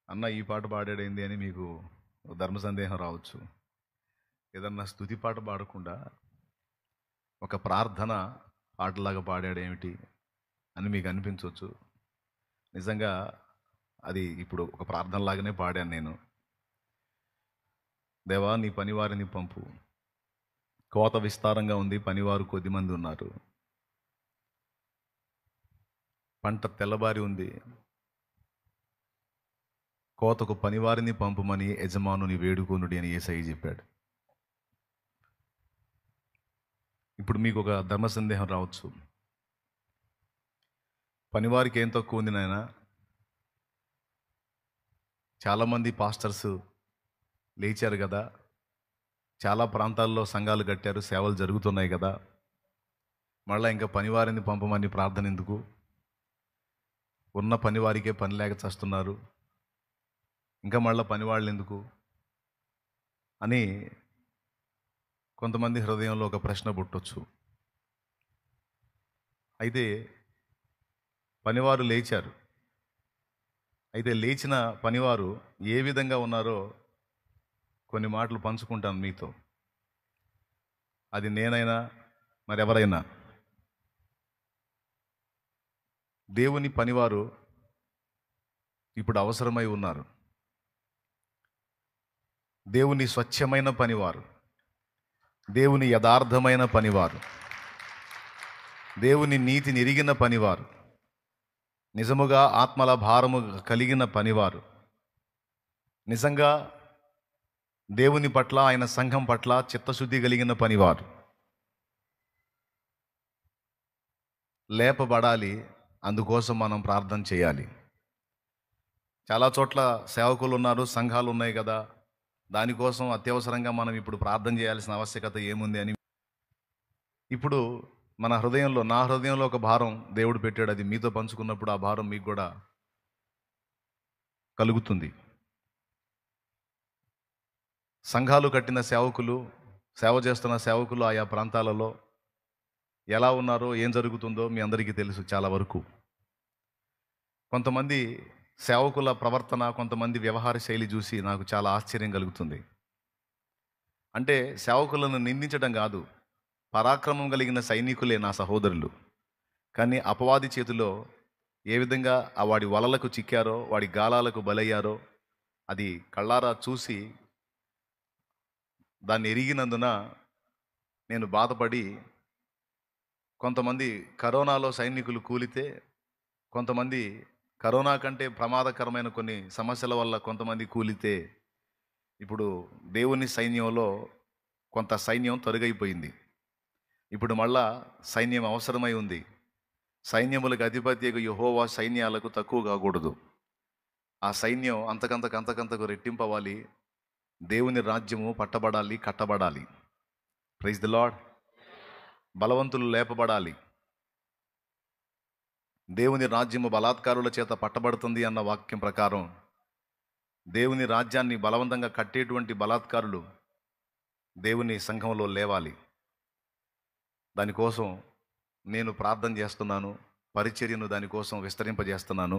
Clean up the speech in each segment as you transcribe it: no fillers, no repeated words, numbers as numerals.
అన్న ఈ పాట పాడాడేంది అని మీకు ధర్మ సందేహం రావచ్చు. ఏదన్నా స్తుతి పాట పాడకుండా ఒక ప్రార్థన పాటలాగా పాడాడేమిటి అని మీకు అనిపించవచ్చు. నిజంగా అది ఇప్పుడు ఒక ప్రార్థనలాగానే పాడాను నేను. దేవా నీ పనివారిని పంపు, కోత విస్తారంగా ఉంది, పనివారు కొద్దిమంది ఉన్నారు, పంట తెల్లబారి ఉంది, కోతకు పనివారిని పంపుమని యజమానుని వేడుకొనుడి అని యేసయ్య చెప్పాడు. ఇప్పుడు మీకు ఒక ధర్మ సందేహం రావచ్చు. పనివారికి ఏం తక్కువ ఉంది నాయన? చాలామంది పాస్టర్స్ లేచారు కదా, చాలా ప్రాంతాల్లో సంఘాలు కట్టారు, సేవలు జరుగుతున్నాయి కదా, మళ్ళీ ఇంకా పనివారిని పంపమని ప్రార్థన ఎందుకు? ఉన్న పనివారికే పని లేక చేస్తున్నారు, ఇంకా మళ్ళీ పనివాళ్ళు ఎందుకు అని కొంతమంది హృదయంలో ఒక ప్రశ్న పుట్టొచ్చు. అయితే పనివారు లేచారు. అయితే లేచిన పనివారు ఏ విధంగా ఉన్నారో కొన్ని మాటలు పంచుకుంటాను మీతో. అది నేనైనా మరెవరైనా. దేవుని పనివారు ఇప్పుడు అవసరమై ఉన్నారు. దేవుని స్వచ్ఛమైన పనివారు, దేవుని యథార్థమైన పనివారు, దేవుని నీతిని ఎరిగిన పనివారు, నిజముగా ఆత్మల భారము కలిగిన పనివారు, నిజంగా దేవుని పట్ల ఆయన సంఘం పట్ల చిత్తశుద్ధి కలిగిన పనివారు లేపబడాలి. అందుకోసం మనం ప్రార్థన చేయాలి. చాలా చోట్ల సేవకులు ఉన్నారు, సంఘాలు ఉన్నాయి కదా, దానికోసం అత్యవసరంగా మనం ఇప్పుడు ప్రార్థన చేయాల్సిన ఆవశ్యకత ఏముంది అని ఇప్పుడు మన హృదయంలో, నా హృదయంలో ఒక భారం దేవుడు పెట్టాడు. అది మీతో పంచుకున్నప్పుడు ఆ భారం మీకు కూడా కలుగుతుంది. సంఘాలు కట్టిన సేవకులు, సేవ చేస్తున్న సేవకులు ఆయా ప్రాంతాలలో ఎలా ఉన్నారో, ఏం జరుగుతుందో మీ అందరికీ తెలుసు. చాలా వరకు కొంతమంది సేవకుల ప్రవర్తన, కొంతమంది వ్యవహార శైలి చూసి నాకు చాలా ఆశ్చర్యం కలుగుతుంది. అంటే సేవకులను నిందించడం కాదు, పరాక్రమం కలిగిన సైనికులే నా సహోదరులు. కానీ అపవాది చేతిలో ఏ విధంగా వాడి వలలకు చిక్కారో, వాడి గాలాలకు బలయ్యారో అది కళ్ళారా చూసి దాన్ని ఎరిగినందున నేను బాధపడి, కొంతమంది కరోనాలో సైనికులు కూలితే, కొంతమంది కరోనా కంటే ప్రమాదకరమైన కొన్ని సమస్యల వల్ల కొంతమంది కూలితే, ఇప్పుడు దేవుని సైన్యంలో కొంత సైన్యం తరుగైపోయింది. ఇప్పుడు మళ్ళా సైన్యం అవసరమై ఉంది. సైన్యములకు అధిపత్యకు యెహోవా సైన్యాలకు తక్కువ కాకూడదు. ఆ సైన్యం అంతకంతకు రెట్టింపవాలి. దేవుని రాజ్యము పట్టబడాలి, కట్టబడాలి. Praise the lord. బలవంతులు లేపబడాలి. దేవుని రాజ్యము బలాత్కారుల చేత పట్టబడుతుంది అన్న వాక్యం ప్రకారం దేవుని రాజ్యాన్ని బలవంతంగా కట్టేటువంటి బలాత్కారులు దేవుని సంఘంలో లేవాలి. దానికోసం నేను ప్రార్థన చేస్తున్నాను, పరిచర్యను దానికోసం విస్తరింపజేస్తున్నాను.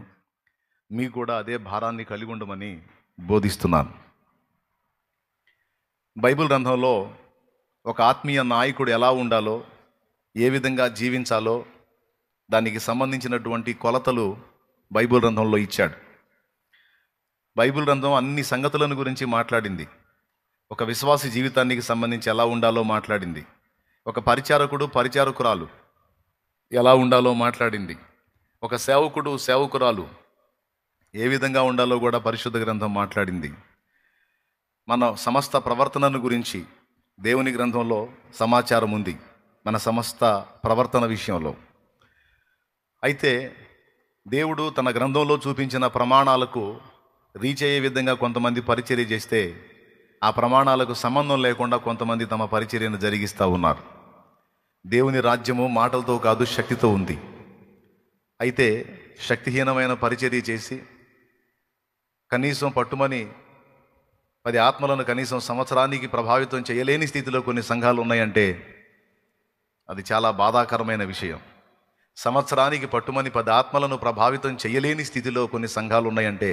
మీకు కూడా అదే భారాన్ని కలిగి ఉండమని బోధిస్తున్నాను. బైబిల్ గ్రంథంలో ఒక ఆత్మీయ నాయకుడు ఎలా ఉండాలో, ఏ విధంగా జీవించాలో దానికి సంబంధించినటువంటి కొలతలు బైబిల్ గ్రంథంలో ఇచ్చాడు. బైబిల్ గ్రంథం అన్ని సంగతులను గురించి మాట్లాడింది. ఒక విశ్వాసి జీవితానికి సంబంధించి ఎలా ఉండాలో మాట్లాడింది. ఒక పరిచారకుడు, పరిచారకురాలు ఎలా ఉండాలో మాట్లాడింది. ఒక సేవకుడు, సేవకురాలు ఏ విధంగా ఉండాలో కూడా పరిశుద్ధ గ్రంథం మాట్లాడింది. మన సమస్త ప్రవర్తనను గురించి దేవుని గ్రంథంలో సమాచారం ఉంది, మన సమస్త ప్రవర్తన విషయంలో. అయితే దేవుడు తన గ్రంథంలో చూపించిన ప్రమాణాలకు రీచ్ అయ్యే విధంగా కొంతమంది పరిచర్య చేస్తే, ఆ ప్రమాణాలకు సంబంధం లేకుండా కొంతమంది తమ పరిచర్యను జరిగిస్తూ ఉన్నారు. దేవుని రాజ్యము మాటలతో కాదు, శక్తితో ఉంది. అయితే శక్తిహీనమైన పరిచర్య చేసి కనీసం పట్టుమని 10 ఆత్మలను కనీసం సంవత్సరానికి ప్రభావితం చేయలేని స్థితిలో కొన్ని సంఘాలు ఉన్నాయంటే అది చాలా బాధాకరమైన విషయం. సంవత్సరానికి పట్టుమని 10 ఆత్మలను ప్రభావితం చేయలేని స్థితిలో కొన్ని సంఘాలు ఉన్నాయంటే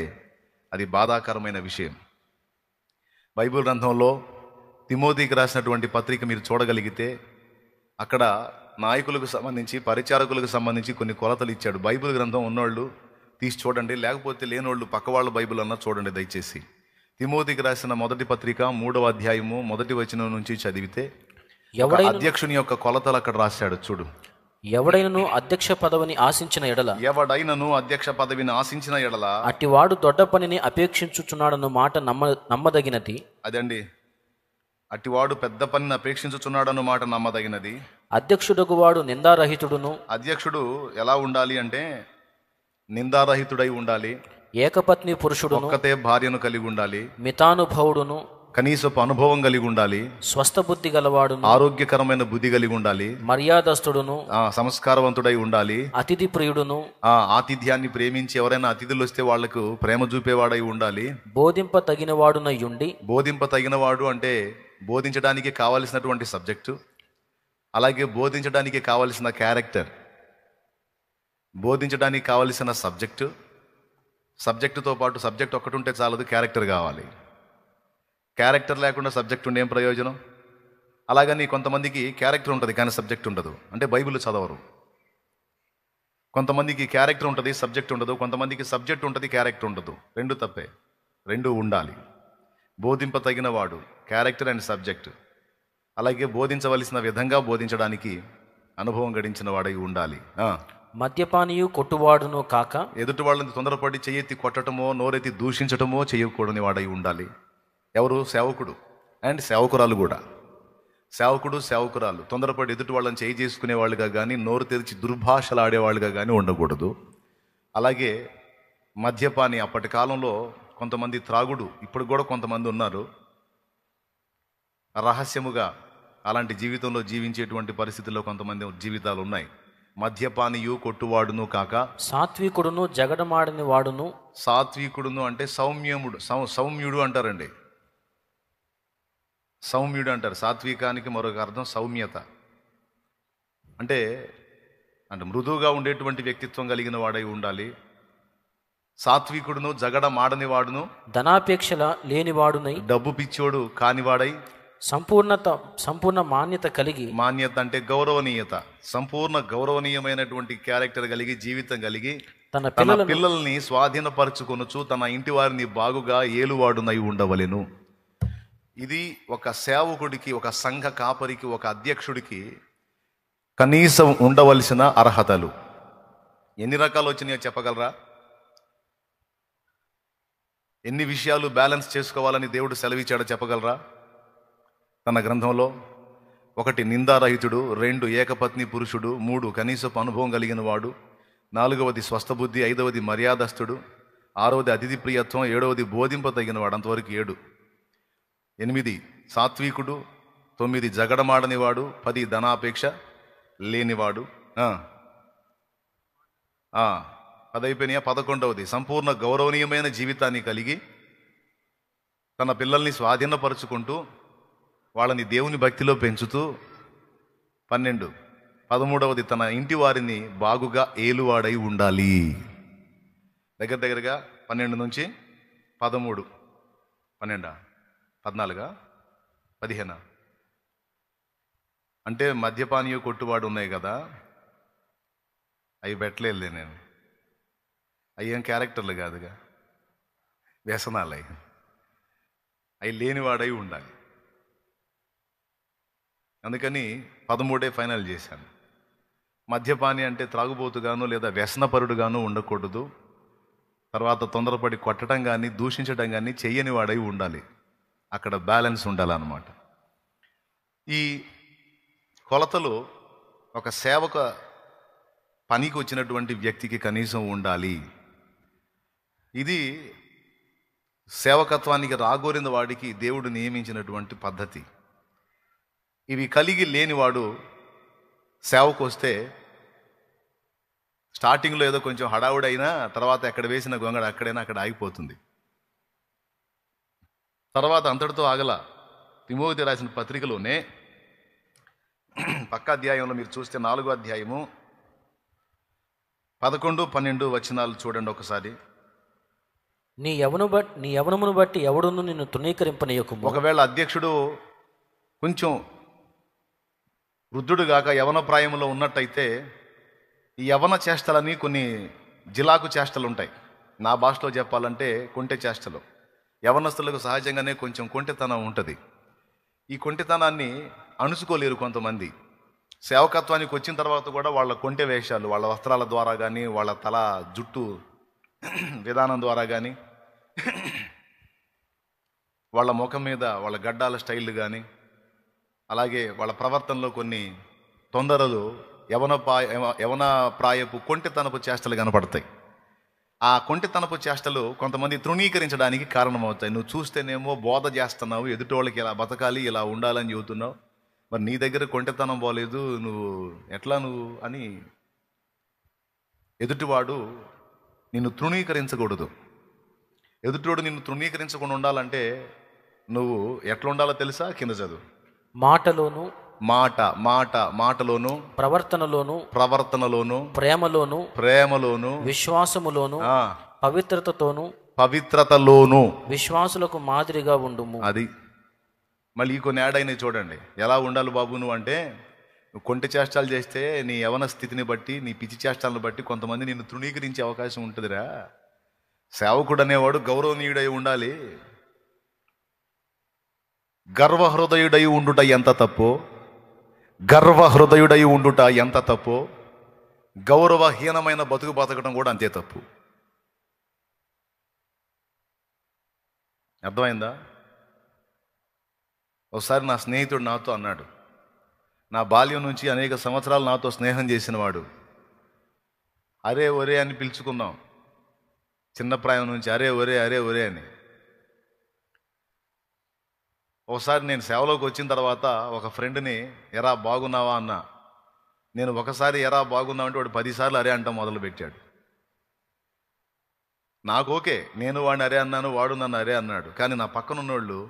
అది బాధాకరమైన విషయం. బైబిల్ గ్రంథంలో తిమోతికి రాసినటువంటి పత్రిక మీరు చూడగలిగితే అక్కడ నాయకులకు సంబంధించి, పరిచారకులకు సంబంధించి కొన్ని కొలతలు ఇచ్చాడు. బైబిల్ గ్రంథం ఉన్నోళ్ళు తీసి చూడండి, లేకపోతే లేనోళ్ళు పక్క వాళ్ళ బైబిల్ అన్నా చూడండి దయచేసి. తిమోతికి రాసిన మొదటి పత్రిక 3వ అధ్యాయము 1వ వచనం నుంచి చదివితే అధ్యక్షుని యొక్క కొలతలు అక్కడ రాశాడు. చూడు. ఎవడైనను అధ్యక్ష పదవిని ఆశించిన ఎడల అట్టివాడు దొడ్డ పనిని అపేక్షించుచున్నాడన్న మాట నమ్మదగినది. అదండి, అట్టివాడు పెద్ద పనిని అపేక్షించుచున్నాడన్న మాట నమ్మదగినది. అధ్యక్షుడకు వాడు నిందారహితుడును. అధ్యక్షుడు ఎలా ఉండాలి అంటే నిందారహితుడై ఉండాలి. ఏకపత్ని పురుషుడును, ఒక్కతే భార్యను కలిగి ఉండాలి. మితానుభవుడును, కనీసపు అనుభవం కలిగి ఉండాలి. స్వస్థ బుద్ధి గలవాడును, ఆరోగ్యకరమైన బుద్ధి కలిగి ఉండాలి. మర్యాదస్తుడును, సంస్కారవంతుడై ఉండాలి. అతిథి ప్రియుడును, ఆతిథ్యాన్ని ప్రేమించి ఎవరైనా అతిథులు వస్తే వాళ్లకు ప్రేమ చూపేవాడై ఉండాలి. బోధింప తగినవాడునయ్యుండి. బోధింప తగినవాడు అంటే బోధించడానికి కావలసినటువంటి సబ్జెక్టు, అలాగే బోధించడానికి కావలసిన క్యారెక్టర్. బోధించడానికి కావలసిన సబ్జెక్టుతో పాటు సబ్జెక్ట్ ఒక్కటి ఉంటే చాలదు, క్యారెక్టర్ కావాలి. క్యారెక్టర్ లేకుండా సబ్జెక్ట్ ఉండే ఏం ప్రయోజనం? అలాగని కొంతమందికి క్యారెక్టర్ ఉంటుంది కానీ సబ్జెక్ట్ ఉండదు, అంటే బైబిల్ చదవరు. కొంతమందికి క్యారెక్టర్ ఉంటుంది, సబ్జెక్ట్ ఉండదు. కొంతమందికి సబ్జెక్ట్ ఉంటుంది, క్యారెక్టర్ ఉండదు. రెండు తప్పే, రెండు ఉండాలి. బోధింప తగినవాడు, క్యారెక్టర్ అండ్ సబ్జెక్ట్. అలాగే బోధించవలసిన విధంగా బోధించడానికి అనుభవం గడించిన వాడై ఉండాలి. మద్యపానీయు కొట్టువాడును కాక, ఎదుటి వాళ్ళని తొందరపడి చెయ్యెత్తి కొట్టడమో నోరెత్తి దూషించటమో చేయకూడని వాడై ఉండాలి. ఎవరు? సేవకుడు అండ్ సేవకురాలు కూడా. సేవకురాలు తొందరపడి ఎదుటి వాళ్ళని చేయి చేసుకునే వాళ్ళుగా కానీ, నోరు తెరిచి దుర్భాషలు ఆడేవాళ్ళుగా కానీ ఉండకూడదు. అలాగే మద్యపాని, అప్పటి కాలంలో కొంతమంది త్రాగుడు, ఇప్పుడు కూడా కొంతమంది ఉన్నారు, రహస్యముగా అలాంటి జీవితంలో జీవించేటువంటి పరిస్థితుల్లో కొంతమంది జీవితాలు ఉన్నాయి. మద్యపానియు కొట్టువాడును కాక, సాత్వికుడును జగడమాడని వాడును. సాత్వికుడును అంటే సౌమ్యుడు అంటారండి. సౌమ్యుడు అంటారు. సాత్వికానికి మరొక అర్థం సౌమ్యత. అంటే మృదువుగా ఉండేటువంటి వ్యక్తిత్వం కలిగిన వాడై ఉండాలి. సాత్వికుడును జగడమాడని వాడును, ధనాపేక్షల లేనివాడునై, డబ్బు పిచ్చోడు కానివాడై, సంపూర్ణ మాన్యత కలిగి. మాన్యత అంటే గౌరవనీయత, సంపూర్ణ గౌరవనీయమైనటువంటి క్యారెక్టర్ కలిగి, జీవితం కలిగి, తన పిల్లల్ని స్వాధీనపరచుకొనుచు తన ఇంటి వారిని బాగుగా ఏలువాడునై ఉండవలెను. ఇది ఒక సేవకుడికి, ఒక సంఘ కాపరికి, ఒక అధ్యక్షుడికి కనీసం ఉండవలసిన అర్హతలు. ఎన్ని రకాలు వచ్చినాయో చెప్పగలరా? ఎన్ని విషయాలు బ్యాలెన్స్ చేసుకోవాలని దేవుడు సెలవిచ్చాడో చెప్పగలరా? తన గ్రంథంలో 1 నిందారహితుడు, 2 ఏకపత్ని పురుషుడు, 3 కనీసపు అనుభవం కలిగిన వాడు, 4వది స్వస్థబుద్ధి, 5వది మర్యాదస్తుడు, 6వది అతిథి ప్రియత్వం, 7వది బోధింప తగిన వాడు, అంతవరకు 7. 8 సాత్వికుడు, 9 జగడమాడనివాడు, 10 ధనాపేక్ష లేనివాడు, 10 అయిపోయినాయా? 11వది సంపూర్ణ గౌరవనీయమైన జీవితాన్ని కలిగి తన పిల్లల్ని స్వాధీనపరుచుకుంటూ వాళ్ళని దేవుని భక్తిలో పెంచుతూ, 12 13వది తన ఇంటి వారిని బాగుగా ఏలువాడై ఉండాలి. దగ్గరగా 12 నుంచి 13, 12, 14, 15 అంటే మద్యపానీయ కొట్టువాడు ఉన్నాయి కదా, అవి పెట్టలేదు నేను. అయ్యేం క్యారెక్టర్లు కాదుగా, వ్యసనాలు. అవి లేనివాడై ఉండాలి. అందుకని 13 ఫైనల్ చేశాను. మద్యపాని అంటే త్రాగుబోతుగాను లేదా వ్యసనపరుడుగాను ఉండకూడదు. తర్వాత తొందరపడి కొట్టడం కానీ దూషించడం కానీ చెయ్యని వాడై ఉండాలి. అక్కడ బ్యాలెన్స్ ఉండాలన్నమాట. ఈ కొలతలు ఒక సేవక పనికి వచ్చినటువంటి వ్యక్తికి కనీసం ఉండాలి. ఇది సేవకత్వానికి రాగోరిన వాడికి దేవుడు నియమించినటువంటి పద్ధతి. ఇవి కలిగి లేనివాడు సేవకు వస్తే స్టార్టింగ్లో ఏదో కొంచెం హడావుడైనా తర్వాత ఎక్కడ వేసిన గొంగడ అక్కడ ఆగిపోతుంది. తర్వాత అంతటితో ఆగల. తిమోతి రాసిన పత్రికలోనే పక్క అధ్యాయంలో మీరు చూస్తే 4వ అధ్యాయము 11, 12 వచనాలు చూడండి ఒకసారి. నీ యవనమును బట్టి ఎవడును నిన్ను తృణీకరింపనీయకుము. ఒకవేళ అధ్యక్షుడు కొంచెం వృద్ధుడు గాక యవన ప్రాయంలో ఉన్నట్టయితే ఈ యవన చేష్టలని కొన్ని జిలాకు చేష్టలు ఉంటాయి. నా భాషలో చెప్పాలంటే కొంటె చేష్టలు. యవనస్తులకు సహజంగానే కొంచెం కొంటెతనం ఉంటుంది. ఈ కొంటెతనాన్ని అణుచుకోలేరు కొంతమంది. సేవకత్వానికి వచ్చిన తర్వాత కూడా వాళ్ళ కొంటె వేషాలు, వాళ్ళ వస్త్రాల ద్వారా కానీ, వాళ్ళ తల జుట్టు విధానం ద్వారా కానీ, వాళ్ళ ముఖం మీద వాళ్ళ గడ్డాల స్టైల్ కానీ, అలాగే వాళ్ళ ప్రవర్తనలో కొన్ని తొందరలు యవన ప్రాయపు కొంటెతనపు చేష్టలు కనపడతాయి. ఆ కొంటెతనపు చేష్టలు కొంతమంది తృణీకరించడానికి కారణమవుతాయి. నువ్వు చూస్తేనేమో బోధ చేస్తున్నావు, ఎదుటి వాళ్ళకి ఇలా బతకాలి, ఇలా ఉండాలని చెబుతున్నావు, మరి నీ దగ్గర కొంటెతనం పోలేదు, నువ్వు ఎట్లా అని ఎదుటివాడు నిన్ను తృణీకరించకూడదు. ఎదుటివాడు నిన్ను తృణీకరించకుండా ఉండాలంటే నువ్వు ఎట్లా ఉండాలో తెలుసా? కింద చదువు. మాటలోను మాటలోను, ప్రవర్తనలోను, ప్రేమలోను, విశ్వాసములోను, పవిత్రతలోను విశ్వాసులకు మాదిరిగా ఉండుము. అది మళ్ళీ కొన్ని యాడ్ అయినాయి చూడండి. ఎలా ఉండాలి బాబు నువ్వు అంటే, నువ్వు కొంటె చేష్టాలు చేస్తే నీ యవన స్థితిని బట్టి, నీ పిచ్చి చేష్టాలను బట్టి కొంతమంది నిన్ను తృణీకరించే అవకాశం ఉంటుందిరా. సేవకుడు అనేవాడు గౌరవనీయుడై ఉండాలి. గర్వహృదయుడై ఉండుట ఎంత తప్పో, గౌరవహీనమైన బతుకు బతకడం కూడా అంతే తప్పు. అర్థమైందా? ఒకసారి నా స్నేహితుడు నాతో అన్నాడు, నా బాల్యం నుంచి అనేక సంవత్సరాలు నాతో స్నేహం చేసినవాడు, అరే ఒరే అని పిలుచుకున్నాం చిన్న ప్రాయం నుంచి, అరే ఒరే అని. ఒకసారి నేను సేవలోకి వచ్చిన తర్వాత ఒక ఫ్రెండ్ని ఎరా బాగున్నావా అన్నా. నేను ఒకసారి ఎరా బాగున్నావు అంటే వాడు 10 సార్లు అరే అంటాం మొదలుపెట్టాడు. నాకు ఓకే, నేను వాడిని అరే అన్నాను, వాడు నన్ను అరే అన్నాడు. కానీ నా పక్కన ఉన్నోళ్ళు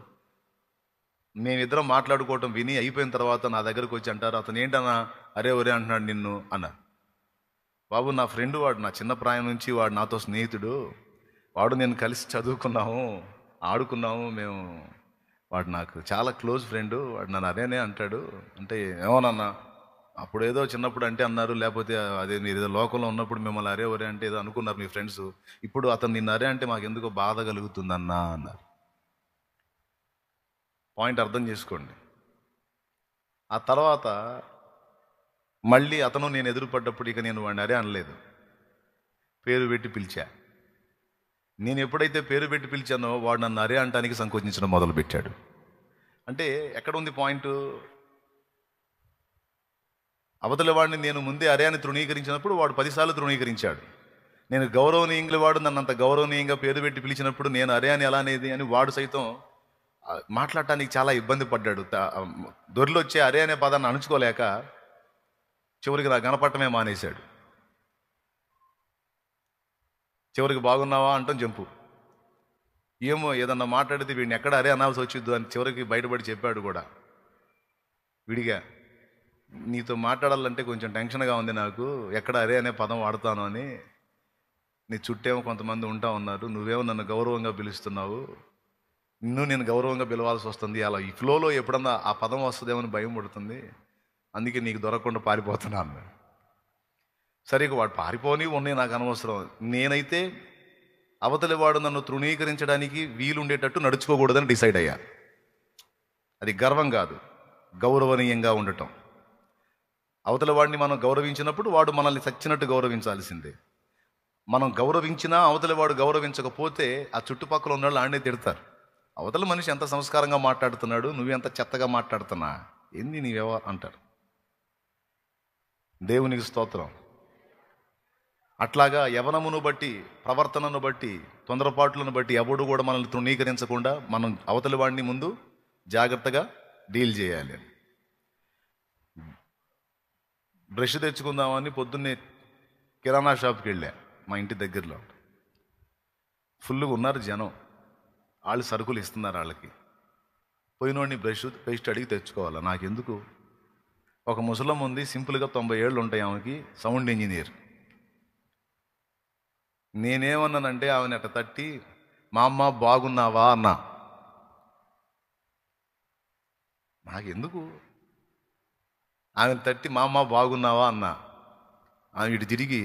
మేమిద్దరం మాట్లాడుకోవటం విని అయిపోయిన తర్వాత నా దగ్గరకు వచ్చి అంటారు, అతను ఏంటన్నా అరే ఒరే అంటున్నాడు నిన్ను అన్నారు. బాబు, నా ఫ్రెండ్ వాడు, నా చిన్న ప్రాయం నుంచి వాడు నాతో స్నేహితుడు, వాడు నేను కలిసి చదువుకున్నాము, ఆడుకున్నాము మేము, వాడు నాకు చాలా క్లోజ్ ఫ్రెండు, వాడు నన్ను అరేనే అంటాడు. అంటే ఏమోనన్నా అప్పుడు ఏదో చిన్నప్పుడు అంటే అన్నారు, లేకపోతే అదే మీరు ఏదో లోకంలో ఉన్నప్పుడు మిమ్మల్ని అరే ఒరే అంటే ఏదో అనుకున్నారు మీ ఫ్రెండ్స్, ఇప్పుడు అతను నిన్ను అరే అంటే మాకు ఎందుకో బాధ కలుగుతుందన్నా అన్నారు. పాయింట్ అర్థం చేసుకోండి. ఆ తర్వాత మళ్ళీ అతను నేను ఎదురుపడ్డప్పుడు ఇక నేను వాడిని అరే అనలేదు, పేరు పెట్టి పిలిచా. నేను ఎప్పుడైతే పేరు పెట్టి పిలిచానో వాడు నన్ను అరే అంటానికి సంకోచించడం మొదలుపెట్టాడు. అంటే ఎక్కడ ఉంది పాయింట్? అవతలి వాడిని నేను ముందే అరే అని తృణీకరించినప్పుడు వాడు 10 సార్లు తృణీకరించాడు. నేను గౌరవనీయంగా వాడు నన్ను అంత గౌరవనీయంగా పేరు పెట్టి పిలిచినప్పుడు నేను అరే అని ఎలా అనేది అని వాడు సైతం మాట్లాడటానికి చాలా ఇబ్బంది పడ్డాడు. దొరిలో వచ్చే అరే అనే పదాన్ని అణుచుకోలేక చివరికి నా గణపట్టమే మానేశాడు. చివరికి బాగున్నావా అంటాం జంపు. ఏమో ఏదన్నా మాట్లాడితే వీడిని ఎక్కడ అరే అనాల్సి వచ్చిద్దు అని చివరికి బయటపడి చెప్పాడు కూడా విడిగా. నీతో మాట్లాడాలంటే కొంచెం టెన్షన్గా ఉంది నాకు, ఎక్కడ అరే అనే పదం వాడతాను అని. నీ చుట్టేమో కొంతమంది ఉంటా ఉన్నారు, నువ్వేమో నన్ను గౌరవంగా పిలుస్తున్నావు, నిన్ను నేను గౌరవంగా పిలవాల్సి వస్తుంది, అలా ఈ ఫ్లోలో ఎప్పుడన్నా ఆ పదం వస్తుందేమని భయం పడుతుంది, అందుకే నీకు దొరకకుండా పారిపోతున్నా అన్నాడు. సరే ఇక వాడు పారిపోని ఉన్నాయి నాకు అనవసరం. నేనైతే అవతలి వాడు నన్ను తృణీకరించడానికి వీలుండేటట్టు నడుచుకోకూడదని డిసైడ్ అయ్యా. అది గర్వం కాదు, గౌరవనీయంగా ఉండటం. అవతలి వాడిని మనం గౌరవించినప్పుడు వాడు మనల్ని చచ్చినట్టు గౌరవించాల్సిందే. మనం గౌరవించినా అవతలి వాడు గౌరవించకపోతే ఆ చుట్టుపక్కల ఉన్న వాళ్ళు ఆడనే తిడతారు. అవతల మనిషి ఎంత సంస్కారంగా మాట్లాడుతున్నాడు, నువ్వెంత చెత్తగా మాట్లాడుతున్నా, ఏంది నీవెవ అంటారు. దేవునికి స్తోత్రం. అట్లాగా యవనమును బట్టి, ప్రవర్తనను బట్టి, తొందరపాట్లను బట్టి ఎవడు కూడా మనల్ని తృణీకరించకుండా మనం అవతలి వాడిని ముందు జాగ్రత్తగా డీల్ చేయాలి. బ్రష్ తెచ్చుకుందామని పొద్దున్నే కిరాణా షాప్కి వెళ్ళా, మా ఇంటి దగ్గరలో. ఫుల్గా ఉన్నారు జనం, వాళ్ళు సరుకులు ఇస్తున్నారు వాళ్ళకి. పోయినోడిని బ్రష్ పేస్ట్ అడిగి తెచ్చుకోవాలా, నాకెందుకు. ఒక ముసలమ్మ ఉంది, సింపుల్గా 90 ఏళ్ళు ఉంటాయి ఆమెకి, సౌండ్ ఇంజనీర్. నేనేమన్నానంటే ఆమెను అట్ట తట్టి, మా అమ్మ బాగున్నావా అన్నా. నాకెందుకు, ఆమెను తట్టి మా అమ్మ బాగున్నావా అన్నా. ఆమె ఇటు తిరిగి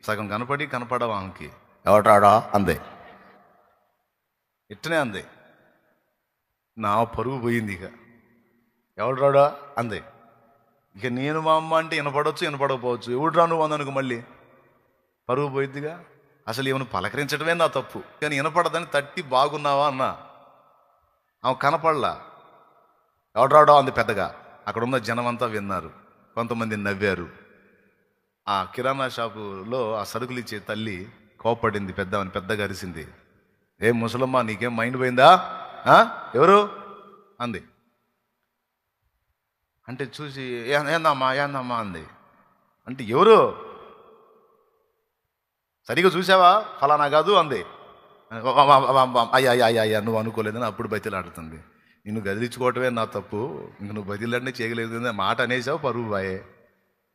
సగం కనపడవా ఆమెకి, ఎవటాడా అందే, ఇట్టనే అందే. నా పరుగు పోయింది. ఇక ఎవడు రాడా అందే. ఇక నేను మా అమ్మ అంటే వినపడవచ్చు వినపడకపోవచ్చు, ఎవడు రా నువ్వు అందనుకు మళ్ళీ పరుగు పోయిద్దిగా. అసలు ఏమైనా పలకరించడమే నా తప్పు, కానీ వినపడదని తట్టి బాగున్నావా అన్నా. ఆమె కనపడలా, ఎవడు రాడో అంది పెద్దగా. అక్కడ ఉన్న జనం అంతా విన్నారు, కొంతమంది నవ్వారు. ఆ కిరాణా షాపులో ఆ సరుకులు ఇచ్చే తల్లి కోపడింది, పెద్దగా అరిసింది. ఏం ముసలమ్మ, నీకేం మైండ్ పోయిందా, ఎవరు అంది. అంటే చూసి ఏందమ్మా అంది. అంటే ఎవరు, సరిగా చూసావా, ఫలానా కాదు అంది. అయ్యా నువ్వు అనుకోలేదని అప్పుడు బతిలాడుతుంది. నిన్ను గదిలించుకోవటమే నా తప్పు, ఇంక నువ్వు బతిలాడినే చేయలేదు మాట అనేసావు, పరువు బాయే,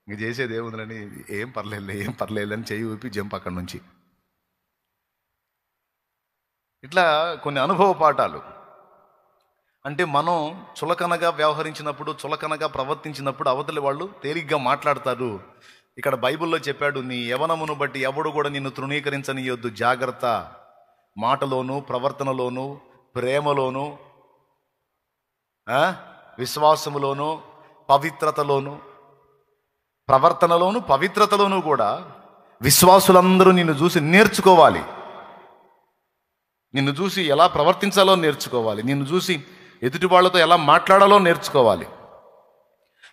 ఇంక చేసేది ఏముందని, ఏం పర్లేదు అని చెయ్యి ఊపి జంప్ అక్కడి నుంచి. ఇట్లా కొన్ని అనుభవ పాఠాలు. అంటే మనం చులకనగా వ్యవహరించినప్పుడు, చులకనగా ప్రవర్తించినప్పుడు అవతలి వాళ్ళు తేలిగ్గా మాట్లాడతారు. ఇక్కడ బైబిల్లో చెప్పాడు, నీ యవనమును బట్టి ఎవడు కూడా నిన్ను తృణీకరించనీయొద్దు, జాగ్రత్త. మాటలోను, ప్రవర్తనలోను, ప్రేమలోను, విశ్వాసములోను, పవిత్రతలోను, ప్రవర్తనలోను పవిత్రతలోను కూడా విశ్వాసులందరూ నిన్ను చూసి నేర్చుకోవాలి. నిన్ను చూసి ఎలా ప్రవర్తించాలో నేర్చుకోవాలి. నిన్ను చూసి ఎదుటి వాళ్ళతో ఎలా మాట్లాడాలో నేర్చుకోవాలి.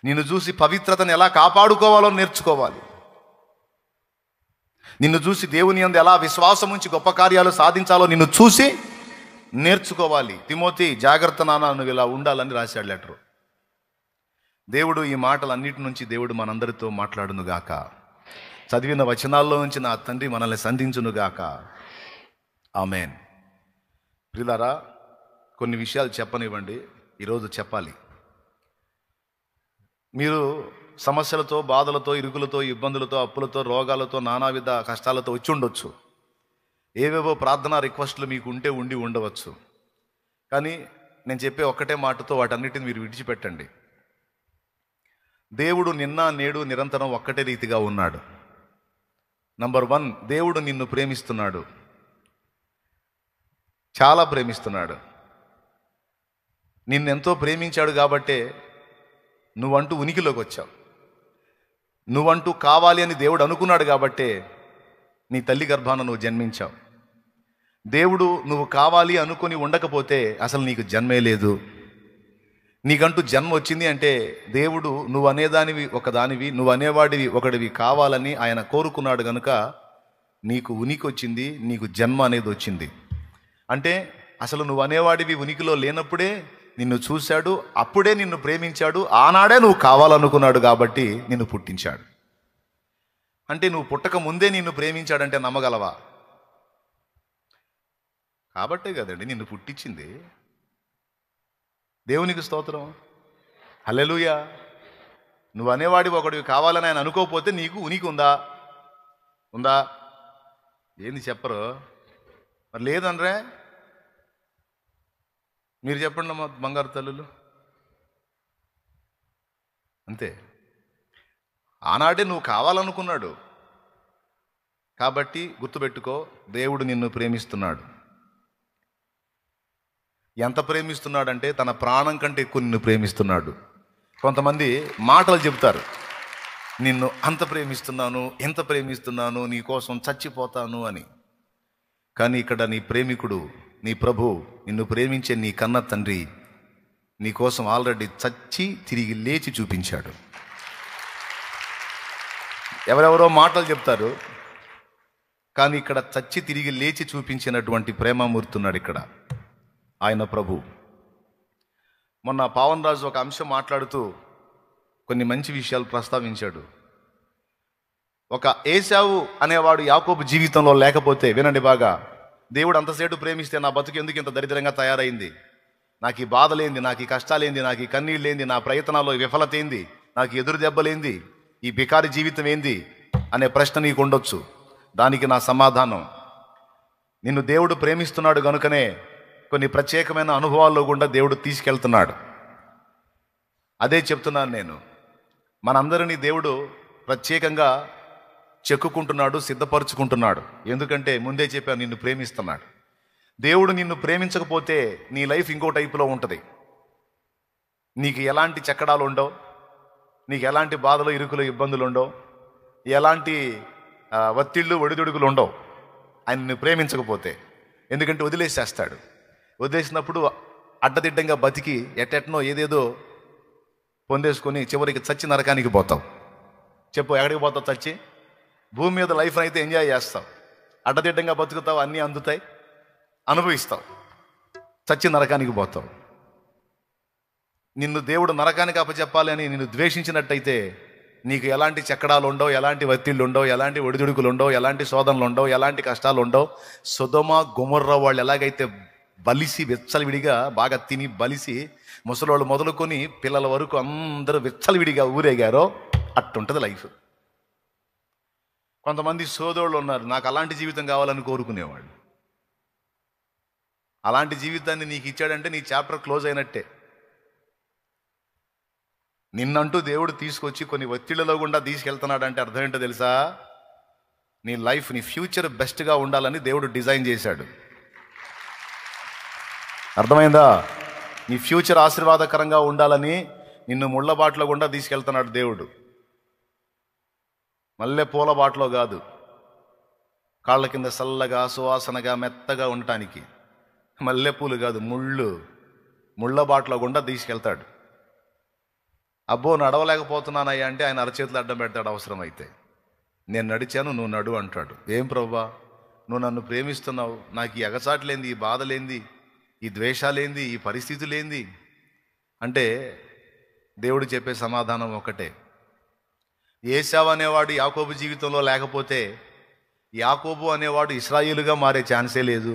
నిన్ను చూసి పవిత్రతను ఎలా కాపాడుకోవాలో నేర్చుకోవాలి. నిన్ను చూసి దేవుని యందు ఎలా విశ్వాసం ఉంచి గొప్ప కార్యాలు సాధించాలో నిన్ను చూసి నేర్చుకోవాలి. తిమోతి, జాగ్రత్త నాన్న, నువ్వు ఇలా ఉండాలని రాశాడు లెటరు. దేవుడు ఈ మాటలన్నిటి నుంచి దేవుడు మనందరితో మాట్లాడునుగాక. చదివిన వచనాల్లో నుంచి నా తండ్రి మనల్ని సంధించునుగాక. ఆమేన్. ప్రియులారా, కొన్ని విషయాలు చెప్పనివ్వండి, ఈరోజు చెప్పాలి. మీరు సమస్యలతో, బాధలతో, ఇరుకులతో, ఇబ్బందులతో, అప్పులతో, రోగాలతో, నానావిధ కష్టాలతో వచ్చి ఉండొచ్చు. ఏవేవో ప్రార్థనా రిక్వెస్ట్లు మీకు ఉండి ఉండవచ్చు. కానీ నేను చెప్పే ఒక్కటే మాటతో వాటన్నిటిని మీరు విడిచిపెట్టండి. దేవుడు నిన్న నేడు నిరంతరం ఒక్కటే రీతిగా ఉన్నాడు. నంబర్ 1, దేవుడు నిన్ను ప్రేమిస్తున్నాడు, చాలా ప్రేమిస్తున్నాడు. నిన్నెంతో ప్రేమించాడు కాబట్టే నువ్వంటూ ఉనికిలోకి వచ్చావు. నువ్వంటూ కావాలి అని దేవుడు అనుకున్నాడు కాబట్టే నీ తల్లి గర్భాన నువ్వు జన్మించావు. దేవుడు నువ్వు కావాలి అనుకుని ఉండకపోతే అసలు నీకు జన్మే లేదు. నీకంటూ జన్మ వచ్చింది అంటే దేవుడు నువ్వు అనేదానివి ఒకదానివి, నువ్వు అనేవాడివి ఒకడివి కావాలని ఆయన కోరుకున్నాడు కనుక నీకు ఉనికి వచ్చింది, నీకు జన్మ అనేది వచ్చింది. అంటే అసలు నువ్వు అనేవాడివి ఉనికిలో లేనప్పుడే నిన్ను చూశాడు, అప్పుడే నిన్ను ప్రేమించాడు, ఆనాడే నువ్వు కావాలనుకున్నాడు కాబట్టి నిన్ను పుట్టించాడు. అంటే నువ్వు పుట్టక ముందే నిన్ను ప్రేమించాడంటే నమ్మగలవా? కాబట్టే కదండి నిన్ను పుట్టించింది. దేవునికి స్తోత్రం, హల్లెలూయా. నువ్వు అనేవాడివి ఒకడివి కావాలని ఆయన అనుకోకపోతే నీకు ఉనికి ఉందా? ఏంది చెప్పరు? మరి లేదనరే, మీరు చెప్పండి అమ్మా బంగారు తల్లులు. అంతే, ఆనాడే నువ్వు కావాలనుకున్నాడు కాబట్టి గుర్తుపెట్టుకో, దేవుడు నిన్ను ప్రేమిస్తున్నాడు. ఎంత ప్రేమిస్తున్నాడంటే తన ప్రాణం కంటే ఎక్కువ నిన్ను ప్రేమిస్తున్నాడు. కొంతమంది మాటలు చెబుతారు, నిన్ను అంత ప్రేమిస్తున్నాను, ఎంత ప్రేమిస్తున్నాను, నీ కోసం చచ్చిపోతాను అని. కానీ ఇక్కడ నీ ప్రేమికుడు, నీ ప్రభు, నిన్ను ప్రేమించే నీ కన్న తండ్రి నీ కోసం ఆల్రెడీ చచ్చి తిరిగి లేచి చూపించాడు. ఎవరెవరో మాటలు చెప్తారు, కానీ ఇక్కడ చచ్చి తిరిగి లేచి చూపించినటువంటి ప్రేమమూర్తి ఉన్నాడు ఇక్కడ, ఆయన ప్రభు. మొన్న పావన్ రాజు ఒక అంశం మాట్లాడుతూ కొన్ని మంచి విషయాలు ప్రస్తావించాడు. ఒక ఏశావు అనేవాడు యాకోబు జీవితంలో లేకపోతే, వినండి బాగా, దేవుడు అంతసేటు ప్రేమిస్తే నా బతుకు ఎందుకు ఇంత దరిద్రంగా తయారైంది, నాకు ఈ బాధలేంది, నాకు ఈ కష్టాలేంది, నాకు ఈ కన్నీళ్ళేంది, నా ప్రయత్నాల్లో విఫలత ఏంది, నాకు ఎదురు దెబ్బలేంది, ఈ బికారి జీవితం ఏంది అనే ప్రశ్న నీకు ఉండొచ్చు. దానికి నా సమాధానం, నిన్ను దేవుడు ప్రేమిస్తున్నాడు గనుకనే కొన్ని ప్రత్యేకమైన అనుభవాల్లో గుండా దేవుడు తీసుకెళ్తున్నాడు. అదే చెప్తున్నాను నేను. మనందరినీ దేవుడు ప్రత్యేకంగా చెక్కుకుంటున్నాడు, సిద్ధపరుచుకుంటున్నాడు. ఎందుకంటే ముందే చెప్పాను, నిన్ను ప్రేమిస్తున్నాడు. దేవుడు నిన్ను ప్రేమించకపోతే నీ లైఫ్ ఇంకో టైపులో ఉంటుంది. నీకు ఎలాంటి చెక్కడాలు ఉండవు, నీకు ఎలాంటి బాధలు, ఇరుకులు, ఇబ్బందులు ఉండవు, ఎలాంటి ఒత్తిళ్ళు, ఒడిదుడుకులు ఉండవు ఆయన నిన్ను ప్రేమించకపోతే. ఎందుకంటే వదిలేసేస్తాడు. వదిలేసినప్పుడు అడ్డదిడ్డంగా బతికి ఎట్టెట్నో ఏదేదో పొందేసుకొని చివరికి చచ్చి నరకానికి పోతావు. చెప్పు, ఎక్కడికి పోతావు? చచ్చి. భూమి మీద లైఫ్ అయితే ఎంజాయ్ చేస్తావు, అడ్డదిడ్డంగా బతుకుతావు, అన్నీ అందుతాయి, అనుభవిస్తావు, చచ్చి నరకానికి పోతావు. నిన్ను దేవుడు నరకానికి అప్పచెప్పాలి అని నిన్ను ద్వేషించినట్టయితే నీకు ఎలాంటి చక్రాలు ఉండవు, ఎలాంటి ఒత్తిళ్ళు ఉండవు, ఎలాంటి ఒడిదుడుకులు ఉండవు, ఎలాంటి శోధనలు ఉండవు, ఎలాంటి కష్టాలు ఉండవు. సొదొమ గొమొర్రా వాళ్ళు ఎలాగైతే బలిసి విచ్చలవిడిగా బాగా తిని బలిసి ముసలోళ్ళు మొదలుకొని పిల్లల వరకు అందరూ విచ్చలవిడిగా ఊరేగారో అట్టుంటుంది లైఫ్. కొంతమంది సోదరులు ఉన్నారు, నాకు అలాంటి జీవితం కావాలని కోరుకునేవాళ్ళు. అలాంటి జీవితాన్ని నీకు ఇచ్చాడంటే నీ చాప్టర్ క్లోజ్ అయినట్టే. నిన్నంటూ దేవుడు తీసుకొచ్చి కొన్ని ఒత్తిళ్లలో గుండా తీసుకెళ్తున్నాడంటే అర్థం ఏంటో తెలుసా? నీ లైఫ్, నీ ఫ్యూచర్ బెస్ట్గా ఉండాలని దేవుడు డిజైన్ చేశాడు. అర్థమైందా? నీ ఫ్యూచర్ ఆశీర్వాదకరంగా ఉండాలని నిన్ను ముళ్ళ బాటలో గుండా తీసుకెళ్తున్నాడు దేవుడు. మల్లె పూల బాటలో కాదు, కాళ్ళ కింద చల్లగా సువాసనగా మెత్తగా ఉండటానికి. మల్లెపూలు కాదు, ముళ్ళ బాటలో గుండా తీసుకెళ్తాడు. అబ్బో నడవలేకపోతున్నానయ్యా అంటే ఆయన అరచేతులు అడ్డం పెడతాడు. అవసరమైతే నేను నడిచాను, నువ్వు నడు అంటాడు. ఏం ప్రభువా, నువ్వు నన్ను ప్రేమిస్తున్నావు, నాకు ఈ ఎగచాట్లేంది, ఈ బాధలేంది, ఈ ద్వేషాలేంది, ఈ పరిస్థితులేంది అంటే దేవుడు చెప్పే సమాధానం ఒకటే. ఏశావు అనేవాడు యాకోబు జీవితంలో లేకపోతే యాకోబు అనేవాడు ఇశ్రాయేలుగా మారే ఛాన్సే లేదు.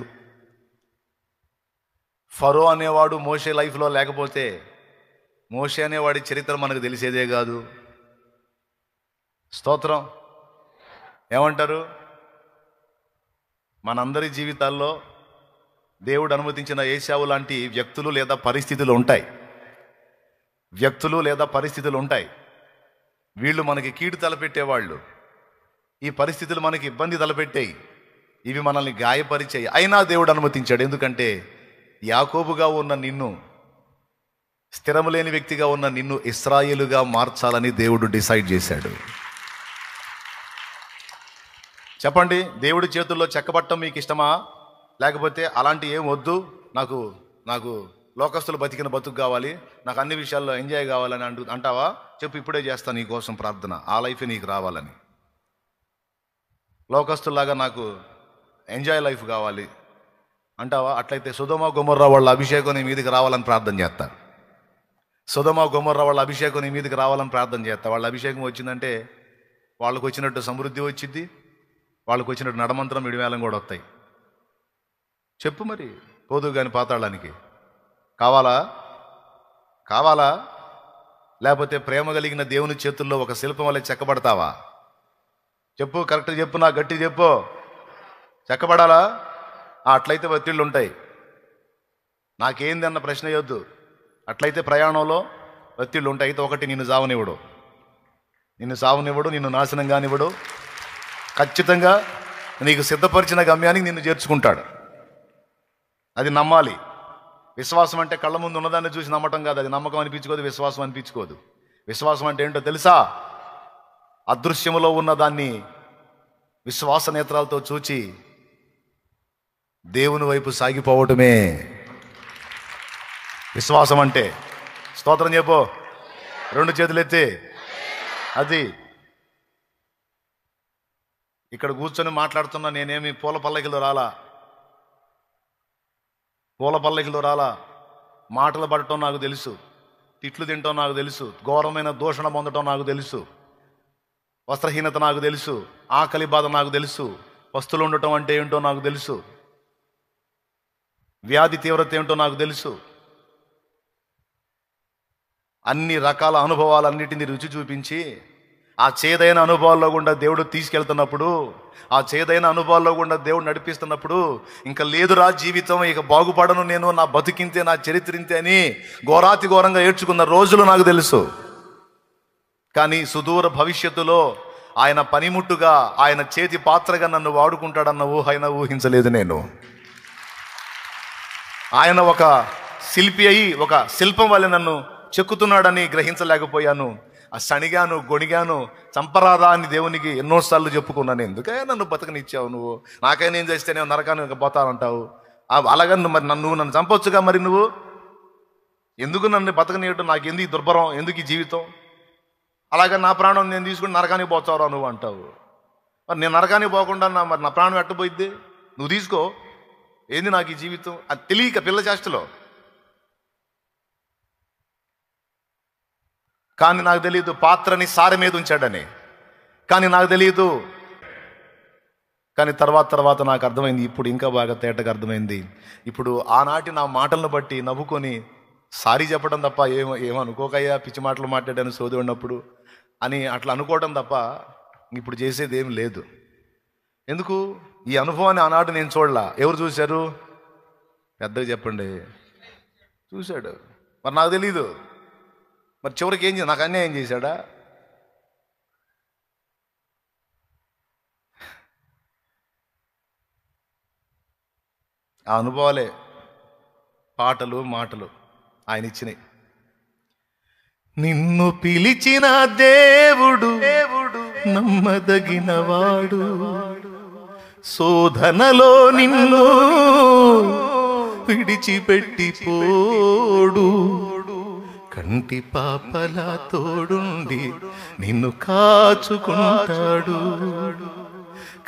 ఫరో అనేవాడు మోషే లైఫ్లో లేకపోతే మోషే అనేవాడి చరిత్ర మనకు తెలిసేదే కాదు. స్తోత్రం. ఏమంటారు? మనందరి జీవితాల్లో దేవుడు అనుమతించిన ఏశావు లాంటి వ్యక్తులు లేదా పరిస్థితులు ఉంటాయి. వీళ్ళు మనకి కీడు తలపెట్టేవాళ్ళు. ఈ పరిస్థితులు మనకి ఇబ్బంది తలపెట్టాయి, ఇవి మనల్ని గాయపరిచాయి. అయినా దేవుడు అనుమతించాడు. ఎందుకంటే యాకోబుగా ఉన్న నిన్ను, స్థిరము లేని వ్యక్తిగా ఉన్న నిన్ను ఇశ్రాయేలుగా మార్చాలని దేవుడు డిసైడ్ చేశాడు. చెప్పండి, దేవుడి చేతుల్లో చెక్కబట్టం మీకు ఇష్టమా? లేకపోతే అలాంటి ఏం వద్దు, నాకు లోకస్తులు బతికిన బతుకు కావాలి, నాకు అన్ని విషయాల్లో ఎంజాయ్ కావాలని అంటావా? చెప్పు, ఇప్పుడే చేస్తా నీ కోసం ప్రార్థన, ఆ లైఫే నీకు రావాలని. లోకస్తుల్లాగా నాకు ఎంజాయ్ లైఫ్ కావాలి అంటావా? అట్లయితే సొదొమ గొమొర్రా వాళ్ళ అభిషేకం నీ మీదకి రావాలని ప్రార్థన చేస్తా. సొదొమ గొమొర్రా వాళ్ళ అభిషేకం నీ మీదకి రావాలని ప్రార్థన చేస్తా. వాళ్ళ అభిషేకం వచ్చిందంటే వాళ్ళకు వచ్చినట్టు సమృద్ధి వచ్చింది, వాళ్ళకు వచ్చినట్టు నడమంత్రం, విడివేలం కూడా వస్తాయి. చెప్పు మరి, పోదు కానీ పాతాళానికి కావాలా? లేకపోతే ప్రేమ కలిగిన దేవుని చేతుల్లో ఒక శిల్పం వల్ల చెక్కబడతావా? చెప్పు, కరెక్ట్గా చెప్పు, నా గట్టి చెప్పు. చెక్కబడాలా? అట్లయితే ఒత్తిళ్ళు ఉంటాయి. నాకేంది అన్న ప్రశ్న వద్దు. అట్లయితే ప్రయాణంలో ఒత్తిళ్ళు ఉంటాయి. అయితే ఒకటి, నిన్ను సావనివ్వడు, నిన్ను నాశనం కానివ్వడు. ఖచ్చితంగా నీకు సిద్ధపరిచిన గమ్యానికి నిన్ను చేర్చుకుంటాడు. అది నమ్మాలి. విశ్వాసం అంటే కళ్ళ ముందు ఉన్నదాన్ని చూసి నమ్మటం కాదు. అది నమ్మకం అనిపించుకోదు, విశ్వాసం అనిపించుకోదు. విశ్వాసం అంటే ఏంటో తెలుసా? అదృశ్యములో ఉన్నదాన్ని విశ్వాస నేత్రాలతో చూచి దేవుని వైపు సాగిపోవటమే విశ్వాసం అంటే. స్తోత్రం చెప్పు, 2 చేతులు ఎత్తి. అది ఇక్కడ కూర్చొని మాట్లాడుతున్నా నేనేమి పూల పల్లకిలో రాలా. మాటలు పడటం నాకు తెలుసు, తిట్లు తినటం నాకు తెలుసు, ఘోరమైన దూషణ పొందటం నాకు తెలుసు, వస్త్రహీనత నాకు తెలుసు, ఆకలి బాధ నాకు తెలుసు, పస్తులు ఉండటం అంటే ఏంటో నాకు తెలుసు, వ్యాధి తీవ్రత ఏంటో నాకు తెలుసు. అన్ని రకాల అనుభవాలన్నిటిని రుచి చూపించి ఆ చేదైన అనుభవాల్లో గుండా దేవుడు తీసుకెళ్తున్నప్పుడు, ఆ చేదైన అనుభవాల్లో గుండా దేవుడు నడిపిస్తున్నప్పుడు, ఇంకా లేదురా జీవితం, ఇక బాగుపడను నేను, నా బతుకింతే, నా చరిత్రింతే అని ఘోరాతి ఘోరంగా ఏడ్చుకున్న రోజులు నాకు తెలుసు. కానీ సుదూర భవిష్యత్తులో ఆయన పనిముట్టుగా, ఆయన చేతి పాత్రగా నన్ను వాడుకుంటాడన్న ఊహైనా ఊహించలేదు నేను. ఆయన ఒక శిల్పి అయి ఒక శిల్పం వల్ల నన్ను చెక్కుతున్నాడని గ్రహించలేకపోయాను. ఆ సణిగాను, గొణిగాను, చంపరాదా అని దేవునికి ఎన్నోసార్లు చెప్పుకున్నాను. ఎందుకే నన్ను బతకనిచ్చావు నువ్వు, నాకైనా ఏం చేస్తే నేను నరకానికి పోతానంటావు, అలాగే మరి నన్ను చంపొచ్చుగా, మరి నువ్వు ఎందుకు నన్ను బతకనియటం, నాకు ఎందుకు ఈ దుర్భరం, ఎందుకు ఈ జీవితం, అలాగే నా ప్రాణం నేను తీసుకుని నరకానికి పోతావురా నువ్వు అంటావు. మరి నేను నరకానికి పోకుండా మరి నా ప్రాణం ఎట్టబోయిద్ది, నువ్వు తీసుకో, ఏంది నాకు ఈ జీవితం, అది తెలియక పిల్ల చేష్టలో. కానీ నాకు తెలియదు పాత్రని సారె మీద ఉంచాడని, కానీ నాకు తెలియదు. కానీ తర్వాత నాకు అర్థమైంది, ఇప్పుడు ఇంకా బాగా తేటగా అర్థమైంది. ఇప్పుడు ఆనాటి నా మాటలను బట్టి నవ్వుకొని సారీ చెప్పడం తప్ప ఏమనుకోకయ్యా, పిచ్చి మాటలు మాట్లాడాను సోది ఉన్నప్పుడు అని అట్లా అనుకోవడం తప్ప ఇప్పుడు చేసేది ఏం లేదు. ఎందుకు? ఈ అనుభవాన్ని ఆనాడు నేను చూడలా. ఎవరు చూశారు? పెద్దగా చెప్పండి. చూశాడు. మరి నాకు తెలీదు. మరి చివరికి ఏం నాకు అన్యాయం చేశాడా? ఆ అనుభవాలే పాటలు మాటలు ఆయన ఇచ్చినాయి. నిన్ను పిలిచిన దేవుడు నమ్మదగినవాడు, శోధనలో నిన్ను విడిచిపెట్టిపోడు, కంటి పాపలా తోడుండి నిన్ను కాచుకుంటాడు,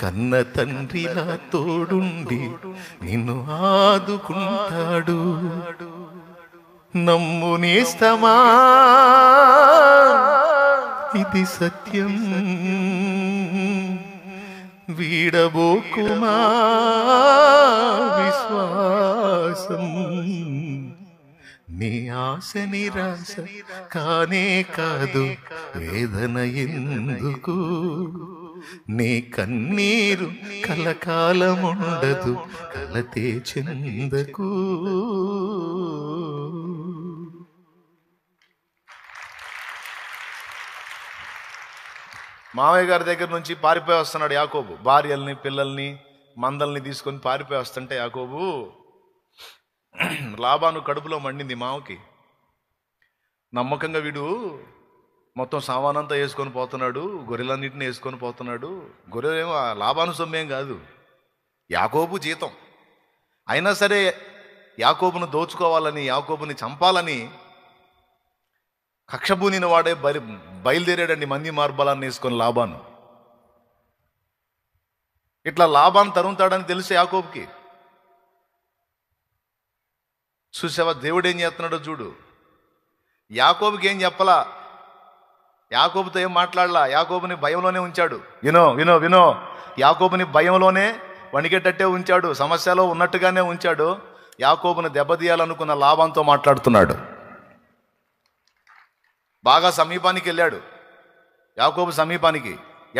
కన్న తండ్రిలా తోడుండి నిన్ను ఆదుకుంటాడు. నమ్ము నేస్తమా, ఇది సత్యం, వీడబోకుమా విశ్వాసం, నీ ఆశ నిరాశ కానే కాదు, వేదన ఎందుకు, నీ కన్నీరు కలకాలముండదు, కలతే చెందకు. మావయ్య గారి దగ్గర నుంచి పారిపోయి వస్తున్నాడు యాకోబు. భార్యల్ని, పిల్లల్ని, మందల్ని తీసుకొని పారిపోయి వస్తుంటే యాకోబు, లాబాను కడుపులో మండింది మావకి. నమ్మకంగా వీడు మొత్తం సామానంతా వేసుకొని పోతున్నాడు, గొర్రెలన్నింటినీ వేసుకొని పోతున్నాడు. గొర్రెలేమో లాబాను సొమ్మేం కాదు, యాకోబు జీతం. అయినా సరే యాకోబును దోచుకోవాలని, యాకోబుని చంపాలని కక్షభూనిన వాడే బయలుదేరాడండి మంది మార్బలాన్ని వేసుకొని లాబాను. ఇట్లా లాబాను తరుముతాడని తెలుసు యాకోబుకి. చూసావా దేవుడు ఏం చేస్తున్నాడో చూడు. యాకోబుకి ఏం చెప్పలా, యాకోబుతో ఏం మాట్లాడలా, యాకోబుని భయంలోనే ఉంచాడు. వినో యాకోబుని భయంలోనే వణికేటట్టే ఉంచాడు, సమస్యలో ఉన్నట్టుగానే ఉంచాడు. యాకోబుని దెబ్బతీయాలనుకున్న లాబానుతో మాట్లాడుతున్నాడు. బాగా సమీపానికి వెళ్ళాడు యాకోబు. సమీపానికి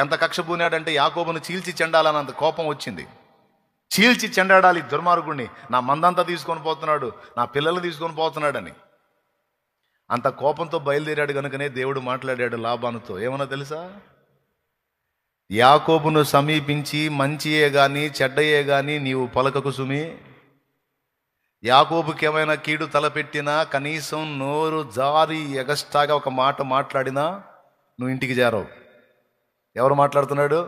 ఎంత కక్ష పూనాడంటే యాకోబును చీల్చి చెండాలని అంత కోపం వచ్చింది. చీల్చి చెండాడాలి దుర్మార్గుడిని, నా మందంతా తీసుకొని పోతున్నాడు, నా పిల్లల్ని తీసుకొని పోతున్నాడని అంత కోపంతో బయలుదేరాడు. కనుకనే దేవుడు మాట్లాడాడు లాబానుతో. ఏమన్నా తెలుసా? యాకోబును సమీపించి మంచియే గాని చెడ్డయే గాని నీవు పలకకు సుమి. యాకోబుకి ఏమైనా కీడు తలపెట్టినా, కనీసం నోరు జారి ఎగస్ట్రాగా ఒక మాట మాట్లాడినా నువ్వు ఇంటికి చేరవు. ఎవరు మాట్లాడుతున్నాడు?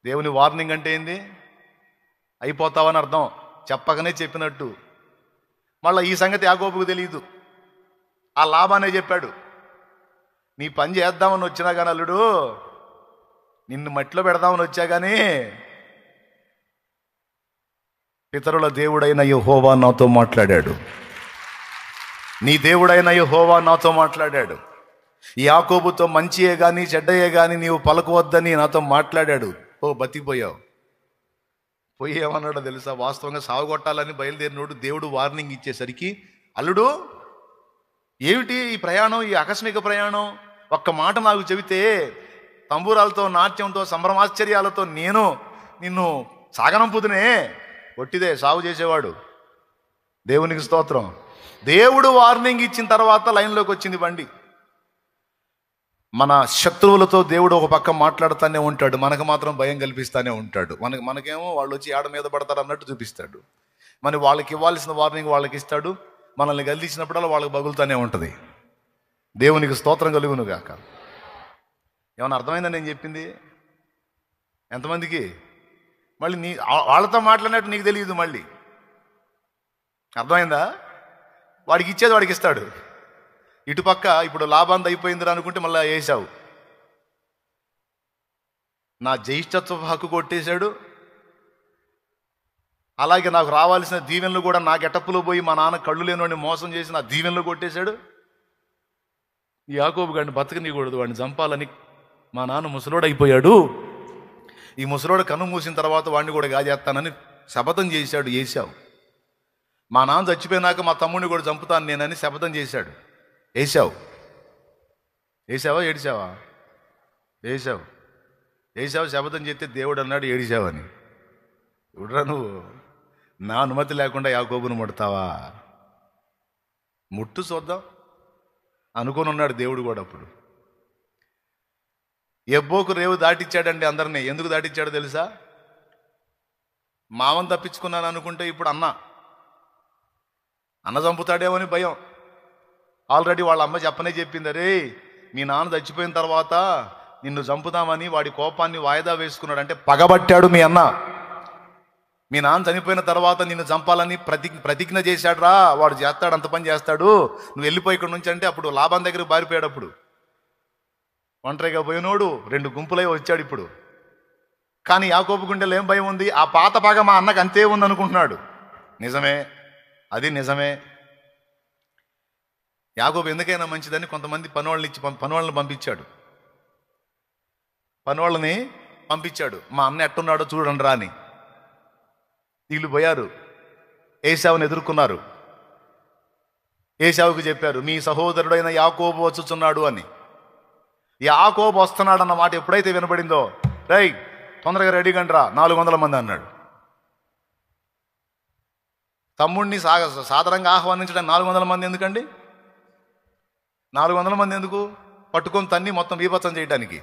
దేవుని వార్నింగ్ అంటే ఏంది? అయిపోతావని అర్థం, చెప్పకనే చెప్పినట్టు. మళ్ళీ ఈ సంగతి యాకోబుకు తెలియదు. ఆ లాబానే చెప్పాడు, నీ పని చేద్దామని వచ్చినా కానీ అల్లుడు, నిన్ను మట్టిలో పెడదామని వచ్చా కానీ పితరుల దేవుడైన యెహోవా నాతో మాట్లాడాడు, నీ దేవుడైన యెహోవా నాతో మాట్లాడాడు. యాకోబుతో మంచియే కానీ చెడ్డయే కానీ నీవు పలకవద్దని నాతో మాట్లాడాడు. బతికిపోయావు. పోయి ఏమన్నాడో తెలుసా? వాస్తవంగా సాగుగొట్టాలని బయలుదేరినోడు దేవుడు వార్నింగ్ ఇచ్చేసరికి, అల్లుడు ఏమిటి ఈ ప్రయాణం, ఈ ఆకస్మిక ప్రయాణం, ఒక్క మాట నాకు చెబితే తంబూరాలతో, నాట్యంతో, సంభ్రమాశ్చర్యాలతో నేను నిన్ను సాగనంపుతునే. ఒట్టిదే సాగు చేసేవాడు. దేవునికి స్తోత్రం. దేవుడు వార్నింగ్ ఇచ్చిన తర్వాత లైన్లోకి వచ్చింది బండి. మన శత్రువులతో దేవుడు ఒక పక్క మాట్లాడుతూనే ఉంటాడు, మనకు మాత్రం భయం కల్పిస్తూనే ఉంటాడు. మనకేమో వాళ్ళు వచ్చి ఆడ మీద పడతారు అన్నట్టు చూపిస్తాడు. మరి వాళ్ళకి ఇవ్వాల్సిన వార్నింగ్ వాళ్ళకి ఇస్తాడు. మనల్ని గల్లించినప్పుడల్లా వాళ్ళకి బగులుతూనే ఉంటుంది. దేవునికి స్తోత్రం కలుగును గాక. ఏమన్నా అర్థమైందని నేను చెప్పింది? ఎంతమందికి? మళ్ళీ వాళ్ళతో మాట్లాడినట్టు నీకు తెలియదు. మళ్ళీ అర్థమైందా? వాడికి ఇచ్చేది వాడికి ఇస్తాడు. ఇటుపక్క ఇప్పుడు లాభాంత అయిపోయిందిరా అనుకుంటే మళ్ళీ వేసావు. నా జ్యేష్ఠత్వ హక్కు కొట్టేశాడు. అలాగే నాకు రావాల్సిన దీవెనలు కూడా నా గెటప్పులో పోయి మా నాన్న కళ్ళు లేనివాడిని మోసం చేసి నా దీవెనలు కొట్టేశాడు. యాకోబు గారిని బతకనీయకూడదు, వాడిని చంపాలని మా నాన్న ముసలోడు అయిపోయాడు. ఈ ముసలోడు కన్ను మూసిన తర్వాత వాడిని కూడా గాజేస్తానని శపథం చేశాడు. వేసావు. మా నాన్న చచ్చిపోయినాక మా తమ్ముడిని కూడా చంపుతాను నేనని శపథం చేశాడు. వేసావు. వేసావా ఏడిసావా? వేసావు. వేసావు. శపథం చేస్తే దేవుడు అన్నాడు ఏడిసావని. చూడరా నువ్వు, నా అనుమతి లేకుండా యాకోబును ముడతావా? ముట్టు చూద్దాం అనుకొని ఉన్నాడు దేవుడు కూడా. అప్పుడు ఎబ్బోకు రేవు దాటిచ్చాడండి అందరినీ. ఎందుకు దాటిచ్చాడో తెలుసా? మామని తప్పించుకున్నాను అనుకుంటే ఇప్పుడు అన్న చంపుతాడేమో అని భయం. ఆల్రెడీ వాళ్ళ అమ్మ చెప్పనే చెప్పింది, అరే మీ నాన్న చచ్చిపోయిన తర్వాత నిన్ను చంపుదామని వాడి కోపాన్ని వాయిదా వేసుకున్నాడు. అంటే పగబట్టాడు మీ అన్న. మీ నాన్న చనిపోయిన తర్వాత నిన్ను చంపాలని ప్రతిజ్ఞ చేశాడు రా. వాడు చేస్తాడు, అంత పని చేస్తాడు, నువ్వు వెళ్ళిపోయి ఇక్కడ నుంచి అంటే అప్పుడు లాభం దగ్గర పారిపోయాడు. అప్పుడు ఒంటరిగా పోయినోడు 2 గుంపులై వచ్చాడు ఇప్పుడు. కానీ యాకోబు గుండెలో ఏం భయం ఉంది? ఆ పాత పగ మా అన్నకు అంతే ఉంది అనుకుంటున్నాడు. నిజమే, అది నిజమే. యాకోబు ఎందుకైనా మంచిదని కొంతమంది పనివాళ్ళని పంపించాడు. మా అన్న ఎట్టున్నాడో చూడండి రా అని. వీళ్ళు పోయారు, ఏశావుని ఎదుర్కొన్నారు. ఏశావుకు చెప్పారు, మీ సహోదరుడైన యాకోబు వచ్చుచున్నాడు అని. యాకోబు వస్తున్నాడు అన్న మాట ఎప్పుడైతే వినబడిందో, రై తొందరగా రెడీ కండిరా 400 మంది అన్నాడు. తమ్ముడిని సాధారణంగా ఆహ్వానించడానికి 400 మంది ఎందుకండి? 400 మంది ఎందుకు? పట్టుకొని తన్ని మొత్తం బీభత్సం చేయడానికి.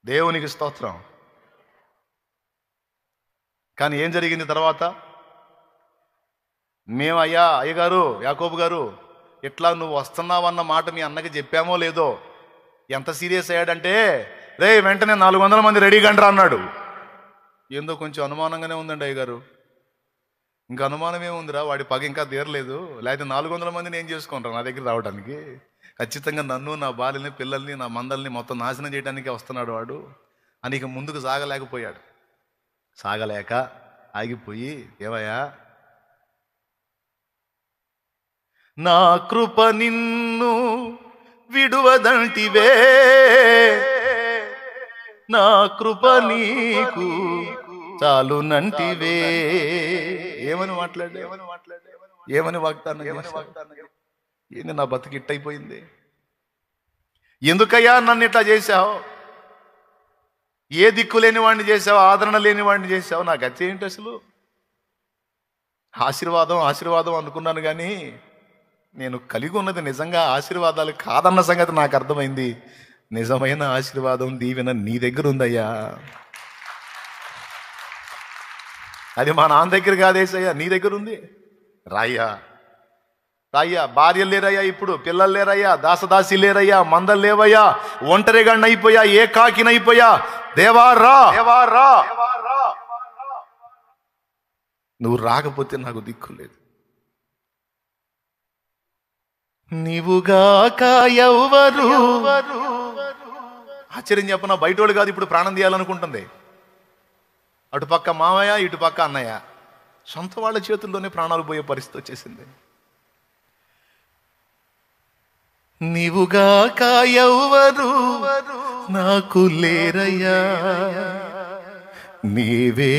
దేవునికి స్తోత్రం. కానీ ఏం జరిగింది తర్వాత? మేము అయ్యగారు యాకోబు గారు ఇట్లా నువ్వు వస్తున్నావన్న మాట మీ అన్నకి చెప్పామో లేదో. ఎంత సీరియస్ అయ్యాడంటే, రే వెంటనే 400 మంది రెడీ కండ్రా అన్నాడు. ఏందో కొంచెం అనుమానంగానే ఉందండి అయ్యగారు. ఇంకా అనుమానం ఏముందిరా, వాడి పగ ఇంకా తీరలేదు. లేకపోతే 400 మందిని ఏం చేసుకుంటారు నా దగ్గర రావడానికి? ఖచ్చితంగా నన్ను, నా భార్యని, పిల్లల్ని, నా మందల్ని మొత్తం నాశనం చేయడానికే వస్తున్నాడు వాడు అని ఇక ముందుకు సాగలేకపోయాడు. సాగలేక ఆగిపోయి, ఏవయ్యా నా కృప నిన్ను విడువదంటివే, నా కృప నీకు చాలునంటివే. ఏమని మాట్లాడే, ఏమని వాగ్దానం, ఏంది నా బతుకు ఇట్టయిపోయింది? ఎందుకయ్యా నన్ను ఇట్లా చేశావు? ఏ దిక్కు లేని వాడిని చేసావు, ఆదరణ లేని వాడిని చేసావు. నాకు గతి ఏంటి అసలు? ఆశీర్వాదం అనుకున్నాను, కానీ నేను కలిగి ఉన్నది నిజంగా ఆశీర్వాదాలు కాదన్న సంగతి నాకు అర్థమైంది. నిజమైన ఆశీర్వాదం, దీవెన నీ దగ్గర ఉందయ్యా. అది మా నాన్న దగ్గర కాదేసయ్యా, నీ దగ్గర ఉంది. రాయ్యా, భార్యలు లేరయ్యా, ఇప్పుడు పిల్లలు లేరయ్యా, దాసదాసి లేరయ్యా, మందలు లేవయ్యా, ఒంటరిగాడిని అయిపోయా, ఏకాకినైపోయా. దేవా రా, నువ్వు రాకపోతే నాకు దిక్కు లేదు. నీవుగాక ఎవరు? ఆశ్చర్యం చెప్పనా, బయటోడు కాదు ఇప్పుడు ప్రాణం తీయాలనుకుంటుంది. అటుపక్క మావయ్య, ఇటుపక్క అన్నయ్య, సొంత వాళ్ళ చేతుల్లోనే ప్రాణాలు పోయే పరిస్థితి వచ్చేసింది. నీవుగాక ఎవరు నాకు లేరయ్యా, నీవే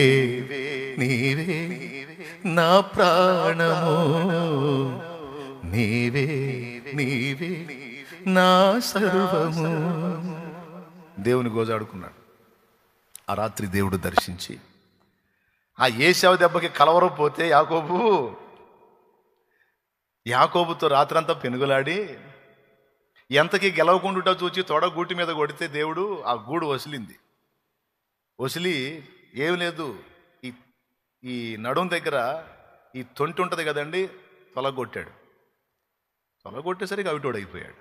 నా ప్రాణము, నీవే నా సర్వము. దేవుని గోజాడుకున్నాడు. ఆ రాత్రి దేవుడు దర్శించి ఆ ఏశావు దెబ్బకి కలవరపోతే యాకోబుతో రాత్రంతా పెనుగులాడి ఎంతకి గెలవకుండా చూచి తొడ గూటి మీద కొడితే దేవుడు ఆ గూడు వసిలి ఏం లేదు, ఈ నడుం దగ్గర ఈ తొంటి ఉంటుంది కదండి, తొలగొట్టేసరికి అవిటోడు అయిపోయాడు.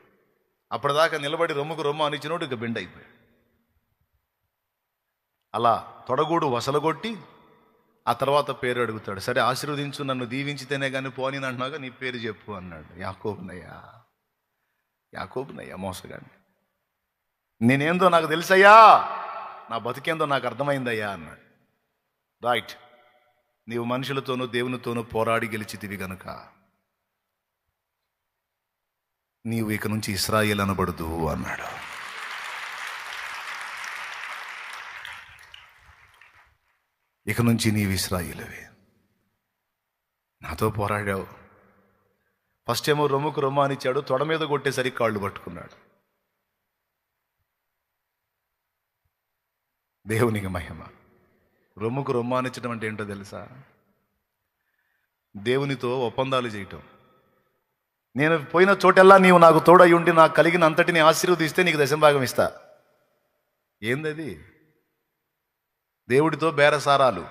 అప్పటిదాకా నిలబడి రొమ్ముకు రొమ్ము అనిచ్చినోడు ఇక బెండ్ అయిపోయాడు. అలా తొడగూడు వసలగొట్టి ఆ తర్వాత పేరు అడుగుతాడు. సరే ఆశీర్వదించు, నన్ను దీవించితేనే కానీ పోనీ అంటున్నాగా, నీ పేరు చెప్పు అన్నాడు. యాకోబునయ్యా మోసగాడిని, నేనేందో నాకు తెలుసయ్యా, నా బతికేందో నాకు అర్థమైందయ్యా అన్నాడు. రైట్, నీవు మనుషులతోనూ దేవునితోనూ పోరాడి గెలిచితివి గనుక నీవు ఇక నుంచి ఇశ్రాయేలు అనబడదు అన్నాడు. ఇక నుంచి నీవు ఇశ్రాయేలువే, నాతో పోరాడావు. ఫస్ట్ ఏమో రొమ్ముకు రొమ్మ అనిచ్చాడు, తొడ మీద కొట్టేసరికి కాళ్ళు పట్టుకున్నాడు. దేవునికి మహిమ. రొమ్ముకు రొమ్మ అనిచ్చడం అంటే ఏంటో తెలుసా? దేవునితో ఒప్పందాలు చేయటం. నేను పోయిన చోటెల్లా నీవు నాకు తోడై ఉండి నాకు కలిగిన అంతటిని ఆశీర్వదిస్తే నీకు దశంభాగం ఇస్తా. ఏందది? దేవుడితో బేరసారాలు.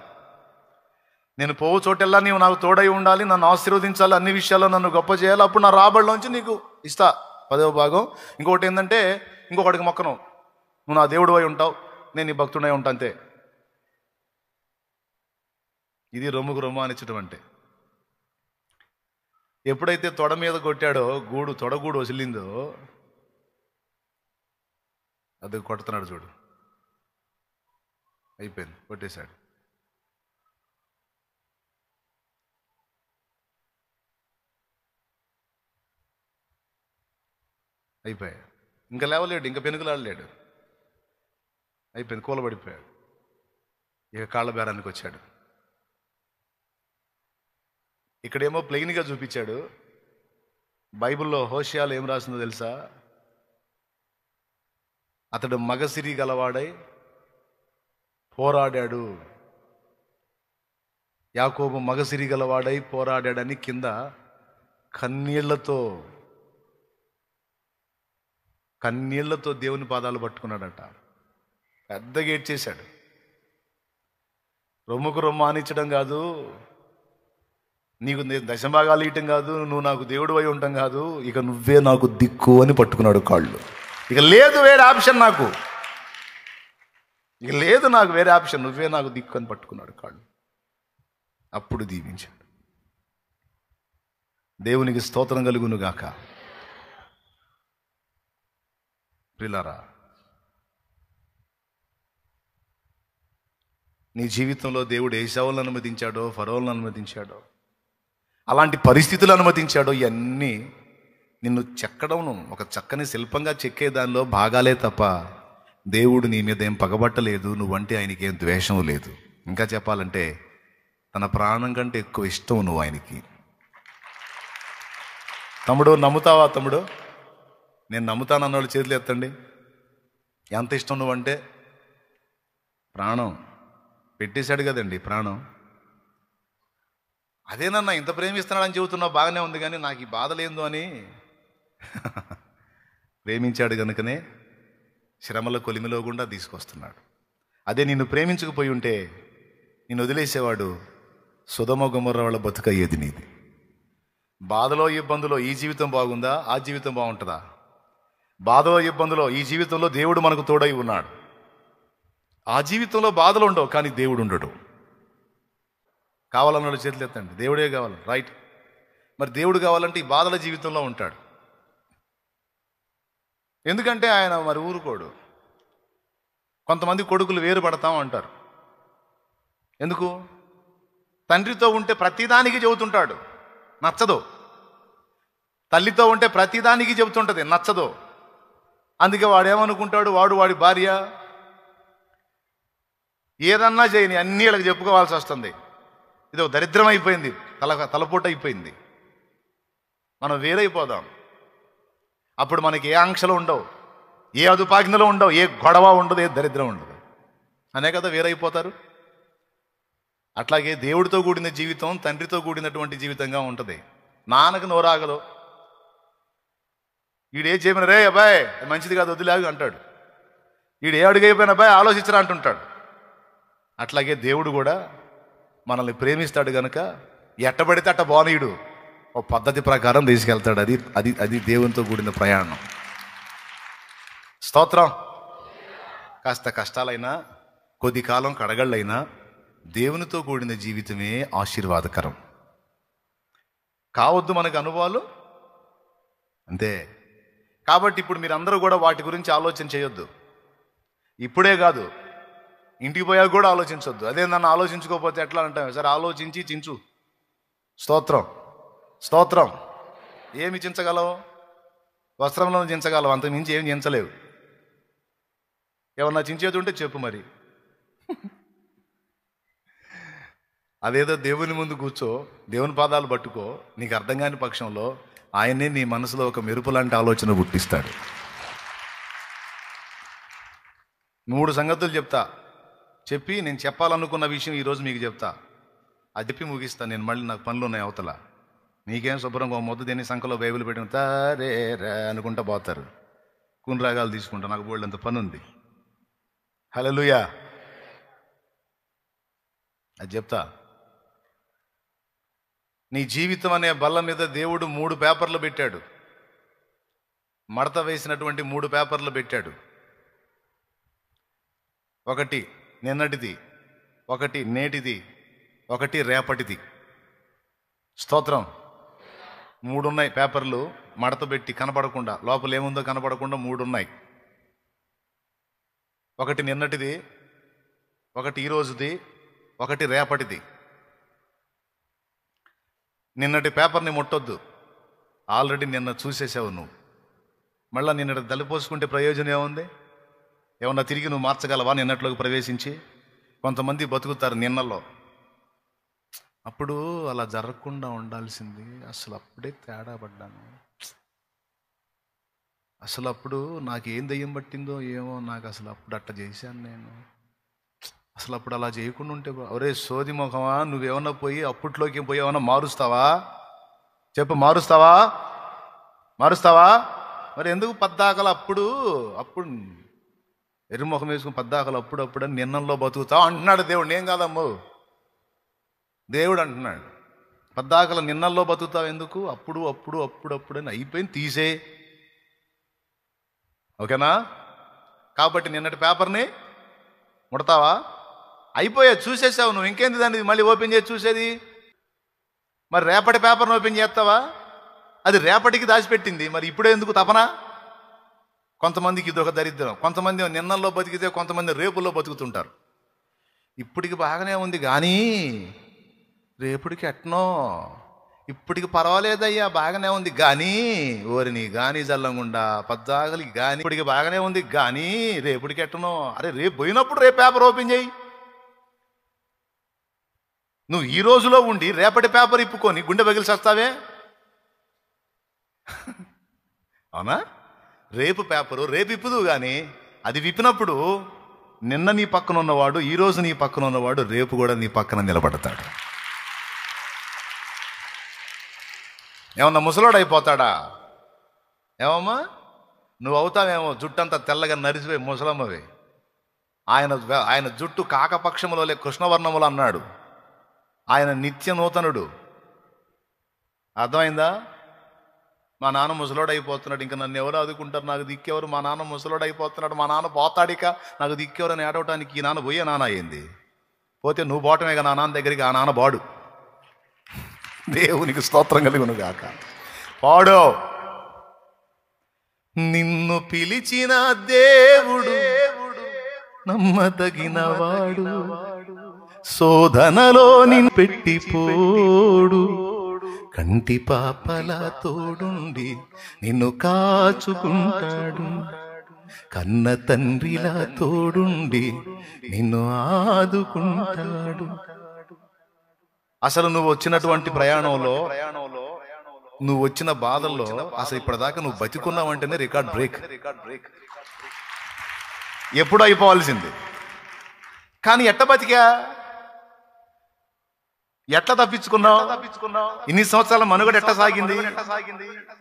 నేను పోవు చోటెల్లా నీవు నాకు తోడై ఉండాలి, నన్ను ఆశీర్వదించాలి, అన్ని విషయాల్లో నన్ను గొప్ప చేయాలి, అప్పుడు నా రాబడిలోంచి నీకు ఇస్తా 10వ భాగం. ఇంకొకటి ఏంటంటే, ఇంకొకటికి మొక్కను, నువ్వు నా దేవుడు అయి ఉంటావు, నేను నీ భక్తుడై ఉంటా, అంతే. ఇది రొమ్ముకు రొమ్ము అనిచ్చడం అంటే. ఎప్పుడైతే తొడ మీద కొట్టాడో, తొడగూడు వసిలిందో, అది కొడుతున్నాడు చూడు, అయిపోయింది, కొట్టేశాడు. అయిపోయాడు. ఇంకా లేవలేడు, ఇంకా పెనుగులాడలేడు, అయిపోయింది, కూలబడిపోయాడు. ఇక కాళ్ళ బేరానికి వచ్చాడు. ఇక్కడేమో ప్లెయిన్గా చూపించాడు. బైబిల్లో హోషేయాలో ఏం రాసిందో తెలుసా? అతడు మగసిరి గలవాడై పోరాడాడు. యాకోబు మగసిరి గలవాడై పోరాడాడని కింద కన్నీళ్లతో దేవుని పాదాలు పట్టుకున్నాడట. పెద్దగా ఏడ్చేశాడు. రొమ్ముకు రొమ్ము ఆనించడం కాదు, నీకు దశభాగాలు ఇయటం కాదు, నువ్వు నాకు దేవుడు అయి ఉండటం కాదు, ఇక నువ్వే నాకు దిక్కు అని పట్టుకున్నాడు కాళ్ళు. ఇక లేదు వేరే ఆప్షన్ నాకు, ఇక లేదు నాకు వేరే ఆప్షన్, నువ్వే నాకు దిక్కు అని పట్టుకున్నాడు కాళ్ళు. అప్పుడు దీవించాడు. దేవునికి స్తోత్రం కలుగును గాక. ప్రియులారా, నీ జీవితంలో దేవుడు ఏశావులను అనుమతించాడో, ఫరోలను అనుమతించాడో, అలాంటి పరిస్థితులు అనుమతించాడో, ఇవన్నీ నిన్ను చెక్కడం, ఒక చక్కని శిల్పంగా చెక్కే దానిలో భాగాలే తప్ప దేవుడు నీ మీద ఏం పగబట్టలేదు, నువ్వంటే ఆయనకి ఏం ద్వేషం లేదు. ఇంకా చెప్పాలంటే తన ప్రాణం కంటే ఎక్కువ ఇష్టం నువ్వు ఆయనకి. తమ్ముడు, నమ్ముతావా? తమ్ముడు, నేను నమ్ముతాను అన్నోళ్ళు చేతులు ఎత్తండి. ఎంత ఇష్టం నువ్వంటే? ప్రాణం పెట్టేశాడు కదండి, ప్రాణం. అదేనన్నా ఇంత ప్రేమిస్తున్నాడని చెబుతున్నావు, బాగానే ఉంది, కానీ నాకు ఈ బాధలేందో అని ప్రేమించాడు కనుకనే శ్రమల కొలిమిలో గుండా తీసుకొస్తున్నాడు. అదే నిన్ను ప్రేమించకపోయి ఉంటే నిన్ను వదిలేసేవాడు, సొదొమ గొమొర్రా వాళ్ళ బతుకయ్యేది నీది. బాధలో ఇబ్బందులో ఈ జీవితం బాగుందా? ఆ జీవితం బాగుంటుందా? బాధలో ఇబ్బందులో ఈ జీవితంలో దేవుడు మనకు తోడై ఉన్నాడు. ఆ జీవితంలో బాధలు ఉండవు, కానీ దేవుడు ఉండడు. కావాలన్నాడు చేతులు ఎత్తండి. దేవుడే కావాలి, రైట్. మరి దేవుడు కావాలంటే ఈ బాధల జీవితంలో ఉంటాడు. ఎందుకంటే ఆయన మరి ఊరుకోడు. కొంతమంది కొడుకులు వేరు పడతాం అంటారు. ఎందుకు? తండ్రితో ఉంటే ప్రతిదానికి చెబుతుంటాడు, నచ్చదు. తల్లితో ఉంటే ప్రతిదానికి చెబుతుంటుంది, నచ్చదు. అందుకే వాడు ఏమనుకుంటాడు, వాడి భార్య ఏదన్నా చేయని అన్నీ వీళ్ళకి చెప్పుకోవాల్సి వస్తుంది. ఇది ఒక దరిద్రం అయిపోయింది, తలపోటు అయిపోయింది. మనం వేరైపోదాం. అప్పుడు మనకి ఏ ఆంక్షలు ఉండవు, ఏ అదుపాజ్ఞలు ఉండవు, ఏ గొడవ ఉండదు, ఏ దరిద్రం ఉండదు. అనే కదా వేరైపోతారు. అట్లాగే దేవుడితో కూడిన జీవితం తండ్రితో కూడినటువంటి జీవితంగా ఉంటుంది. నాన్నకు నోరాగదు, వీడు ఏ చెప్పిన రే అబ్బాయి మంచిది కాదు వదిలేగు అంటాడు, వీడు ఏ అడుగైపోయిన అబ్బాయి ఆలోచించరా అంటుంటాడు. అట్లాగే దేవుడు కూడా మనల్ని ప్రేమిస్తాడు కనుక ఎట్టబడితే అట్ట బానీయుడు ఓ పద్ధతి ప్రకారం తీసుకెళ్తాడు. అది అది అది దేవునితో కూడిన ప్రయాణం. స్తోత్రం. కాస్త కష్టాలైనా కొద్ది కాలం కడగళ్ళైనా దేవునితో కూడిన జీవితమే ఆశీర్వాదకరం. కావద్దు మనకు అనుభవాలు, అంతే. కాబట్టి ఇప్పుడు మీరందరూ కూడా వాటి గురించి ఆలోచన చేయొద్దు. ఇప్పుడే కాదు, ఇంటికి పోయాక కూడా ఆలోచించొద్దు. అదే నన్ను ఆలోచించుకోకపోతే ఎట్లా అంటాం? సరే ఆలోచించి చించు. స్తోత్రం స్తోత్రం. ఏమి చించగలవు? వస్త్రంలో చించగలవు, అంత మించి ఏమి చించలేవు. ఏమన్నా చించేది ఉంటే చెప్పు మరి. అదేదో దేవుని ముందు కూర్చో, దేవుని పాదాలు పట్టుకో. నీకు అర్థం కాని పక్షంలో ఆయనే నీ మనసులో ఒక మెరుపు లాంటి ఆలోచన పుట్టిస్తాడు. 3 సంగతులు చెప్తా, చెప్పి నేను చెప్పాలనుకున్న విషయం ఈరోజు మీకు చెప్తా. అది చెప్పి ముగిస్తాను నేను. మళ్ళీ నాకు పనులు ఉన్నాయి అవతల. మీకేం శుభ్రంగా మొద్దు దేని సంఖలో బైబిల్ పెట్టిన తారే రా అనుకుంటా పోతారు. కున్రాగాలు తీసుకుంటా, నాకు బోల్డ్ అంత పని ఉంది. హల్లెలూయా. అది చెప్తా. నీ జీవితం అనే బల్ల మీద దేవుడు 3 పేపర్లు పెట్టాడు. మడత వేసినటువంటి 3 పేపర్లు పెట్టాడు. ఒకటి నిన్నటిది, ఒకటి నేటిది, ఒకటి రేపటిది. స్తోత్రం. 3 ఉన్నాయి పేపర్లు మడత పెట్టి కనపడకుండా, లోపల ఏముందో కనపడకుండా 3 ఉన్నాయి. ఒకటి నిన్నటిది, ఒకటి ఈరోజుది, ఒకటి రేపటిది. నిన్నటి పేపర్ని ముట్టొద్దు, ఆల్రెడీ నిన్న చూసేసావు నువ్వు. మళ్ళీ నిన్నటి దలిపోసుకుంటే ప్రయోజనం ఏముంది? ఏమన్నా తిరిగి నువ్వు మార్చగలవా నిన్నట్లోకి ప్రవేశించి? కొంతమంది బతుకుతారు నిన్నలో. అప్పుడు అలా జరగకుండా ఉండాల్సింది. అసలు అప్పుడే తేడా పడ్డాను, అసలు అప్పుడు నాకేం దయ్యం పట్టిందో ఏమో, నాకు అసలు అప్పుడు అట్ట చేశాను నేను, అసలు అప్పుడు అలా చేయకుండా ఉంటే. ఒరే సోది ముఖమా, నువ్వేమన్నా పోయి అప్పట్లోకి పోయి ఏమన్నా మారుస్తావా? చెప్పు, మారుస్తావా? మారుస్తావా? మరి ఎందుకు పద్దాకలు అప్పుడు ఎరుముఖం వేసుకుని పద్దాకలు అప్పుడు అని నిన్నంలో బతుకుతావు అంటున్నాడు దేవుడు. నేను కాదమ్ము, దేవుడు అంటున్నాడు. పద్దాకలు నిన్నల్లో బతుకుతావు ఎందుకు? అప్పుడు అని అయిపోయింది, తీసే. ఓకేనా? కాబట్టి నిన్నటి పేపర్ని ముడతావా? అయిపోయా, చూసేసావు నువ్వు. ఇంకేంది దాన్ని మళ్ళీ ఓపెన్ చేసి చూసేది? మరి రేపటి పేపర్ని ఓపెన్ చేస్తావా? అది రేపటికి దాచిపెట్టింది, మరి ఇప్పుడే ఎందుకు తపన? కొంతమందికి ఇదొక దరిద్రం. కొంతమంది నిన్నల్లో బతికితే కొంతమంది రేపుల్లో బతుకుతుంటారు. ఇప్పటికి బాగానే ఉంది కానీ రేపటికి ఎట్నో. ఇప్పటికి పర్వాలేదయ్యా, బాగానే ఉంది కానీ, ఓరిని గాని జల్లంగుండా పద్దాగలి గాని. ఇప్పటికి బాగానే ఉంది కానీ రేపటికి ఎట్టనో. అరే రేపు పోయినప్పుడు రేపు పేపర్ ఓపెన్ చేయి. నువ్వు ఈ రోజులో ఉండి రేపటి పేపర్ ఇప్పుకొని గుండె పగిలి చేస్తావే. అవునా? రేపు పేపరు రేపు ఇప్పుదు కానీ అది విప్పినప్పుడు నిన్న నీ పక్కన ఉన్నవాడు, ఈరోజు నీ పక్కన ఉన్నవాడు రేపు కూడా నీ పక్కన నిలబడతాడు. ఏమన్నా ముసలోడు అయిపోతాడా? ఏమమ్మా నువ్వు అవుతావేమో, జుట్టంతా తెల్లగా నరిసిపోయి ముసలమ్మవి. ఆయన జుట్టు కాకపక్షములో కృష్ణవర్ణములు అన్నాడు. ఆయన నిత్య నూతనుడు. అర్థమైందా? మా నాన్న ముసలోడు అయిపోతున్నాడు, ఇంకా నన్ను ఎవరు ఆదుకుంటారు, నాకు దిక్కెవరు? మా నాన్న ముసలోడు అయిపోతున్నాడు, మా నాన్న పోతాడిక, నాకు దిక్కెవరు అని ఏడవటానికి ఈ నాన్న పోయే నాన్న అయింది. పోతే నువ్వు పోవటమేగా నా నాన్న దగ్గరికి. ఆ నాన్న బాడు. దేవునికి స్తోత్రం కలుగును గాక. పాడో. నిన్ను పిలిచిన దేవుడు నమ్మదగినవాడు, శోధనలో నిన్ను పెట్టిపోడు, కంటి పాపల తోడుండి నిన్ను కాచుకుంటాడు, కన్న తండ్రిలా తోడుండి నిన్ను ఆదుకుంటాడు. అసలు నువ్వు వచ్చినటువంటి ప్రయాణంలో నువ్వు వచ్చిన బాధల్లో అసలు ఇప్పటిదాకా నువ్వు బతికున్నావంటేనే రికార్డ్ బ్రేక్. ఎప్పుడు అయిపోవాల్సింది. కానీ ఎట్ట బతికా, ఎట్లా తప్పించుకున్నావు, ఇన్ని సంవత్సరాల మనుగడ ఎట్ట సాగింది,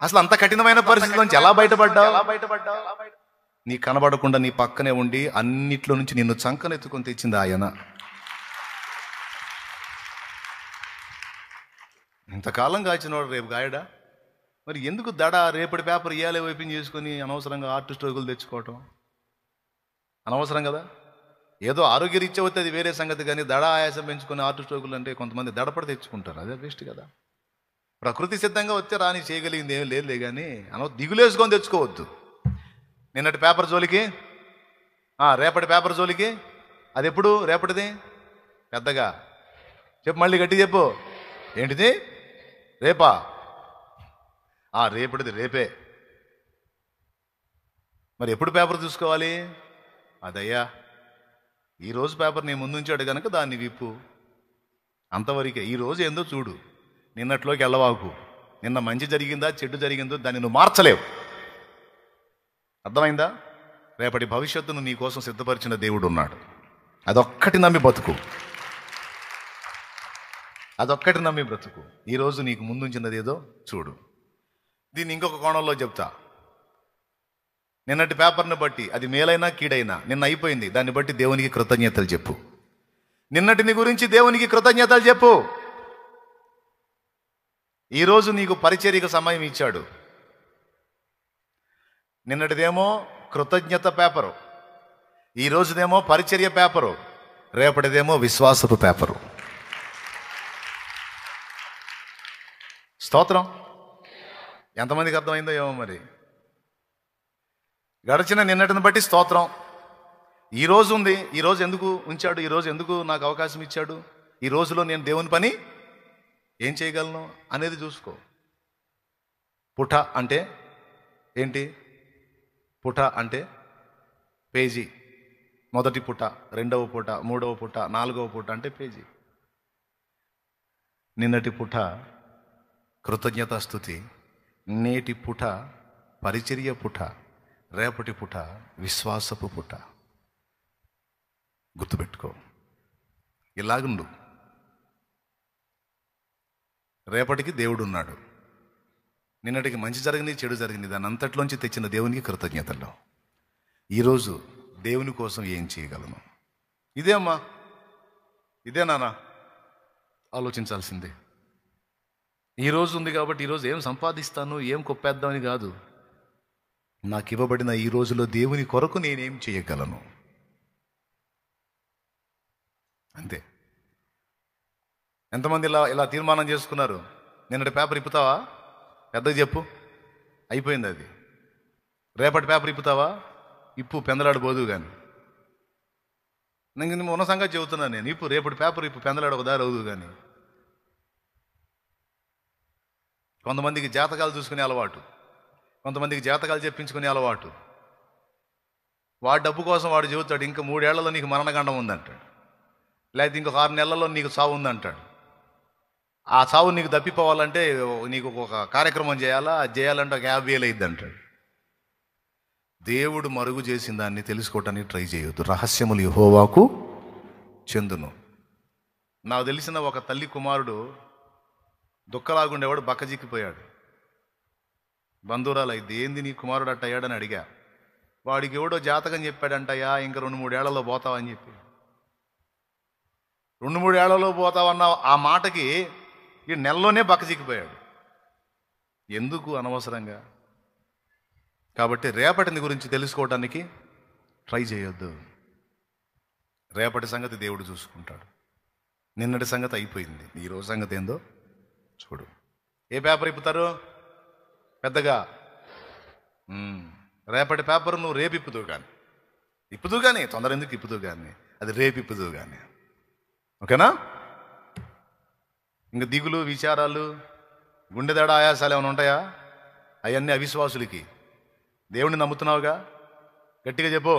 అసలు అంత కఠినమైన పరిస్థితి నుంచి ఎలా బయటపడ్డావు? నీ కనబడకుండా నీ పక్కనే ఉండి అన్నిట్లో నుంచి నిన్ను చంకనెత్తుకొని తెచ్చింది ఆయన. ఇంతకాలం కాచినవాడు రేపు గాయడా? మరి ఎందుకు దడ రేపటి పేపర్ ఇయ్యాలే ఓపెన్ చేసుకొని అనవసరంగా ఆర్ట్ స్ట్రోకులు తెచ్చుకోవటం అనవసరం కదా. ఏదో ఆరోగ్యరీత్యా వస్తే అది వేరే సంగతి, కానీ దడ ఆయాసం పెంచుకొని ఆర్ట్ స్ట్రోకులు అంటే కొంతమంది దడపడ తెచ్చుకుంటారు, అదే వేస్ట్ కదా. ప్రకృతి సిద్ధంగా వస్తే రాని చేయగలిగింది ఏం లేదులే, కానీ దిగులేసుకొని తెచ్చుకోవద్దు. నిన్నటి పేపర్ జోలికి, రేపటి పేపర్ జోలికి. అది ఎప్పుడు రేపటిది? పెద్దగా చెప్పు, మళ్ళీ గట్టి చెప్పు. ఏంటిది? రేపా? రేపటిది రేపే. మరి ఎప్పుడు పేపర్ చూసుకోవాలి? అదయ్యా ఈరోజు పేపర్ నీ ముందుంచాడు కనుక దాన్ని విప్పు, అంతవరకే. ఈరోజు ఏందో చూడు, నిన్నట్లోకి వెళ్ళవాకు. నిన్న మంచి జరిగిందా చెడ్డు జరిగిందో దాన్ని నువ్వు మార్చలేవు. అర్థమైందా? రేపటి భవిష్యత్తును నీ కోసం సిద్ధపరిచిన దేవుడు ఉన్నాడు. అదొక్కటి నమ్మి బతుకు, అదొక్కటి నమ్మి బ్రతుకు. ఈరోజు నీకు ముందుంచినది ఏదో చూడు. దీన్ని ఇంకొక కోణంలో చెప్తా. నిన్నటి పేపర్ని బట్టి అది మేలైనా కీడైనా నిన్న అయిపోయింది, దాన్ని బట్టి దేవునికి కృతజ్ఞతలు చెప్పు. నిన్నటిని గురించి దేవునికి కృతజ్ఞతలు చెప్పు. ఈరోజు నీకు పరిచర్యకు సమయం ఇచ్చాడు. నిన్నటిదేమో కృతజ్ఞత పేపరు, ఈ రోజుదేమో పరిచర్య పేపరు, రేపటిదేమో విశ్వాసపు పేపరు. స్తోత్రం. ఎంతమందికి అర్థమైందో ఏమో మరి. గడిచిన నిన్నటిని బట్టి స్తోత్రం. ఈరోజు ఉంది, ఈరోజు ఎందుకు ఉంచాడు, ఈరోజు ఎందుకు నాకు అవకాశం ఇచ్చాడు, ఈ రోజులో నేను దేవుని పని ఏం చేయగలను అనేది చూసుకో. పుట అంటే ఏంటి? పుట అంటే పేజీ. మొదటి పుట, రెండవ పుట, మూడవ పుట, నాలుగవ పుట అంటే పేజీ. నిన్నటి పుట కృతజ్ఞతాస్తుతి, నేటి పుట పరిచర్య పుట, రేపటి పుట విశ్వాసపు పుట. గుర్తుపెట్టుకో, ఇలాగుండు. రేపటికి దేవుడు ఉన్నాడు. నిన్నటికి మంచి జరిగింది చెడు జరిగింది, దాని అంతట్లోంచి తెచ్చిన దేవునికి కృతజ్ఞతలు. ఈరోజు దేవుని కోసం ఏం చేయగలను? ఇదే అమ్మా, ఇదే నాన్న ఆలోచించాల్సిందే. ఈరోజు ఉంది కాబట్టి ఈరోజు ఏం సంపాదిస్తాను, ఏం కొప్పేద్దామని కాదు. నాకు ఇవ్వబడిన ఈ రోజులో దేవుని కొరకు నేనేం చేయగలను, అంతే. ఎంతమంది ఇలా ఇలా తీర్మానం చేసుకున్నారు? నిన్నటి పేపర్ ఇప్పుతావా? పెద్దగా చెప్పు, అయిపోయింది అది. రేపటి పేపర్ ఇప్పుతావా? ఇప్పు, పెందలాడు పోదు. కానీ నేను ఉన్న సంగతి చెబుతున్నాను నేను. ఇప్పు, రేపటి పేపర్ ఇప్పు, పెందలాడు ఒక దారి అవుదు. కానీ కొంతమందికి జాతకాలు చూసుకునే అలవాటు, కొంతమందికి జాతకాలు చెప్పించుకునే అలవాటు. వాడి డబ్బు కోసం వాడు చెబుతాడు, ఇంకా 3 ఏళ్లలో నీకు మరణగండం ఉందంటాడు, లేకపోతే ఇంకొక 6 నెలల్లో నీకు చావు ఉందంటాడు. ఆ చావు నీకు తప్పిపోవాలంటే నీకు ఒక కార్యక్రమం చేయాలా, అది చేయాలంటే ఒక 50,000 అయింది అంటాడు. దేవుడు మరుగు చేసిన దాన్ని తెలుసుకోవటానికి ట్రై చేయొద్దు. రహస్యములు యెహోవాకు చెందును. నాకు తెలిసిన ఒక తల్లి కుమారుడు దుఃఖలాగుండేవాడు, బక్కజిక్కిపోయాడు. బంధువురాలు అయితే, ఏంది నీ కుమారుడు అట్ట అయ్యాడని అడిగా. వాడికి ఎవడో జాతకం చెప్పాడంటయ్యా, ఇంకా 2-3 ఏళ్లలో పోతావని చెప్పి. 2-3 ఏళ్లలో పోతావన్న ఆ మాటకి ఈ నెలలోనే బక్కజిక్కిపోయాడు. ఎందుకు అనవసరంగా? కాబట్టి రేపటిని గురించి తెలుసుకోవడానికి ట్రై చేయొద్దు. రేపటి సంగతి దేవుడు చూసుకుంటాడు. నిన్నటి సంగతి అయిపోయింది, ఈరోజు సంగతి ఏందో చూడు. ఏ పేపర్ ఇప్పుతారు పెద్దగా? రేపటి పేపర్ నువ్వు రేపు ఇప్పుదు కానీ తొందర ఎందుకు ఇప్పుదు కానీ, అది రేపు ఇప్పుదు కానీ. ఓకేనా? ఇంకా దిగులు, విచారాలు, గుండెదడ, ఆయాసాలు ఏమైనా ఉంటాయా? అవన్నీ అవిశ్వాసులకి. దేవుణ్ణి నమ్ముతున్నావుగా? గట్టిగా చెప్పు.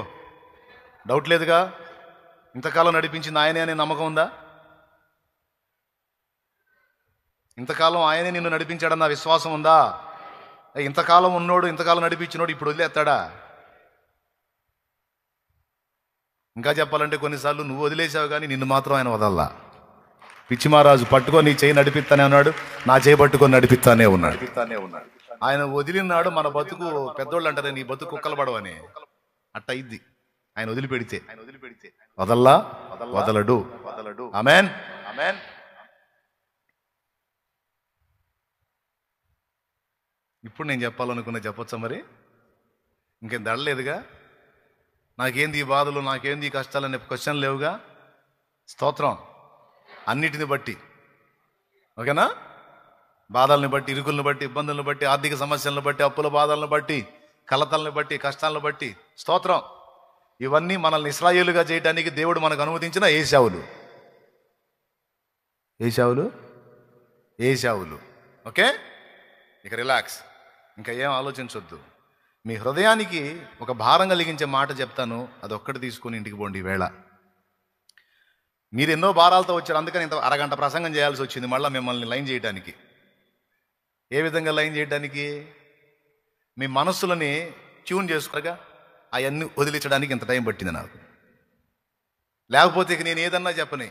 డౌట్ లేదుగా? ఇంతకాలం నడిపించింది ఆయనే అనే నమ్మకం ఉందా? ఇంతకాలం ఆయనే నిన్ను నడిపించాడన్న విశ్వాసం ఉందా? ఇంతకాలం ఉన్నోడు, ఇంతకాలం నడిపించినోడు ఇప్పుడు వదిలేస్తాడా? ఇంకా చెప్పాలంటే కొన్నిసార్లు నువ్వు వదిలేసావు కానీ నిన్ను మాత్రం ఆయన వదల్లా. పిచ్చిమారాజు పట్టుకొని నీ చేయి నడిపిస్తానే ఉన్నాడు, నా చేయి పట్టుకొని నడిపిస్తానే ఉన్నాడు. ఆయన వదిలినాడు. మన బతుకు పెద్దోళ్ళు అంటారే, నీ బతుకు కుక్కలు పడవని, అట్ట ఇద్ది ఆయన వదిలిపెడితే. వదల్లా, వదలడు. ఆమేన్. ఇప్పుడు నేను చెప్పాలనుకున్నా చెప్పొచ్చా మరి? ఇంకేం దడలేదుగా. నాకేంది ఈ బాధలు, నాకేంది ఈ కష్టాలు అనే క్వశ్చన్ లేవుగా. స్తోత్రం. అన్నిటిని బట్టి, ఓకేనా? బాధల్ని బట్టి, ఇరుకులను బట్టి, ఇబ్బందులను బట్టి, ఆర్థిక సమస్యలను బట్టి, అప్పుల బాధలను బట్టి, కలతలను బట్టి, కష్టాలను బట్టి, స్తోత్రం. ఇవన్నీ మనల్ని ఇశ్రాయేలుగా చేయడానికి దేవుడు మనకు అనుమతించిన ఏశావులు. ఓకే, ఇక రిలాక్స్, ఇంకా ఏం ఆలోచించొద్దు. మీ హృదయానికి ఒక భారం కలిగించే మాట చెప్తాను, అది ఒక్కటి తీసుకొని ఇంటికి పోండి. వేళ మీరు ఎన్నో భారాలతో వచ్చారు, అందుకని ఇంత అరగంట ప్రసంగం చేయాల్సి వచ్చింది మళ్ళీ మిమ్మల్ని లైన్ చేయడానికి. ఏ విధంగా లైన్ చేయడానికి? మీ మనస్సులని ట్యూన్ చేసుకోగా అవన్నీ వదిలించడానికి ఇంత టైం పట్టింది నాకు. లేకపోతే ఇక నేను ఏదన్నా చెప్పని,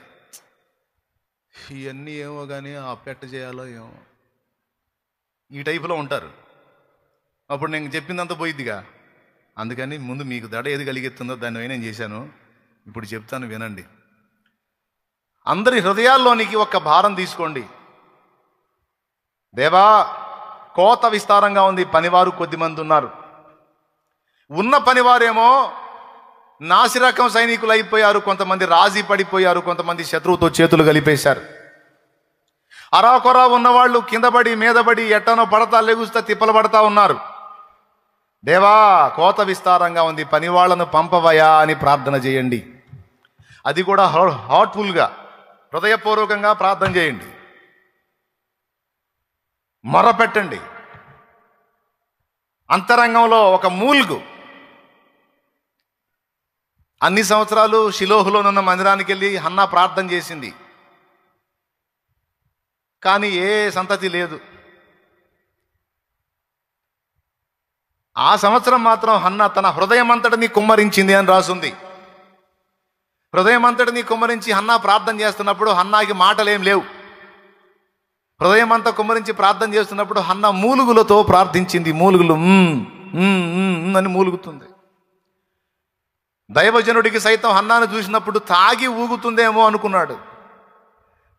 ఇవన్నీ ఏమో కానీ ఆ పెట్ట చేయాలో ఏమో, ఈ టైపులో ఉంటారు. అప్పుడు నేను చెప్పిందంతా పోయిద్దిగా. అందుకని ముందు మీకు దడ ఏది కలిగెత్తుందో దాన్ని నేను చేశాను, ఇప్పుడు చెప్తాను వినండి. అందరి హృదయాల్లోనికి ఒక భారం తీసుకోండి. దేవా, కోత విస్తారంగా ఉంది, పనివారు కొద్దిమంది ఉన్నారు. ఉన్న పనివారేమో నాసిరకం సైనికులు అయిపోయారు, కొంతమంది రాజీ పడిపోయారు, కొంతమంది శత్రువుతో చేతులు కలిపేశారు. అరాకొరా ఉన్నవాళ్ళు కిందపడి మీదపడి ఎట్టనో పడతా లెగుస్తా తిప్పలు పడతా ఉన్నారు. దేవా, కోత విస్తారంగా ఉంది, పనివాళ్లను పంపవయా అని ప్రార్థన చేయండి. అది కూడా హార్ట్ఫుల్గా, హృదయపూర్వకంగా ప్రార్థన చేయండి. మొరపెట్టండి. అంతరంగంలో ఒక మూల్గు. అన్ని సంవత్సరాలు షిలోహులోనున్న మందిరానికి వెళ్ళి హన్నా ప్రార్థన చేసింది, కానీ ఏ సంతతి లేదు. ఆ సంవత్సరం మాత్రం హన్నా తన హృదయం అంతటిని కుమ్మరించింది అని రాసుంది. హృదయం అంతటిని కుమ్మరించి హన్నా ప్రార్థన చేస్తున్నప్పుడు హన్నాకి మాటలేం లేవు. హృదయం అంతా కుమ్మరించి ప్రార్థన చేస్తున్నప్పుడు హన్నా మూలుగులతో ప్రార్థించింది. మూలుగులు అని మూలుగుతుంది. దైవజనుడికి సైతం హన్నాను చూసినప్పుడు తాగి ఊగుతుందేమో అనుకున్నాడు,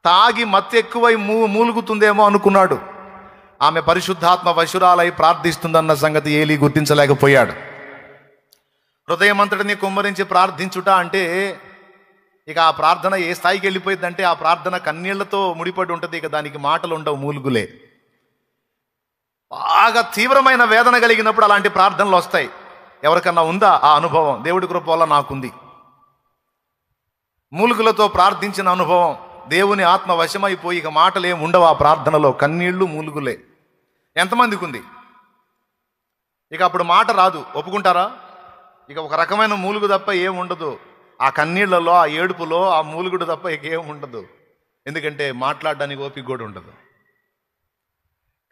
తాగి మత్తు ఎక్కువై మూలుగుతుందేమో అనుకున్నాడు. ఆమె పరిశుద్ధాత్మ వశురాలై ప్రార్థిస్తుందన్న సంగతి ఏలీ గుర్తించలేకపోయాడు. హృదయం అంతటిని కుమ్మరించి ప్రార్థించుట అంటే ఇక ఆ ప్రార్థన ఏ స్థాయికి వెళ్ళిపోయిందంటే ఆ ప్రార్థన కన్నీళ్లతో ముడిపడి ఉంటుంది. ఇక దానికి మాటలు ఉండవు, మూలుగులే. బాగా తీవ్రమైన వేదన కలిగినప్పుడు అలాంటి ప్రార్థనలు వస్తాయి. ఎవరికన్నా ఉందా ఆ అనుభవం? దేవుడి కృప వల్ల నాకుంది. మూలుగులతో ప్రార్థించిన అనుభవం. దేవుని ఆత్మ వశమైపోయి ఇక మాటలు ఏమి ఉండవు ఆ ప్రార్థనలో, కన్నీళ్లు మూలుగులే. ఎంతమందికి ఉంది? ఇక అప్పుడు మాట రాదు, ఒప్పుకుంటారా? ఇక ఒక రకమైన మూలుగు తప్ప ఏం ఉండదు. ఆ కన్నీళ్లలో, ఆ ఏడుపులో, ఆ మూలుగుడు తప్ప ఇక ఏం ఉండదు. ఎందుకంటే మాట్లాడడానికి ఓపిక కూడా ఉండదు.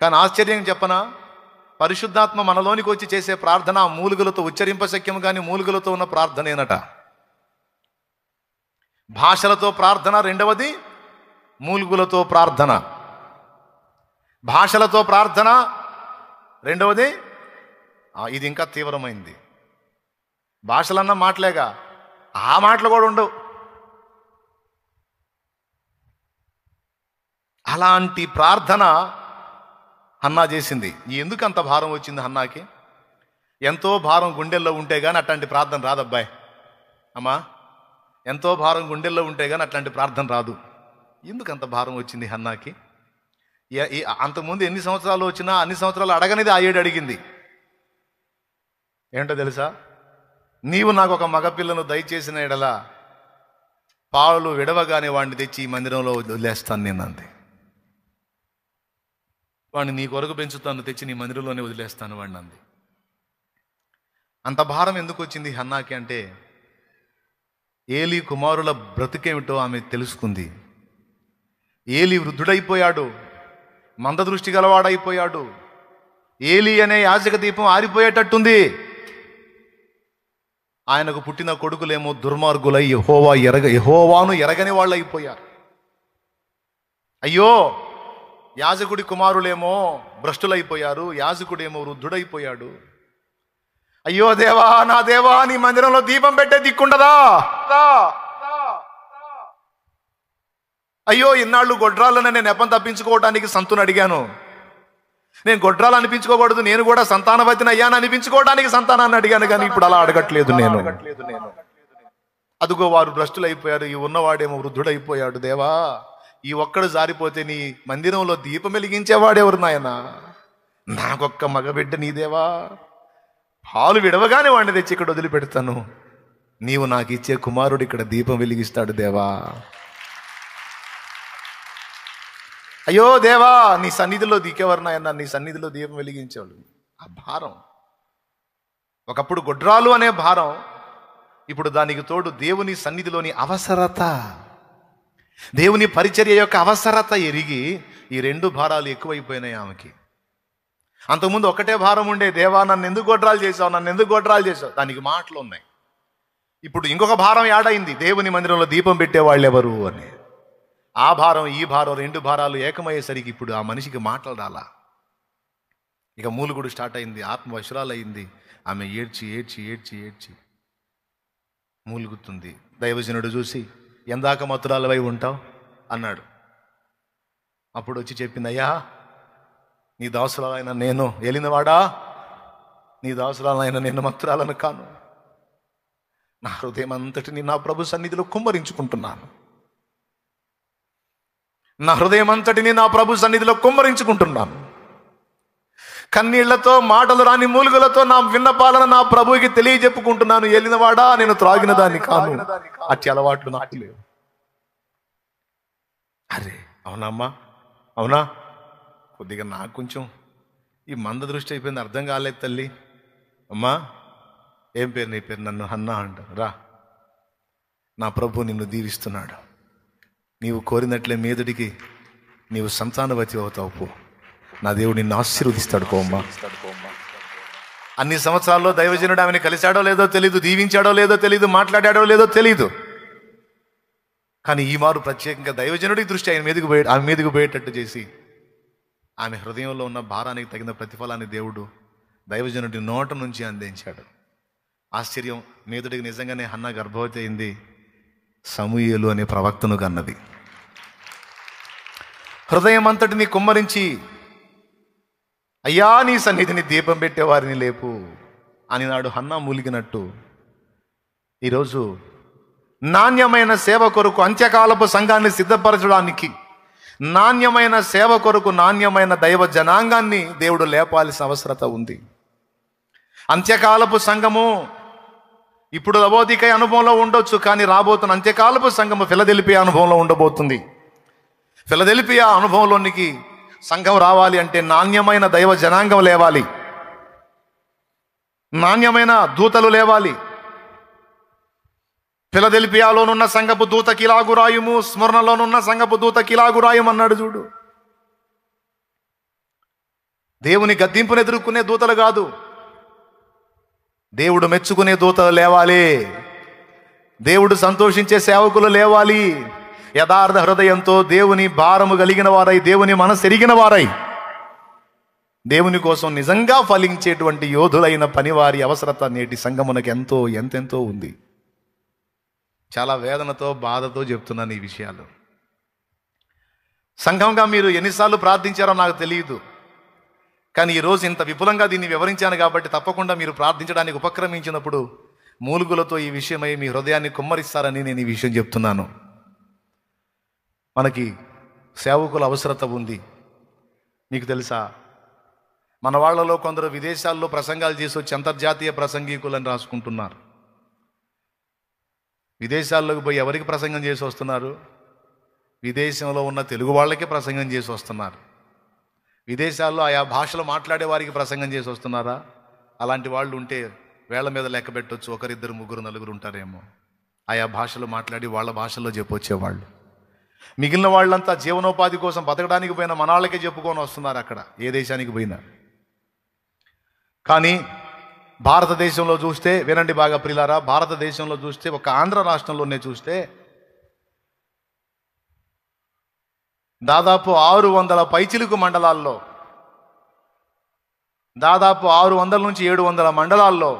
కానీ ఆశ్చర్యం చెప్పనా, పరిశుద్ధాత్మ మనలోనికి వచ్చి చేసే ప్రార్థన ఆ మూలుగులతో ఉచ్చరింపశక్యం కానీ మూలుగులతో ఉన్న ప్రార్థనేనట. భాషలతో ప్రార్థన రెండవది, మూలుగులతో ప్రార్థన. భాషలతో ప్రార్థన రెండవది, ఇది ఇంకా తీవ్రమైంది. భాషలన్న మాటలేగా, ఆ మాటలు కూడా ఉండవు. అలాంటి ప్రార్థన హన్నా చేసింది. ఎందుకు అంత భారం వచ్చింది హన్నాకి? ఎంతో భారం గుండెల్లో ఉంటే కానీ అట్లాంటి ప్రార్థన రాదబ్బాయి. అమ్మా, ఎంతో భారం గుండెల్లో ఉంటే కానీ అట్లాంటి ప్రార్థన రాదు. ఎందుకు అంత భారం వచ్చింది హన్నాకి? అంతకుముందు ఎన్ని సంవత్సరాలు వచ్చినా అన్ని సంవత్సరాలు అడగనిది ఆ ఏడు అడిగింది. ఏంటో తెలుసా? నీవు నాకు ఒక మగపిల్లను దయచేసిన ఎడల పాలు విడవగానే వాడిని తెచ్చి ఈ మందిరంలో వదిలేస్తాను నేను అంది. వాడిని నీ కొరకు పెంచుతాను, తెచ్చి నీ మందిరంలోనే వదిలేస్తాను వాడిని అంది. అంత భారం ఎందుకు వచ్చింది హన్నాకి అంటే ఏలీ కుమారుల బ్రతుకేమిటో ఆమె తెలుసుకుంది. ఏలీ వృద్ధుడైపోయాడు, మందదృష్టి గలవాడైపోయాడు. ఏలి అనే యాజక దీపం ఆరిపోయేటట్టుంది. ఆయనకు పుట్టిన కొడుకులేమో దుర్మార్గులై యెహోవాను ఎరగని వాళ్ళు అయిపోయారు. అయ్యో, యాజకుడి కుమారులేమో భ్రష్టులైపోయారు, యాజకుడేమో వృద్ధుడైపోయాడు. అయ్యో దేవా, నా దేవా, నీ మందిరంలో దీపం పెట్టే దిక్కుండదా? అయ్యో, ఇన్నాళ్ళు గొడ్రాళ్ళని నేను నెపం తప్పించుకోవడానికి సంతుని అడిగాను. నేను గొడ్రాలు అనిపించుకోకూడదు, నేను కూడా సంతానవతిని అయ్యాను అనిపించుకోవడానికి సంతానాన్ని అడిగాను, కానీ ఇప్పుడు అలా అడగట్లేదు నేను. అదుగో వారు భ్రష్టులైపోయారు, ఈ ఉన్నవాడేమో వృద్ధుడైపోయాడు. దేవా, ఈ ఒక్కడు జారిపోతే నీ మందిరంలో దీపం వెలిగించేవాడెవరు నాయనా? నాకొక్క మగబిడ్డ నీదేవా, పాలు విడవగానే వాడిని తెచ్చి ఇక్కడ వదిలిపెడతాను. నీవు నాకు ఇచ్చే కుమారుడు ఇక్కడ దీపం వెలిగిస్తాడు దేవా. అయ్యో దేవా, నీ సన్నిధిలో దిక్కేవారు నాయన, నీ సన్నిధిలో దీపం వెలిగించేవాళ్ళు. ఆ భారం, ఒకప్పుడు గొడ్రాలు అనే భారం, ఇప్పుడు దానికి తోడు దేవుని సన్నిధిలోని అవసరత, దేవుని పరిచర్య యొక్క అవసరత ఎరిగి ఈ రెండు భారాలు ఎక్కువైపోయినాయి ఆమెకి. అంతకుముందు ఒకటే భారం ఉండే, దేవా నన్ను ఎందుకు గొడ్రాలు చేసావు, నన్ను ఎందుకు గొడ్రాలు చేసావు, దానికి మాటలు ఉన్నాయి. ఇప్పుడు ఇంకొక భారం యాడైంది, దేవుని మందిరంలో దీపం పెట్టేవాళ్ళు ఎవరు అని. ఆ భారం ఈ భారం, రెండు భారాలు ఏకమయ్యేసరికి ఇప్పుడు ఆ మనిషికి మాటలు రాలా. ఇక మూలుగుడు స్టార్ట్ అయింది, ఆత్మ వశురాలయ్యింది. ఆమె ఏడ్చి ఏడ్చి ఏడ్చి ఏడ్చి మూలుగుతుంది. దైవజనుడు చూసి, ఎందాక మత్తురాలవై ఉంటావు అన్నాడు. అప్పుడు వచ్చి చెప్పింది, అయ్యా నీ దాసురాలైన నేను, ఏలినవాడా నీ దాసురాలైన నేను మత్తురాలను కాను. నా హృదయం అంతటిని నా ప్రభు సన్నిధిలో కుమ్మరించుకుంటున్నాను. నా హృదయం అంతటిని నా ప్రభు సన్నిధిలో కుమ్మరించుకుంటున్నాను. కన్నీళ్లతో, మాటలు రాని మూలుగులతో నా విన్నపాలను నా ప్రభువుకి తెలియజెప్పుకుంటున్నాను. ఏలినవాడా, నేను త్రాగిన దాన్ని కాను, అట్టి అలవాట్లు నాకు లేవు. అరే అవునమ్మా, అవునా, కొద్దిగా నాకు కొంచెం ఈ మంద దృష్టి అయిపోయింది, అర్థం కాలేదు తల్లి. అమ్మా ఏం పేరు నీ పేరు? నన్ను హన్నా అంటారు. రా, నా ప్రభు నిన్ను దీవిస్తున్నాడు. నీవు కోరినట్లే మీదడికి నీవు సంతానవతి అవుతావు. పో, నా దేవుడు నిన్ను ఆశీర్వదిస్తాడు. పోమ్మా. అన్ని సంవత్సరాల్లో దైవజనుడు ఆమెను కలిశాడో లేదో తెలీదు, దీవించాడో లేదో తెలీదు, మాట్లాడాడో లేదో తెలీదు. కానీ ఈ మారు ప్రత్యేకంగా దైవజనుడి దృష్టి ఆమె మీదకు పోయేటట్టు చేసి ఆమె హృదయంలో ఉన్న భారానికి తగిన ప్రతిఫలాన్ని దేవుడు దైవజనుడి నోట నుంచి అందించాడు. ఆశ్చర్యం, మీదడికి నిజంగానే హన్నా గర్భవతి అయింది. సమూయేలు అనే ప్రవక్తను కన్నది. హృదయం అంతటిని కుమ్మరించి, అయ్యా నీ సన్నిధిని దీపం పెట్టేవారిని లేపు అని నాడు హన్నా మూలిగినట్టు ఈరోజు నాణ్యమైన సేవ కొరకు అంత్యకాలపు సంఘాన్ని సిద్ధపరచడానికి, నాణ్యమైన సేవ కొరకు నాణ్యమైన దైవ జనాంగాన్ని దేవుడు లేపాల్సిన అవసరత ఉంది. అంత్యకాలపు సంఘము ఇప్పుడు లవోదికయ అనుభవంలో ఉండొచ్చు, కానీ రాబోతున్న అంత్యకాలపు సంఘము ఫిలదెల్ఫియా అనుభవంలో ఉండబోతుంది. ఫిలదెల్ఫియా అనుభవంలోనికి సంఘం రావాలి అంటే నాణ్యమైన దైవ జనాంగం లేవాలి, నాణ్యమైన దూతలు లేవాలి. ఫిలదెల్ఫియాలోనున్న సంఘపు దూత కిలాగురాయుము, స్మరణలోనున్న సంఘపు దూత కిలాగురాయం అన్నాడు చూడు. దేవుని గద్దింపును ఎదుర్కొనే దూతలు కాదు, దేవుడు మెచ్చుకునే దూతలు లేవాలి. దేవుడు సంతోషించే సేవకులు లేవాలి. యథార్థ హృదయంతో దేవుని భారము కలిగిన వారై, దేవుని మనసు ఎరిగిన వారై, దేవుని కోసం నిజంగా ఫలించేటువంటి యోధులైన పనివారి అవసరత నేటి సంఘమునకు ఎంతెంతో ఉంది. చాలా వేదనతో, బాధతో చెప్తున్నాను ఈ విషయాలు. సంఘంగా మీరు ఎన్నిసార్లు ప్రార్థించారో నాకు తెలియదు, కానీ ఈరోజు ఇంత విపులంగా దీన్ని వివరించాను కాబట్టి తప్పకుండా మీరు ప్రార్థించడానికి ఉపక్రమించినప్పుడు మూలుగులతో ఈ విషయమై మీ హృదయాన్ని కుమ్మరిస్తారని నేను ఈ విషయం చెప్తున్నాను. మనకి సేవకుల అవసరత ఉంది. మీకు తెలుసా, మన వాళ్ళలో కొందరు విదేశాల్లో ప్రసంగాలు చేసి వచ్చి అంతర్జాతీయ ప్రసంగికులని రాసుకుంటున్నారు. విదేశాల్లోకి పోయి ఎవరికి ప్రసంగం చేసి వస్తున్నారు? విదేశంలో ఉన్న తెలుగు వాళ్ళకే ప్రసంగం చేసి వస్తున్నారు. విదేశాల్లో ఆయా భాషలు మాట్లాడే వారికి ప్రసంగం చేసి వస్తున్నారా? అలాంటి వాళ్ళు ఉంటే వేళ్ల మీద లెక్క పెట్టవచ్చు, ఒకరిద్దరు ముగ్గురు నలుగురు ఉంటారేమో ఆయా భాషలు మాట్లాడి వాళ్ళ భాషల్లో చెప్పొచ్చేవాళ్ళు. మిగిలిన వాళ్ళంతా జీవనోపాధి కోసం బతకడానికి పోయిన మనాళ్ళకే చెప్పుకొని వస్తున్నారు అక్కడ ఏ దేశానికి పోయినా. కానీ భారతదేశంలో చూస్తే, వినండి బాగా ప్రియులారా, భారతదేశంలో చూస్తే ఒక ఆంధ్ర రాష్ట్రంలోనే చూస్తే దాదాపు 600 పైచిలుకు మండలాల్లో, దాదాపు 600 నుంచి 700 మండలాల్లో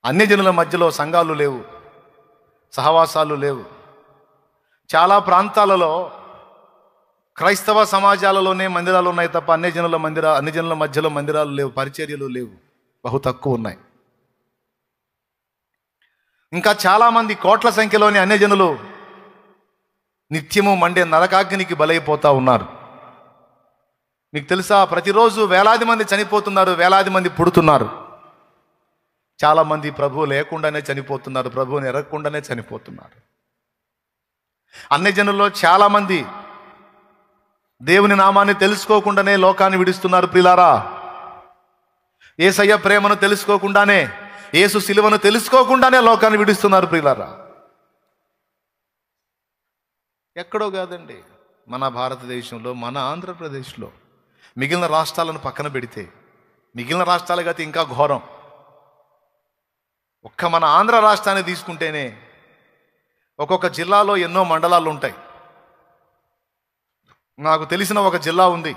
అన్యజనుల మధ్యలో సంఘాలు లేవు, సహవాసాలు లేవు. చాలా ప్రాంతాలలో క్రైస్తవ సమాజాలలోనే మందిరాలు ఉన్నాయి తప్ప అన్యజనుల మధ్యలో మందిరాలు లేవు, పరిచర్యలు లేవు, బహు తక్కువ ఉన్నాయి. ఇంకా చాలామంది కోట్ల సంఖ్యలోని అన్యజనులు నిత్యము మండే నరకాగ్నికి బలైపోతా ఉన్నారు. మీకు తెలుసా, ప్రతిరోజు వేలాది మంది చనిపోతున్నారు, వేలాది మంది పుడుతున్నారు. చాలామంది ప్రభువు లేకుండానే చనిపోతున్నారు, ప్రభువుని ఎరగకుండానే చనిపోతున్నారు. అన్యజనుల్లో చాలామంది దేవుని నామాన్ని తెలుసుకోకుండానే లోకాన్ని విడుస్తున్నారు. ప్రియులారా, యేసయ్య ప్రేమను తెలుసుకోకుండానే, యేసు శిలువను తెలుసుకోకుండానే లోకాన్ని విడుస్తున్నారు. ప్రియులారా, ఎక్కడో కాదండి, మన భారతదేశంలో, మన ఆంధ్రప్రదేశ్లో. మిగిలిన రాష్ట్రాలను పక్కన పెడితే, మిగిలిన రాష్ట్రాల గతి ఇంకా ఘోరం. ఒక్క మన ఆంధ్ర రాష్ట్రాన్ని తీసుకుంటేనే ఒక్కొక్క జిల్లాలో ఎన్నో మండలాలు ఉంటాయి. నాకు తెలిసిన ఒక జిల్లా ఉంది,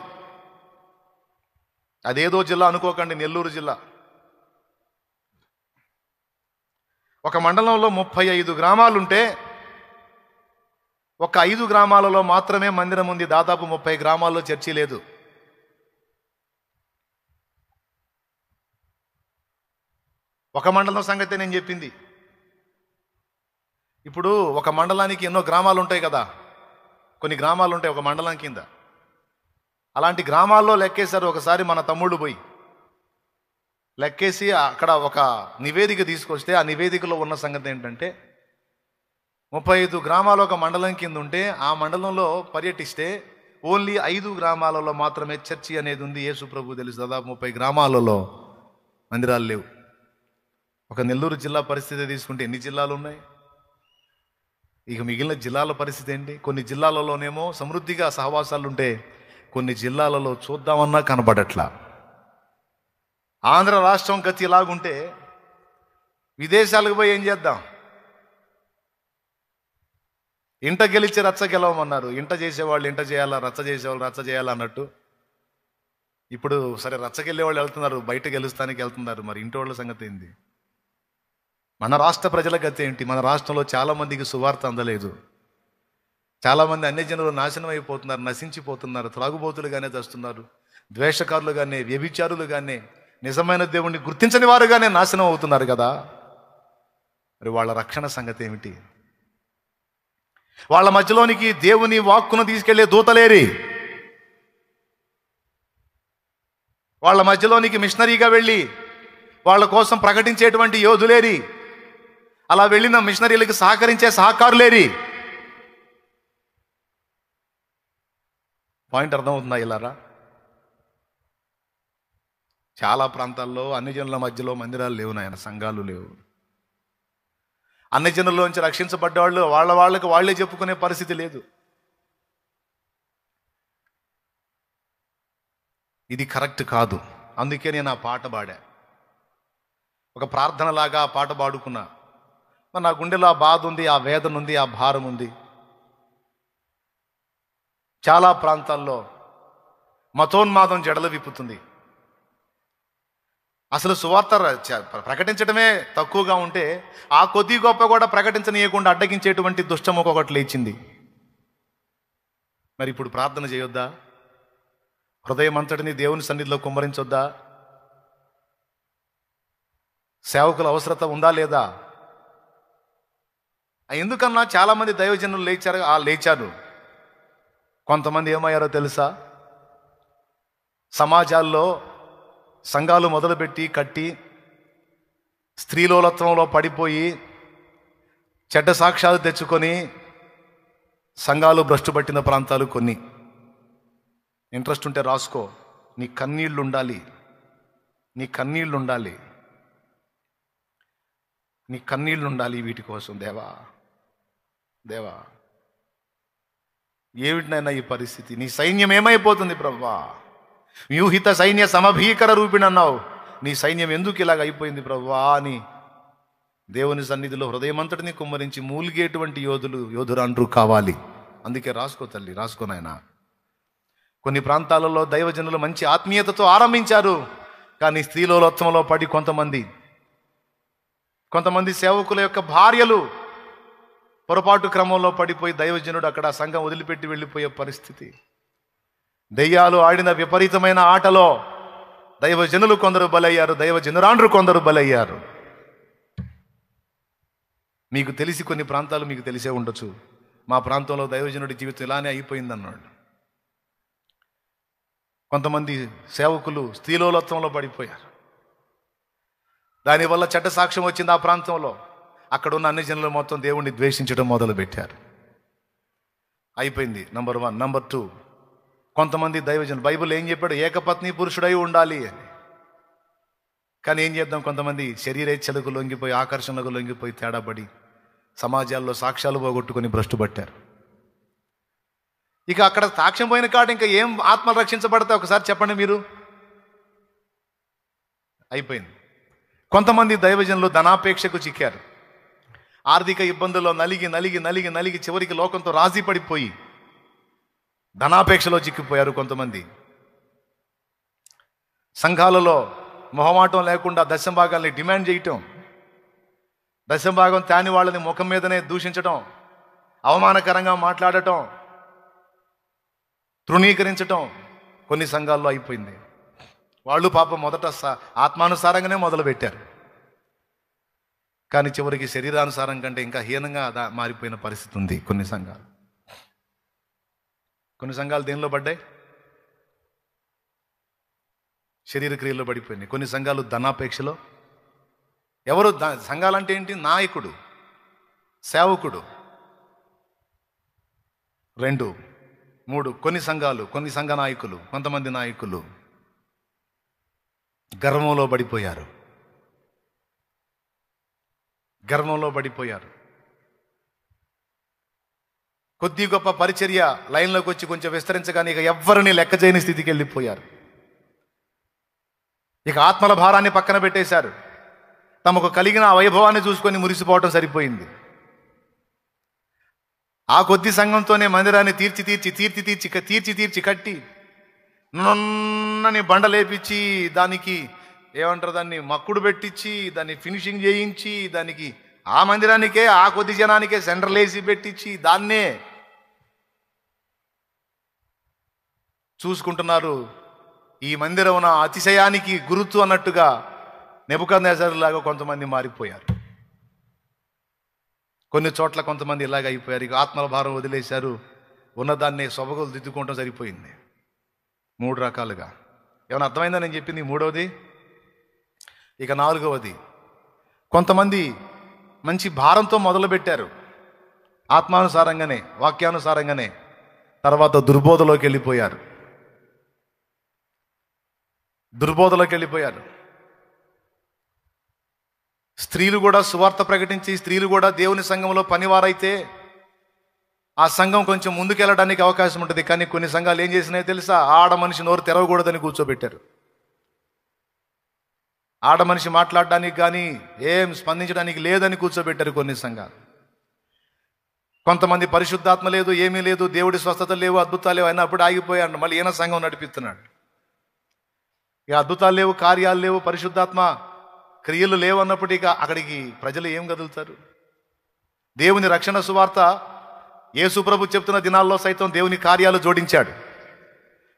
అదేదో జిల్లా అనుకోకండి, నెల్లూరు జిల్లా. ఒక మండలంలో 35 గ్రామాలుంటే ఒక 5 గ్రామాలలో మాత్రమే మందిరం ఉంది. దాదాపు 30 గ్రామాల్లో చర్చి లేదు. ఒక మండలం సంగతే నేను చెప్పింది. ఇప్పుడు ఒక మండలానికి ఎన్నో గ్రామాలు ఉంటాయి కదా, కొన్ని గ్రామాలు ఉంటాయి ఒక మండలం కింద. అలాంటి గ్రామాల్లో లెక్కేశారు ఒకసారి మన తమ్ముళ్ళు పోయి లెక్కేసి అక్కడ ఒక నివేదిక తీసుకొస్తే, ఆ నివేదికలో ఉన్న సంగతి ఏంటంటే 35 గ్రామాలు ఒక మండలం కింద ఉంటే, ఆ మండలంలో పర్యటిస్తే ఓన్లీ 5 గ్రామాలలో మాత్రమే చర్చి అనేది ఉంది. యేసు ప్రభు తెలుసు, దాదాపు 30 గ్రామాలలో మందిరాలు లేవు. ఒక నెల్లూరు జిల్లా పరిస్థితి తీసుకుంటే ఎన్ని జిల్లాలు ఉన్నాయి? ఇక మిగిలిన జిల్లాల పరిస్థితి ఏంటి? కొన్ని జిల్లాలలోనేమో సమృద్ధిగా సహవాసాలు ఉంటే, కొన్ని జిల్లాలలో చూద్దామన్నా కనబడట్లా. ఆంధ్ర రాష్ట్రం గతి ఇలాగుంటే విదేశాలకు పోయి ఏం చేద్దాం? ఇంట గెలిచి రచ్చ గెలవమన్నారు. ఇంట చేసేవాళ్ళు ఇంట చేయాలా, రచ్చ చేసేవాళ్ళు రచ్చ చేయాలా అన్నట్టు. ఇప్పుడు సరే, రచ్చకెళ్ళే వాళ్ళు వెళ్తున్నారు, బయట గెలుస్తానికి వెళ్తున్నారు, మరి ఇంటి వాళ్ళ సంగతి ఏంది? మన రాష్ట్ర ప్రజల గతి ఏంటి? మన రాష్ట్రంలో చాలామందికి సువార్త అందలేదు. చాలామంది అన్యజనులు నాశనం అయిపోతున్నారు, నశించిపోతున్నారు, త్రాగుబోతులుగానే చేస్తున్నారు, ద్వేషకారులుగానే, వ్యభిచారులుగానే, నిజమైన దేవుణ్ణి గుర్తించని వారుగానే నాశనం అవుతున్నారు కదా. మరి వాళ్ళ రక్షణ సంగతి ఏమిటి? వాళ్ళ మధ్యలోనికి దేవుని వాక్కును తీసుకెళ్లే దూతలేరి, వాళ్ళ మధ్యలోనికి మిషనరీగా వెళ్ళి వాళ్ళ కోసం ప్రకటించేటువంటి యోధులేరి, అలా వెళ్ళిన మిషనరీలకు సహకరించే సహకారులేరి. పాయింట్ అర్థమవుతుందా ఇలారా? చాలా ప్రాంతాల్లో అన్యజనుల మధ్యలో మందిరాలు లేవు నాయన, సంఘాలు లేవు. అన్యజనుల్లోంచి రక్షించబడ్డవాళ్ళు వాళ్ళకి వాళ్ళే చెప్పుకునే పరిస్థితి లేదు. ఇది కరెక్ట్ కాదు. అందుకే నేను ఆ పాట పాడా, ఒక ప్రార్థనలాగా ఆ పాట పాడుకున్నా. నా గుండెలో ఆ బాధ ఉంది, ఆ వేదన ఉంది, ఆ భారం ఉంది. చాలా ప్రాంతాల్లో మతోన్మాదం జడలు విప్పుతుంది. అసలు సువార్త ప్రకటించడమే తక్కువగా ఉంటే, ఆ కొద్ది గొప్ప కూడా ప్రకటించనీయకుండా అడ్డగించేటువంటి దుష్టం ఒకటి లేచింది. మరి ఇప్పుడు ప్రార్థన చేయొద్దా? హృదయం అంతటిని దేవుని సన్నిధిలో కుమ్మరించొద్దా? సేవకుల అవసరత ఉందా లేదా? ఎందుకన్నా చాలామంది దైవజనులు లేచారు. కొంతమంది ఏమయ్యారో తెలుసా? సమాజాల్లో సంఘాలు మొదలుపెట్టి కట్టి స్త్రీలోలత్వంలో పడిపోయి చెడ్డ సాక్ష్యాలు తెచ్చుకొని సంఘాలు భ్రష్టు పట్టిన ప్రాంతాలు కొన్ని. ఇంట్రెస్ట్ ఉంటే రాసుకో. నీ కన్నీళ్ళు ఉండాలి, నీ కన్నీళ్ళు ఉండాలి, నీ కన్నీళ్ళు ఉండాలి వీటి కోసం దేవా. దేవా, ఏమిటినైనా ఈ పరిస్థితి? నీ సైన్యం ఏమైపోతుంది ప్రభువా? వ్యూహిత సైన్య సమభీకర రూపిణి అన్నావు, నీ సైన్యం ఎందుకు ఇలాగ అయిపోయింది ప్రభువా అని దేవుని సన్నిధిలో హృదయమంతటిని కుమ్మరించి మూలిగేటువంటి యోధురాండ్రు కావాలి. అందుకే రాసుకో తల్లి, రాసుకో నాయనా. కొన్ని ప్రాంతాలలో దైవజనులు మంచి ఆత్మీయతతో ఆరంభించారు, కానీ స్త్రీలోత్వంలో పడి కొంతమంది సేవకుల యొక్క భార్యలు పొరపాటు క్రమంలో పడిపోయి దైవజనుడు అక్కడ సంఘం వదిలిపెట్టి వెళ్ళిపోయే పరిస్థితి. దెయ్యాలు ఆడిన విపరీతమైన ఆటలో దైవజనులు కొందరు బలయ్యారు, దైవజనురాండ్రు కొందరు బలయ్యారు. మీకు తెలిసి కొన్ని ప్రాంతాలు మీకు తెలిసే ఉండొచ్చు. మా ప్రాంతంలో దైవజనుడి జీవితం ఇలానే అయిపోయిందన్నాడు. కొంతమంది సేవకులు స్త్రీలోలత్వంలో పడిపోయారు. దానివల్ల చెడ్డ సాక్ష్యం వచ్చింది ఆ ప్రాంతంలో. అక్కడ ఉన్న అన్ని జనులు మొత్తం దేవుణ్ణి ద్వేషించడం మొదలుపెట్టారు. అయిపోయింది. నంబర్ 1. నంబర్ 2, కొంతమంది దైవజనులు, బైబిల్ ఏం చెప్పాడు? ఏకపత్ని పురుషుడై ఉండాలి అని. కానీ ఏం చేద్దాం, కొంతమంది శరీరేచ్ఛలకు లొంగిపోయి, ఆకర్షణలకు లొంగిపోయి తేడాపడి సమాజాల్లో సాక్ష్యాలు పోగొట్టుకొని భ్రష్టు పట్టారు. ఇక అక్కడ సాక్ష్యం పోయిన కాడ ఇంకా ఏం ఆత్మలు రక్షించబడతాయి? ఒకసారి చెప్పండి మీరు. అయిపోయింది. కొంతమంది దైవజనులు ధనాపేక్షకు చిక్కారు. ఆర్థిక ఇబ్బందుల్లో నలిగి నలిగి నలిగి నలిగి చివరికి లోకంతో రాజీ పడిపోయి ధనాపేక్షలో చిక్కిపోయారు. కొంతమంది సంఘాలలో మొహమాటం లేకుండా దశంభాగాల్ని డిమాండ్ చేయటం, దశంభాగం తాని వాళ్ళని ముఖం మీదనే దూషించటం, అవమానకరంగా మాట్లాడటం, తృణీకరించటం కొన్ని సంఘాల్లో అయిపోయింది. వాళ్ళు పాపం మొదట ఆత్మానుసారంగానే మొదలుపెట్టారు, కానీ చివరికి శరీరానుసారం కంటే ఇంకా హీనంగా మారిపోయిన పరిస్థితి ఉంది. కొన్ని సంఘాలు దేనిలో పడ్డాయి? శరీర క్రియల్లో పడిపోయినాయి. కొన్ని సంఘాలు ధనాపేక్షలో. ఎవరు సంఘాలంటే ఏంటి? నాయకుడు, సేవకుడు. 2, 3 కొన్ని సంఘాలు, కొన్ని సంఘ నాయకులు, కొంతమంది నాయకులు గర్వంలో పడిపోయారు. కొద్ది గొప్ప పరిచర్య లైన్లోకి వచ్చి కొంచెం విస్తరించగానే ఇక ఎవ్వరిని లెక్క చేయని స్థితికి వెళ్ళిపోయారు. ఇక ఆత్మల భారాన్ని పక్కన పెట్టేశారు. తమకు కలిగిన ఆ వైభవాన్ని చూసుకొని మురిసిపోవటం సరిపోయింది. ఆ కొద్ది సంఘంతోనే మందిరాన్ని తీర్చి కట్టి నున్నని బండలేపించి దానికి ఏమంటారు, దాన్ని మక్కుడు పెట్టించి దాన్ని ఫినిషింగ్ చేయించి దానికి ఆ మందిరానికే ఆ కొద్ది జనానికే సెంటర్లు వేసి పెట్టించి దాన్నే చూసుకుంటున్నారు. ఈ మందిరం నా అతిశయానికి గురుతు అన్నట్టుగా నెబుకద్నెజరులాగా కొంతమంది మారిపోయారు. కొన్ని చోట్ల కొంతమంది ఇలాగ అయిపోయారు. ఇక ఆత్మల భారం వదిలేశారు. ఉన్నదాన్ని సొబగులు దిద్దుకోవటం సరిపోయింది. 3 రకాలుగా. ఏమైనా అర్థమైందా నేను చెప్పింది? 3వది. ఇక 4వది, కొంతమంది మంచి భారంతో మొదలుపెట్టారు ఆత్మానుసారంగానే, వాక్యానుసారంగానే. తర్వాత దుర్బోధలోకి వెళ్ళిపోయారు. స్త్రీలు కూడా సువార్త ప్రకటించి, స్త్రీలు కూడా దేవుని సంఘంలో పనివారైతే ఆ సంఘం కొంచెం ముందుకెళ్ళడానికి అవకాశం ఉంటుంది. కానీ కొన్ని సంఘాలు ఏం చేసినాయో తెలుసా? ఆడ మనిషి నోరు తెరవకూడదని కూర్చోబెట్టారు. ఆడ మనిషి మాట్లాడడానికి కానీ ఏం స్పందించడానికి లేదని కూర్చోబెట్టారు కొన్ని సంఘాలు. కొంతమంది పరిశుద్ధాత్మ లేదు, ఏమీ లేదు, దేవుడి స్వస్థత లేవు, అద్భుతాలు లేవు, అయినా అప్పుడు ఆగిపోయాడు. మళ్ళీ ఈయన సంఘం నడిపిస్తున్నాడు. ఇక అద్భుతాలు లేవు, కార్యాలు లేవు, పరిశుద్ధాత్మ క్రియలు లేవు అన్నప్పుడు ఇక అక్కడికి ప్రజలు ఏం కదులుతారు? దేవుని రక్షణ సువార్త యేసు ప్రభు చెప్తున్న దినాల్లో సైతం దేవుని కార్యాలు జోడించాడు.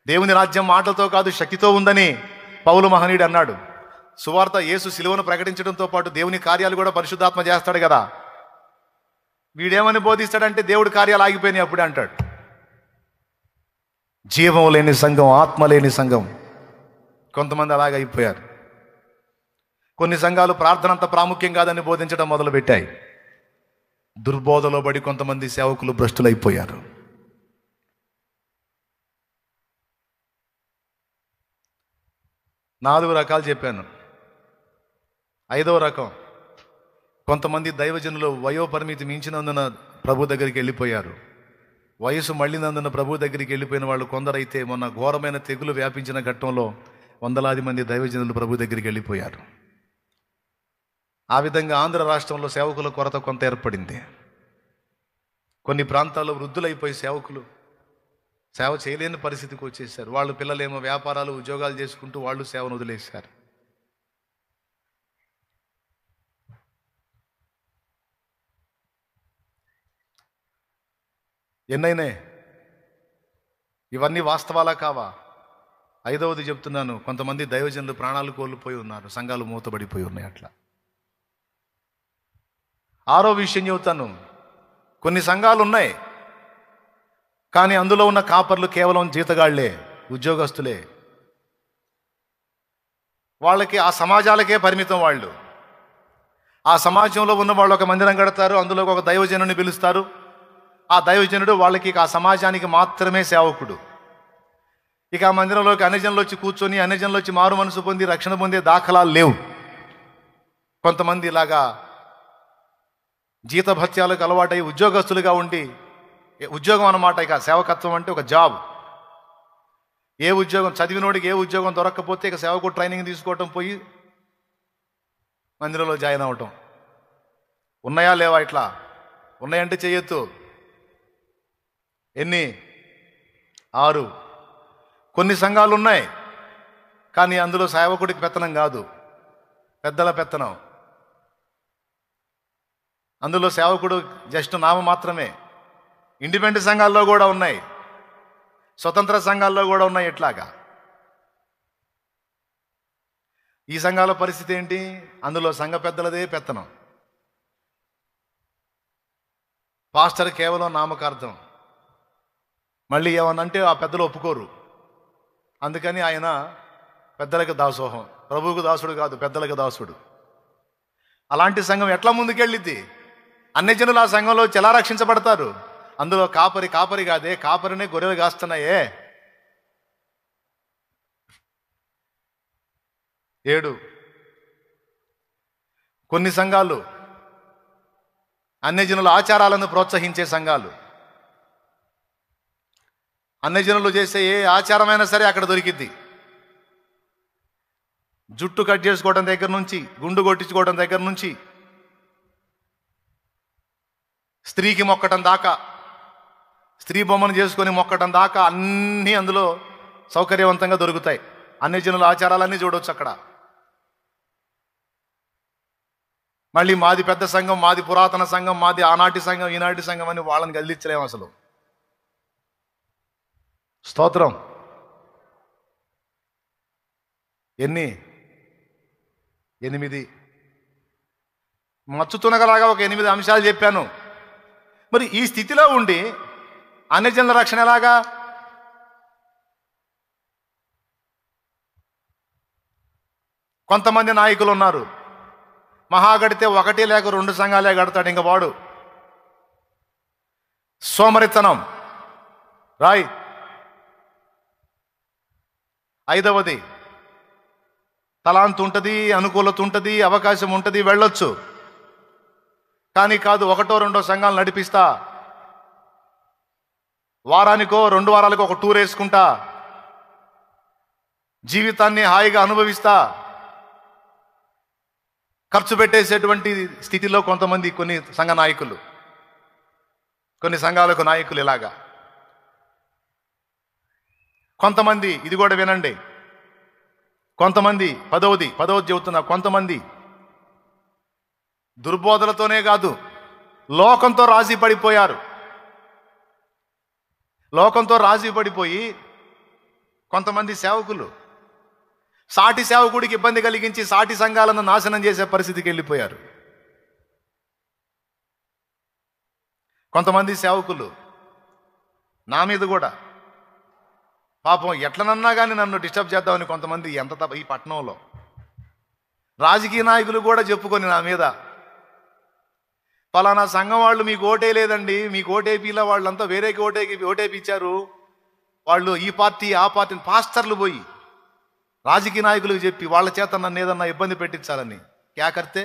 దేవుని రాజ్యం మాటలతో కాదు శక్తితో ఉందని పౌలు మహనీయుడు అన్నాడు. సువార్త యేసు శిలువను ప్రకటించడంతో పాటు దేవుని కార్యాలు కూడా పరిశుద్ధాత్మ చేస్తాడు కదా. వీడేమని బోధిస్తాడంటే దేవుడి కార్యాలు ఆగిపోయినాయి అప్పుడే అంటాడు. జీవం లేని సంఘం, ఆత్మ లేని సంఘం. కొంతమంది అలాగ అయిపోయారు. కొన్ని సంఘాలు ప్రార్థన అంత ప్రాముఖ్యం కాదని బోధించడం మొదలుపెట్టాయి. దుర్బోధలో పడి కొంతమంది సేవకులు భ్రష్టులైపోయారు. నాలుగు రకాలు చెప్పాను. 5వ రకం, కొంతమంది దైవజనులు వయోపరిమితి మించినందున ప్రభు దగ్గరికి వెళ్ళిపోయారు. వయసు మళ్ళినందున ప్రభు దగ్గరికి వెళ్ళిపోయిన వాళ్ళు కొందరైతే మొన్న ఘోరమైన తెగులు వ్యాపించిన ఘట్టంలో వందలాది మంది దైవజనులు ప్రభు దగ్గరికి వెళ్ళిపోయారు. ఆ విధంగా ఆంధ్ర రాష్ట్రంలో సేవకుల కొరత కొంత ఏర్పడింది. కొన్ని ప్రాంతాల్లో వృద్ధులైపోయి సేవకులు సేవ చేయలేని పరిస్థితికి వచ్చేసారు. వాళ్ళ పిల్లలేమో వ్యాపారాలు ఉద్యోగాలు చేసుకుంటూ వాళ్ళు సేవను వదిలేశారు. ఎన్నైనా ఇవన్నీ వాస్తవాలా కావా? 5వది చెప్తున్నాను, కొంతమంది దైవజనులు ప్రాణాలు కోల్పోయి ఉన్నారు, సంఘాలు మూతబడిపోయి ఉన్నాయి. అట్లా 6వ విషయం చెబుతాను. కొన్ని సంఘాలు ఉన్నాయి, కానీ అందులో ఉన్న కాపర్లు కేవలం జీతగాళ్లే, ఉద్యోగస్తులే. వాళ్ళకి ఆ సమాజాలకే పరిమితం. వాళ్ళు ఆ సమాజంలో ఉన్న వాళ్ళు ఒక మందిరం కడతారు, అందులో ఒక దైవజనుని పిలుస్తారు. ఆ దైవజనుడు వాళ్ళకి ఆ సమాజానికి మాత్రమే సేవకుడు. ఇక ఆ మందిరంలోకి అన్యజనులు వచ్చి కూర్చొని అన్యజనులు వచ్చి మారు మనసు పొంది రక్షణ పొందే దాఖలాలు లేవు. కొంతమంది ఇలాగా జీతభత్యాలకు అలవాటై ఉద్యోగస్తులుగా ఉండి, ఉద్యోగం అన్నమాట. ఇక సేవకత్వం అంటే ఒక జాబ్. ఏ ఉద్యోగం చదివినోడికి ఏ ఉద్యోగం దొరక్కపోతే ఇక సేవకు ట్రైనింగ్ తీసుకోవటం, పోయి మందిరంలో జాయిన్ అవటం. ఉన్నాయా లేవా? ఇట్లా ఉన్నాయంటే చెయ్యొద్దు. ఎన్ని? 6. కొన్ని సంఘాలు ఉన్నాయి, కానీ అందులో సేవకుడికి పెత్తనం కాదు, పెద్దల పెత్తనం. అందులో సేవకుడు జస్ట్ నామ మాత్రమే. ఇండిపెండెంట్ సంఘాల్లో కూడా ఉన్నాయి, స్వతంత్ర సంఘాల్లో కూడా ఉన్నాయి. ఇట్లాగా ఈ సంఘాల పరిస్థితి ఏంటి? అందులో సంఘ పెద్దలదే పెత్తనం. పాస్టర్ కేవలం నామకార్థం. మళ్ళీ ఏమనంటే ఆ పెద్దలు ఒప్పుకోరు. అందుకని ఆయన పెద్దలకు దాసోహం. ప్రభువుకు దాసుడు కాదు, పెద్దలకు దాసుడు. అలాంటి సంఘం ఎట్లా ముందుకెళ్ళిద్ది? అన్యజనులు ఆ సంఘంలో ఎలా రక్షించబడతారు? అందులో కాపరి కాదే, కాపరినే గొర్రెలు కాస్తున్నాయే. 7. కొన్ని సంఘాలు అన్యజనుల ఆచారాలను ప్రోత్సహించే సంఘాలు. అన్యజనులు చేసే ఏ ఆచారమైనా సరే అక్కడ దొరికిద్ది. జుట్టు కట్ చేసుకోవడం దగ్గర నుంచి, గుండు కొట్టించుకోవడం దగ్గర నుంచి, స్త్రీకి మొక్కటం దాకా, స్త్రీ బొమ్మను చేసుకొని మొక్కటం దాకా అన్నీ అందులో సౌకర్యవంతంగా దొరుకుతాయి. అన్యజనుల ఆచారాలన్నీ చూడవచ్చు అక్కడ. మళ్ళీ మాది పెద్ద సంఘం, మాది పురాతన సంఘం, మాది ఆనాటి సంఘం, ఈనాటి సంఘం అని వాళ్ళని గదిలించలేము అసలు. స్తోత్రం. ఎన్ని? 8. మచ్చుతునగలాగా ఒక 8 అంశాలు చెప్పాను. మరి ఈ స్థితిలో ఉండి అన్యజనుల రక్షణ ఎలాగా? కొంతమంది నాయకులు ఉన్నారు, మహా గడితే 1 లేక 2 సంఘాలే కడతాడు. ఇంక వాడు సోమరితనం. రాయ్. 5వది, తలాంతు ఉంటుంది, అనుకూలత ఉంటుంది, అవకాశం ఉంటుంది, వెళ్ళొచ్చు. కానీ కాదు, 1 2 సంఘాలు నడిపిస్తా, వారానికో 2 వారాలకో ఒక టూర్ వేసుకుంటా, జీవితాన్ని హాయిగా అనుభవిస్తా, ఖర్చు పెట్టేసేటువంటి స్థితిలో కొంతమంది, కొన్ని సంఘ నాయకులు, కొన్ని సంఘాలకు నాయకులు ఇలాగా. కొంతమంది, ఇది కూడా వినండి, కొంతమంది 10వది చెబుతున్నా, కొంతమంది దుర్బోధలతోనే కాదు, లోకంతో రాజీ పడిపోయారు. లోకంతో రాజీ పడిపోయి కొంతమంది సేవకులు సాటి సేవకుడికి ఇబ్బంది కలిగించి సాటి సంఘాలను నాశనం చేసే పరిస్థితికి వెళ్ళిపోయారు. కొంతమంది సేవకులు నా మీద కూడా పాపం ఎట్లనన్నా కానీ నన్ను డిస్టర్బ్ చేద్దామని కొంతమంది, ఈ పట్టణంలో రాజకీయ నాయకులు కూడా చెప్పుకొని నా మీద, పలానా సంఘం వాళ్ళు మీకు ఓటే లేదండి, మీకు ఓటేపీలా, వాళ్ళంతా వేరేకి ఓటేపిచ్చారు, వాళ్ళు ఈ పార్టీ ఆ పార్టీ, పాస్టర్లు పోయి రాజకీయ నాయకులకు చెప్పి వాళ్ళ చేత నన్ను ఏదన్నా ఇబ్బంది పెట్టించాలని. క్యా కర్తే?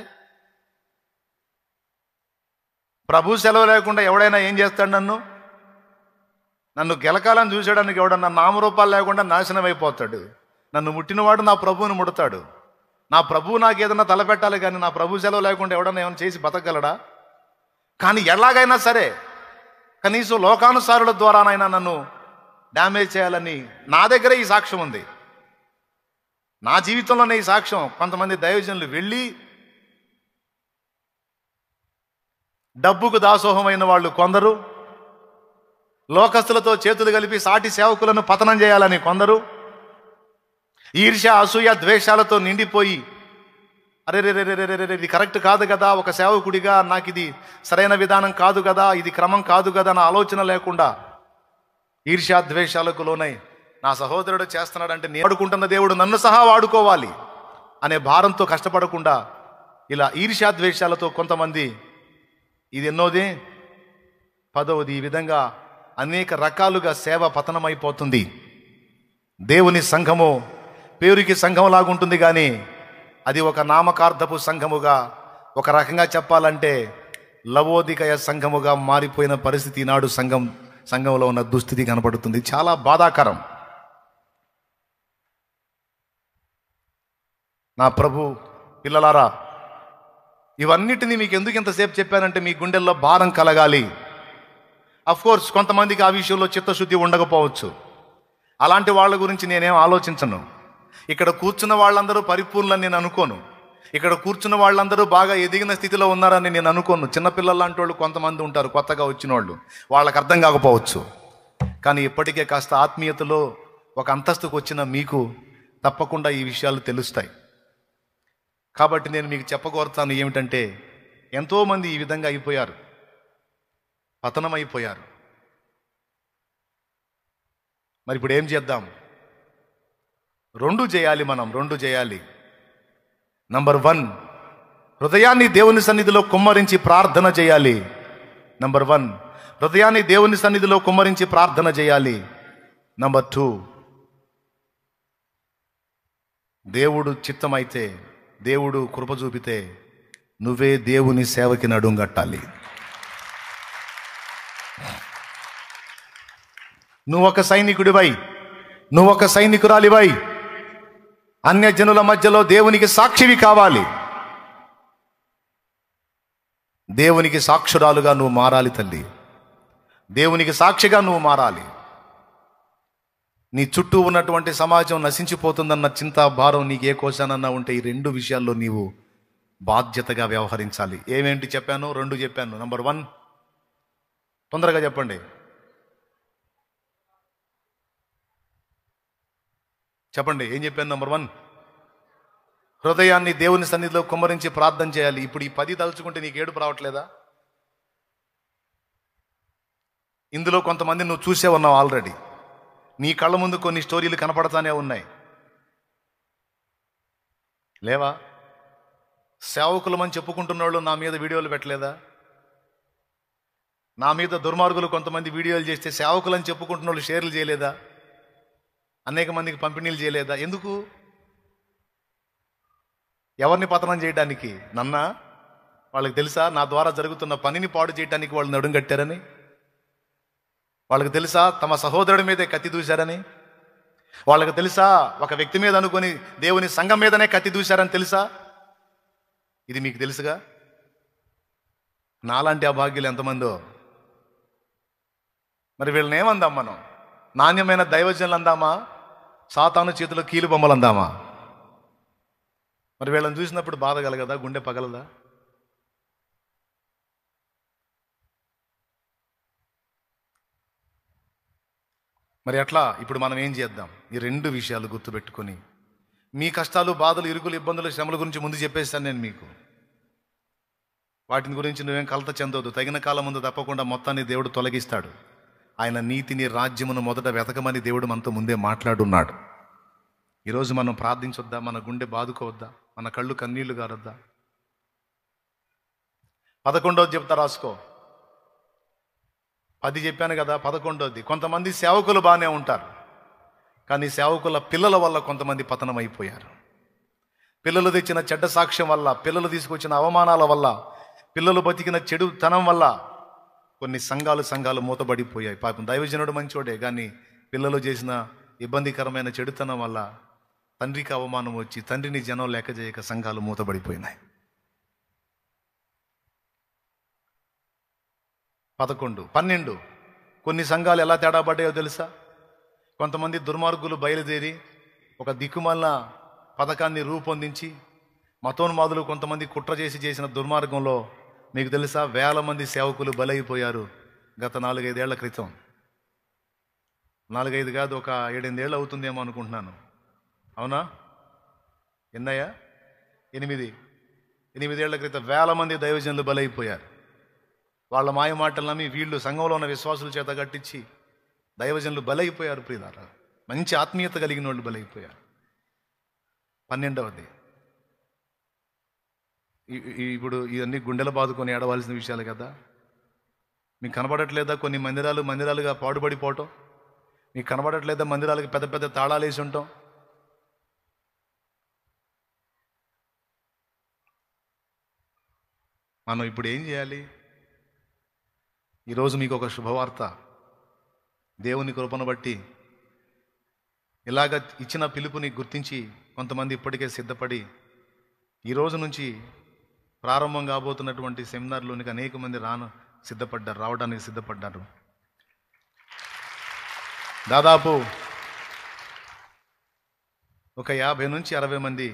ప్రభు సెలవు లేకుండా ఎవడైనా ఏం చేస్తాడు? నన్ను గెలకాలని చూసేయడానికి ఎవడన్నా నామరూపాలు లేకుండా నాశనం అయిపోతాడు. నన్ను ముట్టినవాడు నా ప్రభువుని ముడతాడు. నా ప్రభువు నాకు ఏదన్నా తలపెట్టాలి, కానీ నా ప్రభు సెలవు లేకుండా ఎవడన్నా ఏమైనా చేసి బతకగలడా? కానీ ఎలాగైనా సరే కనీసం లోకానుసారుల ద్వారానైనా నన్ను డ్యామేజ్ చేయాలని నా దగ్గరే ఈ సాక్ష్యం ఉంది. నా జీవితంలోనే ఈ సాక్ష్యం. కొంతమంది దైవజనులు వెళ్ళి డబ్బుకు దాసోహమైన వాళ్ళు కొందరు, లోకస్తులతో చేతులు కలిపి సాటి సేవకులను పతనం చేయాలని కొందరు, ఈర్ష్య అసూయ ద్వేషాలతో నిండిపోయి అరే రే రే రే రే రే ఇది కరెక్ట్ కాదు కదా, ఒక సేవకుడిగా నాకు ఇది సరైన విధానం కాదు కదా, ఇది క్రమం కాదు కదా నా ఆలోచన లేకుండా ఈర్ష్య ద్వేషాలకు లోనై నా సహోదరుడు చేస్తున్నాడంటే నేను వాడుకుంటున్న దేవుడు నన్ను సహా వాడుకోవాలి అనే భారంతో కష్టపడకుండా ఇలా ఈర్ష్య ద్వేషాలతో కొంతమంది, ఇది ఎన్నోది 10వది, ఈ విధంగా అనేక రకాలుగా సేవ పతనమైపోతుంది. దేవుని సంఘము పేరుకి సంఘం లాగుంటుంది, కానీ అది ఒక నామకార్థపు సంఘముగా, ఒక రకంగా చెప్పాలంటే లవోదికయ సంఘముగా మారిపోయిన పరిస్థితి ఈనాడు సంఘంలో ఉన్న దుస్థితి కనపడుతుంది. చాలా బాధాకరం. నా ప్రభు పిల్లలారా, ఇవన్నిటినీ మీకు ఎందుకు ఇంతసేపు చెప్పానంటే మీ గుండెల్లో భారం కలగాలి. కోర్స్ కొంతమందికి ఆ విషయంలో చిత్తశుద్ధి ఉండకపోవచ్చు. అలాంటి వాళ్ళ గురించి నేనేం ఆలోచించను. ఇక్కడ కూర్చున్న వాళ్ళందరూ పరిపూర్ణులని నేను అనుకోను. ఇక్కడ కూర్చున్న వాళ్ళందరూ బాగా ఎదిగిన స్థితిలో ఉన్నారని నేను అనుకోను. చిన్నపిల్లలు లాంటి వాళ్ళు కొంతమంది ఉంటారు, కొత్తగా వచ్చిన వాళ్ళు, వాళ్ళకి అర్థం కాకపోవచ్చు. కానీ ఇప్పటికే కాస్త ఆత్మీయతలో ఒక అంతస్తుకు వచ్చిన మీకు తప్పకుండా ఈ విషయాలు తెలుస్తాయి. కాబట్టి నేను మీకు చెప్పగోరుతాను ఏమిటంటే, ఎంతోమంది ఈ విధంగా అయిపోయారు, పతనమైపోయారు. మరి ఇప్పుడు ఏం చేద్దాం? 2 చేయాలి. మనం 2 చేయాలి. నంబర్ 1, హృదయాన్ని దేవుని సన్నిధిలో కుమ్మరించి ప్రార్థన చేయాలి. నంబర్ 1, హృదయాన్ని దేవుని సన్నిధిలో కుమ్మరించి ప్రార్థన చేయాలి. నంబర్ 2, దేవుడు చిత్తమైతే, దేవుడు కృప చూపితే నువ్వే దేవుని సేవకి నడుంగట్టాలి. నువ్వొక సైనికుడివై, నువ్వొక సైనికురాలివై అన్యజనుల మధ్యలో దేవునికి సాక్షివి కావాలి. దేవునికి సాక్షురాలుగా నువ్వు మారాలి తల్లి. దేవునికి సాక్షిగా నువ్వు మారాలి. నీ చుట్టూ ఉన్నటువంటి సమాజం నశించిపోతుందన్న చింత భారం నీకు ఏ కోశానన్నా ఉంటే ఈ 2 విషయాల్లో నీవు బాధ్యతగా వ్యవహరించాలి. ఏమేంటి చెప్పాను? 2 చెప్పాను. నంబర్ 1, తొందరగా చెప్పండి. చెప్పండి ఏం చెప్పాను? నంబర్ 1, హృదయాన్ని దేవుని సన్నిధిలో కుమ్మరించి ప్రార్థన చేయాలి. ఇప్పుడు ఈ 10 తలుచుకుంటే నీకు ఏడుపు రావట్లేదా? ఇందులో కొంతమంది నువ్వు చూసే ఉన్నావు ఆల్రెడీ. నీ కళ్ళ ముందు కొన్ని స్టోరీలు కనపడతానే ఉన్నాయి, లేవా? సేవకులమని చెప్పుకుంటున్న వాళ్ళు నా మీద వీడియోలు పెట్టలేదా? నా మీద దుర్మార్గులు కొంతమంది వీడియోలు చేస్తే సేవకులని చెప్పుకుంటున్న వాళ్ళు షేర్లు చేయలేదా? అనేక మందికి పంపిణీలు చేయలేదా? ఎందుకు? ఎవరిని పతనం చేయడానికి? నన్నా? వాళ్ళకి తెలుసా నా ద్వారా జరుగుతున్న పనిని పాడు చేయడానికి వాళ్ళు నడుంగట్టారని? వాళ్ళకి తెలుసా తమ సహోదరుడి మీదే కత్తి దూశారని? వాళ్ళకి తెలుసా ఒక వ్యక్తి మీద అనుకొని దేవుని సంఘం మీదనే కత్తి దూశారని తెలుసా? ఇది మీకు తెలుసుగా. నాలాంటి అభాగ్యులు ఎంతమందో. మరి వీళ్ళని ఏమందాం మనం? నాణ్యమైన దైవజనులు అందామా? సాతాను చేతిలో కీలు బొమ్మలు అందామా? మరి వీళ్ళని చూసినప్పుడు బాధ కలగదా? గుండె పగలదా? మరి అట్లా ఇప్పుడు మనం ఏం చేద్దాం? ఈ 2 విషయాలు గుర్తుపెట్టుకొని, మీ కష్టాలు, బాధలు, ఇరుకులు, ఇబ్బందులు, శ్రమల గురించి ముందు చెప్పేస్తాను నేను మీకు. వాటిని గురించి నువ్వేం కలత చెందవద్దు. తగిన కాలం ముందు తప్పకుండా మొత్తాన్ని దేవుడు తొలగిస్తాడు. ఆయన నీతిని, రాజ్యమును మొదట వెతకమని దేవుడు మనతో ముందే మాట్లాడున్నాడు. ఈరోజు మనం ప్రార్థించొద్దా? మన గుండె బాదుకోవద్దా? మన కళ్ళు కన్నీళ్లు గారొద్దా? 11వ చెప్తా, రాసుకో. 10 చెప్పాను కదా, 11వది. కొంతమంది సేవకులు బాగానే ఉంటారు, కానీ సేవకుల పిల్లల వల్ల కొంతమంది పతనం అయిపోయారు. పిల్లలు తెచ్చిన చెడ్డ సాక్ష్యం వల్ల, పిల్లలు తీసుకొచ్చిన అవమానాల వల్ల పిల్లలు బతికిన చెడుతనం వల్ల కొన్ని సంఘాలు మూతబడిపోయాయి. పాపం దైవజనుడు మంచోడే, కానీ పిల్లలు చేసిన ఇబ్బందికరమైన చెడుతనం వల్ల తండ్రికి అవమానం వచ్చి తండ్రిని జనం లెక్క చేయక సంఘాలు మూతబడిపోయినాయి. 11, 12 కొన్ని సంఘాలు ఎలా తేడా పడ్డాయో తెలుసా? కొంతమంది దుర్మార్గులు బయలుదేరి ఒక దిక్కుమాలిన పథకాన్ని రూపొందించి మతోన్మాదులు కొంతమంది కుట్ర చేసిన దుర్మార్గంలో మీకు తెలుసా, వేల మంది సేవకులు బలైపోయారు గత 4-5 ఏళ్ల క్రితం. 4-5 కాదు, ఒక 7-8 ఏళ్ళు అవుతుందేమో అనుకుంటున్నాను. అవునా? ఎన్నయ్యా? 8 ఏళ్ల క్రితం వేల మంది దైవజనులు బలైపోయారు. వాళ్ళ మాయ మాటలు నమ్మి వీళ్ళు సంఘంలో ఉన్న విశ్వాసుల చేత కట్టించి దైవజనులు బలైపోయారు. ప్రియులారా, మంచి ఆత్మీయత కలిగిన వాళ్ళు బలైపోయారు. 12వది, ఇప్పుడు ఇవన్నీ గుండెలు బాదుకొని ఏడవలసిన విషయాలు కదా. మీకు కనబడట్లేదా కొన్ని మందిరాలుగా పాడుపడిపోవటం? మీకు కనబడట్లేదా మందిరాలకు పెద్ద పెద్ద తాళాలు వేసి ఉంటాం? మనం ఇప్పుడు ఏం చేయాలి? ఈరోజు మీకు ఒక శుభవార్త. దేవుని కృపను బట్టి ఇలాగ ఇచ్చిన పిలుపుని గుర్తించి కొంతమంది ఇప్పటికే సిద్ధపడి ఈ రోజు నుంచి ప్రారంభం కాబోతున్నటువంటి సెమినార్లోనికి అనేక మంది రావడానికి సిద్ధపడ్డారు. దాదాపు ఒక 50 నుంచి 60 మంది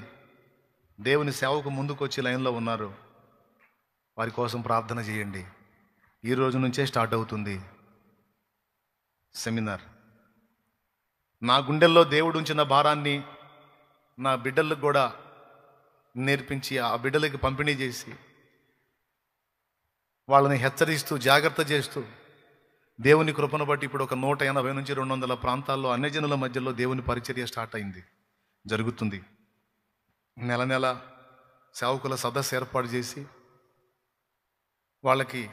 దేవుని సేవకు ముందుకు వచ్చి లైన్లో ఉన్నారు. వారి కోసం ప్రార్థన చేయండి. ఈ రోజు నుంచే స్టార్ట్ అవుతుంది సెమినార్. నా గుండెల్లో దేవుడు ఉంచిన భారాన్ని నా బిడ్డలకు కూడా నేర్పించి ఆ బిడ్డలకి పంపిణీ చేసి వాళ్ళని హెచ్చరిస్తూ జాగ్రత్త చేస్తూ దేవుని కృపను బట్టి ఇప్పుడు ఒక 180 నుంచి 200 ప్రాంతాల్లో అన్యజనుల మధ్యలో దేవుని పరిచర్య స్టార్ట్ అయింది, జరుగుతుంది. నెల సేవకుల సదస్సు ఏర్పాటు చేసి వాళ్ళకి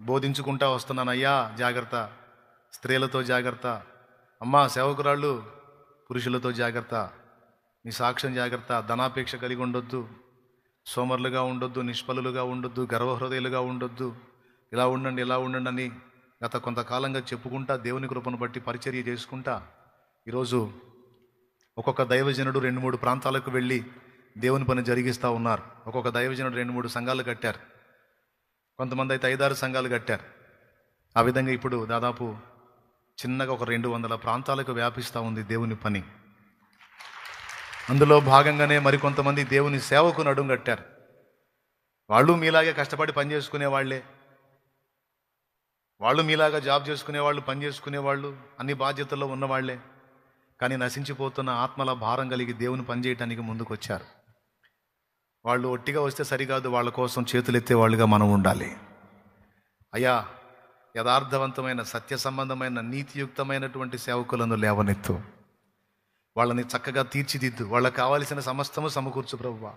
బోధించుకుంటా వస్తున్నాను. అయ్యా జాగ్రత్త, స్త్రీలతో జాగ్రత్త, అమ్మా సేవకురాళ్ళు పురుషులతో జాగ్రత్త, నీ సాక్ష్యం జాగ్రత్త, ధనాపేక్ష కలిగి ఉండొద్దు, సోమరులుగా ఉండొద్దు, నిష్ఫలులుగా ఉండొద్దు, గర్వహృదయులుగా ఉండొద్దు, ఇలా ఉండండి అని గత కొంతకాలంగా చెప్పుకుంటా దేవుని కృపను బట్టి పరిచర్య చేసుకుంటా ఈరోజు ఒక్కొక్క దైవజనుడు 2-3 ప్రాంతాలకు వెళ్ళి దేవుని పని జరిగిస్తూ ఉన్నారు. ఒక్కొక్క దైవజనుడు 2-3 సంఘాలు కట్టారు. కొంతమంది అయితే 5-6 సంఘాలు కట్టారు. ఆ విధంగా ఇప్పుడు దాదాపు చిన్నగా ఒక 200 ప్రాంతాలకు వ్యాపిస్తూ ఉంది దేవుని పని. అందులో భాగంగానే మరికొంతమంది దేవుని సేవకు నడుం కట్టారు. వాళ్ళు మీలాగే కష్టపడి పని చేసుకునే వాళ్ళే, వాళ్ళు మీలాగా జాబ్ చేసుకునేవాళ్ళు, పని చేసుకునేవాళ్ళు, అన్ని బాధ్యతల్లో ఉన్నవాళ్లే, కానీ నశించిపోతున్న ఆత్మల భారం కలిగి దేవుని పని చేయడానికి ముందుకు వచ్చారు. వాళ్ళు ఒట్టిగా వస్తే సరికాదు, వాళ్ళ కోసం చేతులెత్తే వాళ్ళుగా మనం ఉండాలి. అయ్యా, యథార్థవంతమైన సత్య సంబంధమైన నీతియుక్తమైనటువంటి సేవకులను లేవనెత్తు, వాళ్ళని చక్కగా తీర్చిదిద్దు, వాళ్ళకి కావాల్సిన సమస్తము సమకూర్చు ప్రభువా.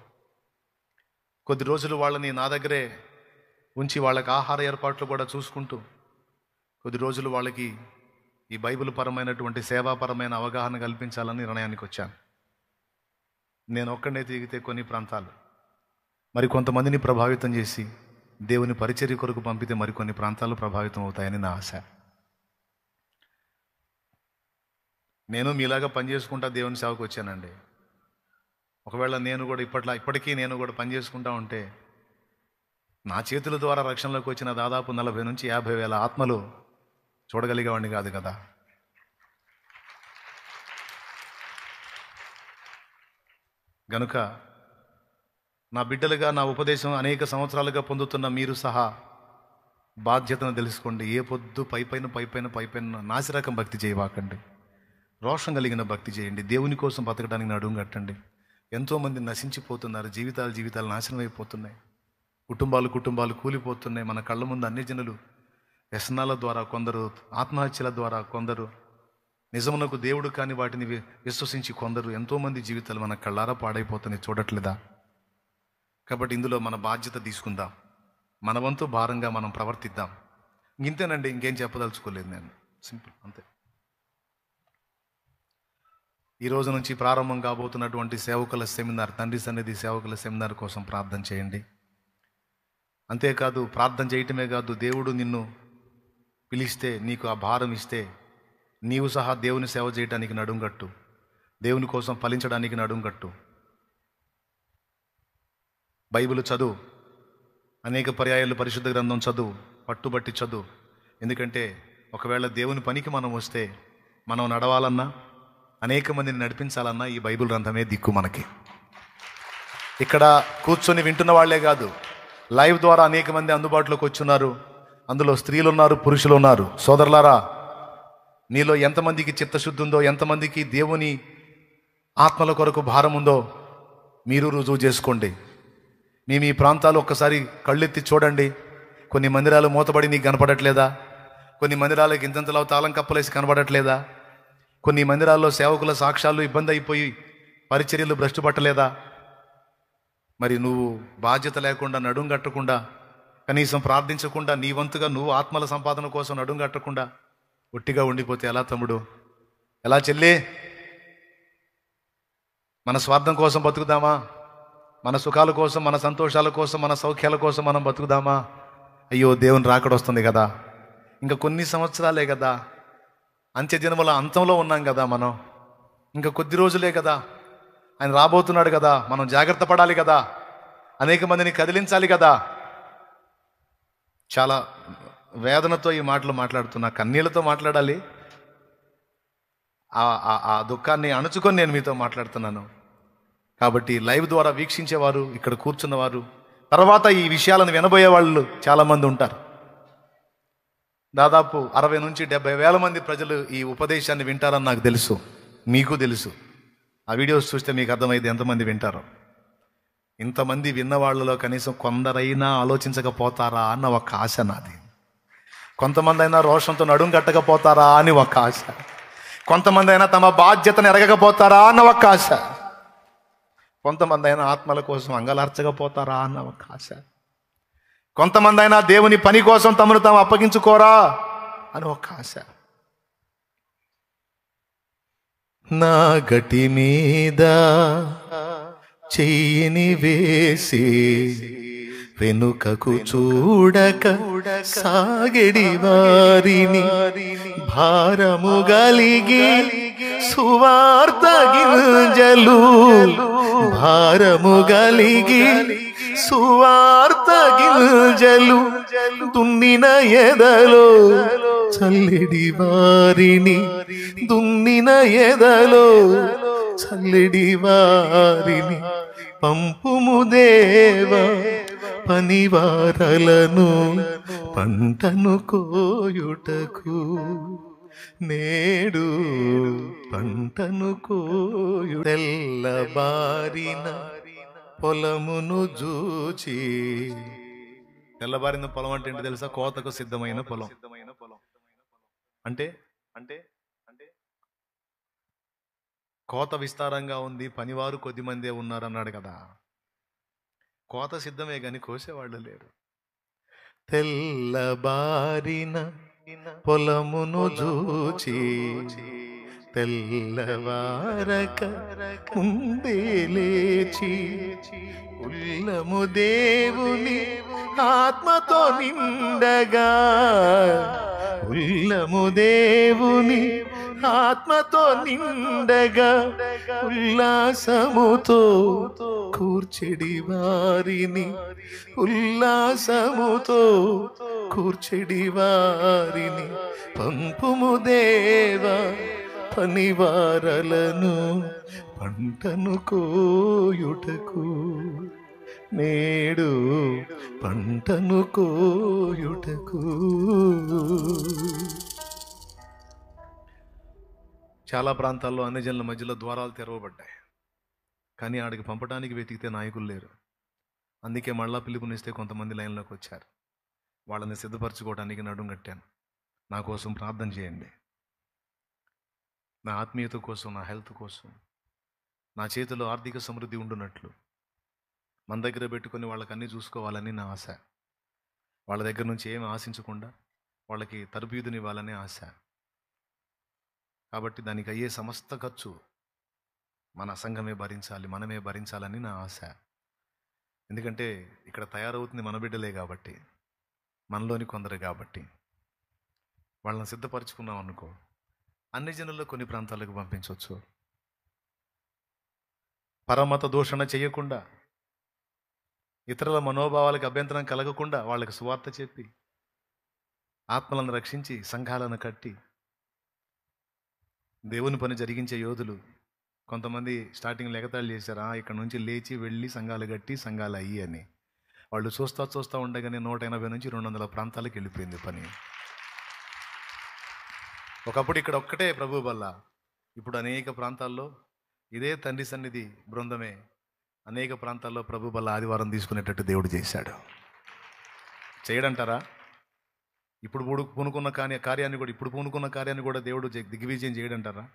కొద్ది రోజులు వాళ్ళని నా దగ్గరే ఉంచి వాళ్ళకి ఆహార ఏర్పాట్లు కూడా చూసుకుంటూ కొద్ది రోజులు వాళ్ళకి ఈ బైబిల్ పరమైనటువంటి సేవాపరమైన అవగాహన కల్పించాలని నిర్ణయానికి వచ్చాను. నేను ఒక్కడే తిరిగితే కొన్ని ప్రాంతాలు మరి కొంతమందిని ప్రభావితం చేసి దేవుని పరిచర్య కొరకు పంపితే మరికొన్ని ప్రాంతాలు ప్రభావితం అవుతాయని నా ఆశ. నేను మీలాగా పనిచేసుకుంటా దేవుని సేవకు వచ్చానండి. ఒకవేళ నేను కూడా ఇప్పటికీ నేను కూడా పనిచేసుకుంటా ఉంటే నా చేతుల ద్వారా రక్షణలోకి వచ్చిన దాదాపు 40 నుంచి 50 వేల ఆత్మలు చూడగలిగేవాడిని కాదు కదా. గనుక నా బిడ్డలుగా నా ఉపదేశం అనేక సంవత్సరాలుగా పొందుతున్న మీరు సహా బాధ్యతను తెలుసుకోండి. ఏ పొద్దు పైపైన నాసిరకం భక్తి చేయవాకండి. రోషం కలిగిన భక్తి చేయండి. దేవుని కోసం బతకడానికి నడుం కట్టండి. ఎంతోమంది నశించిపోతున్నారు, జీవితాలు నాశనం అయిపోతున్నాయి, కుటుంబాలు కూలిపోతున్నాయి. మన కళ్ళ ముందు అన్ని జనులు వ్యసనాల ద్వారా, కొందరు ఆత్మహత్యల ద్వారా, కొందరు నిజమునకు దేవుడు కాని వాటిని విశ్వసించి కొందరు, ఎంతోమంది జీవితాలు మన కళ్ళారా పాడైపోతున్నాయి, చూడట్లేదా? కాబట్టి ఇందులో మన బాధ్యత తీసుకుందాం, మన వంతు భారంగా మనం ప్రవర్తిద్దాం. ఇంతేనండి, ఇంకేం చెప్పదలుచుకోలేదు నేను. సింపుల్, అంతే. ఈ రోజు నుంచి ప్రారంభం కాబోతున్నటువంటి సేవకుల సెమినార్, తండ్రి సన్నిధి సేవకుల సెమినార్ కోసం ప్రార్థన చేయండి. అంతేకాదు ప్రార్థన చేయటమే కాదు, దేవుడు నిన్ను పిలిస్తే, నీకు ఆ భారం ఇస్తే, నీవు సహా దేవుని సేవ చేయడానికి నడుంగట్టు, దేవుని కోసం ఫలించడానికి నడుంగట్టు. బైబిల్ చదువు, అనేక పర్యాయాలు పరిశుద్ధ గ్రంథం చదువు, పట్టుబట్టి చదువు. ఎందుకంటే ఒకవేళ దేవుని పనికి మనం వస్తే, మనం నడవాలన్నా, అనేక మందిని నడిపించాలన్నా ఈ బైబిల్ గ్రంథమే దిక్కు మనకి. ఇక్కడ కూర్చొని వింటున్న వాళ్లే కాదు, లైవ్ ద్వారా అనేక మంది అందుబాటులోకి వచ్చున్నారు. అందులో స్త్రీలు ఉన్నారు, పురుషులు ఉన్నారు. సోదరులారా, మీలో ఎంతమందికి చిత్తశుద్ధి ఉందో, ఎంతమందికి దేవుని ఆత్మల కొరకు భారం ఉందో మీరు రుజువు చేసుకోండి. మీ ప్రాంతాలు ఒక్కసారి కళ్ళెత్తి చూడండి. కొన్ని మందిరాలు మూతబడి నీకు కనపడట్లేదా? కొన్ని మందిరాలకు ఇంతంతలో తాళం కప్పలేసి కనపడట్లేదా? కొన్ని మందిరాల్లో సేవకుల సాక్ష్యాలు ఇబ్బంది అయిపోయి పరిచర్యలు భ్రష్టు పట్టలేదా? మరి నువ్వు బాధ్యత లేకుండా, నడుంగట్టకుండా, కనీసం ప్రార్థించకుండా, నీ వంతుగా నువ్వు ఆత్మల సంపాదన కోసం నడుంగట్టకుండా ఒట్టిగా ఉండిపోతే ఎలా తమ్ముడు, ఎలా చెల్లి? మన స్వార్థం కోసం బతుకుదామా? మన సుఖాల కోసం, మన సంతోషాల కోసం, మన సౌఖ్యాల కోసం మనం బతుకుదామా? అయ్యో, దేవుని రాకడొస్తుంది కదా, ఇంకా కొన్ని సంవత్సరాలే కదా, అంత్యదినముల అంతంలో ఉన్నాం కదా మనం, ఇంకా కొద్ది రోజులే కదా, ఆయన రాబోతున్నాడు కదా, మనం జాగ్రత్త పడాలి కదా, అనేక మందిని కదిలించాలి కదా. చాలా వేదనతో ఈ మాటలు మాట్లాడుతున్నా, కన్నీళ్లతో మాట్లాడాలి. ఆ దుఃఖాన్ని అణుచుకొని నేను మీతో మాట్లాడుతున్నాను. కాబట్టి లైవ్ ద్వారా వీక్షించేవారు, ఇక్కడ కూర్చున్నవారు, తర్వాత ఈ విషయాలను వినబోయే వాళ్ళు చాలామంది ఉంటారు. దాదాపు 60 నుంచి 70 వేల మంది ప్రజలు ఈ ఉపదేశాన్ని వింటారని నాకు తెలుసు, మీకు తెలుసు. ఆ వీడియోస్ చూస్తే మీకు అర్థమైంది ఎంతమంది వింటారో. ఇంతమంది విన్న వాళ్ళలో కనీసం కొందరైనా ఆలోచించకపోతారా అన్న ఒక ఆశ నాది. కొంతమంది అయినా రోషంతో నడుం కట్టకపోతారా అని ఒక ఆశ. కొంతమంది అయినా తమ బాధ్యతను ఎరగకపోతారా అన్న ఒక ఆశ. కొంతమంది అయినా ఆత్మల కోసం అంగలార్చకపోతారా అన్న ఒక ఆశ. కొంతమంది అయినా దేవుని పని కోసం తమను తాము అప్పగించుకోరా అని ఒక ఆశ. నా గటి మీద చెయ్యిని వేసి వెనుకకు చూడక సాగడి వారిని, భారము గలిగి సువార్త గింజలు, భారము గలిగి సువార్త గింజలు దున్నిన ఎదలో చల్లెడి వారిని, దున్నిన ఎదలో చల్లెడి వారిని పంపుము దేవా, పనివారలను పంటను కోయుటకు, నేడు పంటను కోయు. తెల్లబారిన పొలమును జూచి, తెల్లబారిన పొలం అంటే ఏంటి తెలుసా? కోతకు సిద్ధమైన పొలం. అంటే అంటే కోత విస్తారంగా ఉంది, పనివారు కొద్దిమందే ఉన్నారు అన్నాడు కదా. కోత సిద్ధమే కానీ కోసేవాళ్ళు లేరు. తెల్లబారిన పొలమును జూచి తెల్లవారక ముందే లేచి, ఉల్లము దేవుని ఆత్మతో నిండగా, ఉల్లము దేవుని ఆత్మతో నిండగా, ఉల్లాసముతో కూర్చెడి వారిని, ఉల్లాసముతో కూర్చెడి వారిని పంపుము దేవా, పనివారలను పంటను కోయుటకు, నేడు పంటను కోయుటకు. చాలా ప్రాంతాల్లో అన్ని జనుల మధ్యలో ద్వారాలు తెరవబడ్డాయి, కానీ ఆడికి పంపడానికి వెతికితే నాయకులు లేరు. అందుకే మళ్ళా పిలుపునిస్తే కొంతమంది లైన్లోకి వచ్చారు. వాళ్ళని సిద్ధపరచుకోవడానికి నడుం కట్టాను. నా కోసం ప్రార్థన చేయండి. నా ఆత్మీయత కోసం, నా హెల్త్ కోసం, నా చేతిలో ఆర్థిక సమృద్ధి ఉండునట్లు మన దగ్గర పెట్టుకొని వాళ్ళకి అన్నీ చూసుకోవాలని నా ఆశ. వాళ్ళ దగ్గర నుంచి ఏమి ఆశించకుండా వాళ్ళకి తరబీదునివ్వాలనే ఆశ. కాబట్టి దానికి అయ్యే సమస్త ఖర్చు మన సంఘమే భరించాలి, మనమే భరించాలని నా ఆశ. ఎందుకంటే ఇక్కడ తయారవుతుంది మన బిడ్డలే కాబట్టి, మనలోని కొందరు కాబట్టి. వాళ్ళని సిద్ధపరచుకున్నాం అనుకో, అన్ని జనుల్లో కొన్ని ప్రాంతాలకు పంపించవచ్చు. పరమత దూషణ చేయకుండా, ఇతరుల మనోభావాలకు అభ్యంతరం కలగకుండా వాళ్ళకి సువార్త చెప్పి, ఆత్మలను రక్షించి, సంఘాలను కట్టి, దేవుని పని జరిగించే యోధులు. కొంతమంది స్టార్టింగ్ ఎగతాళి చేశారు, ఇక్కడ నుంచి లేచి వెళ్ళి సంఘాలు కట్టి సంఘాలు అయ్యి అని. వాళ్ళు చూస్తూ ఉండగానే 180 నుంచి 200 ప్రాంతాలకు వెళ్ళిపోయింది పని. ఒకప్పుడు ఇక్కడ ఒక్కటే ప్రభు వల్ల, ఇప్పుడు అనేక ప్రాంతాల్లో ఇదే తండ్రి సన్నిధి బృందమే అనేక ప్రాంతాల్లో ప్రభు వల్ల ఆదివారం తీసుకునేటట్టు దేవుడు చేశాడు. చేయడంటారా? ఇప్పుడు పూనుకున్న కార్యాన్ని కూడా దేవుడు దిగ్విజయం చేయడంటారా?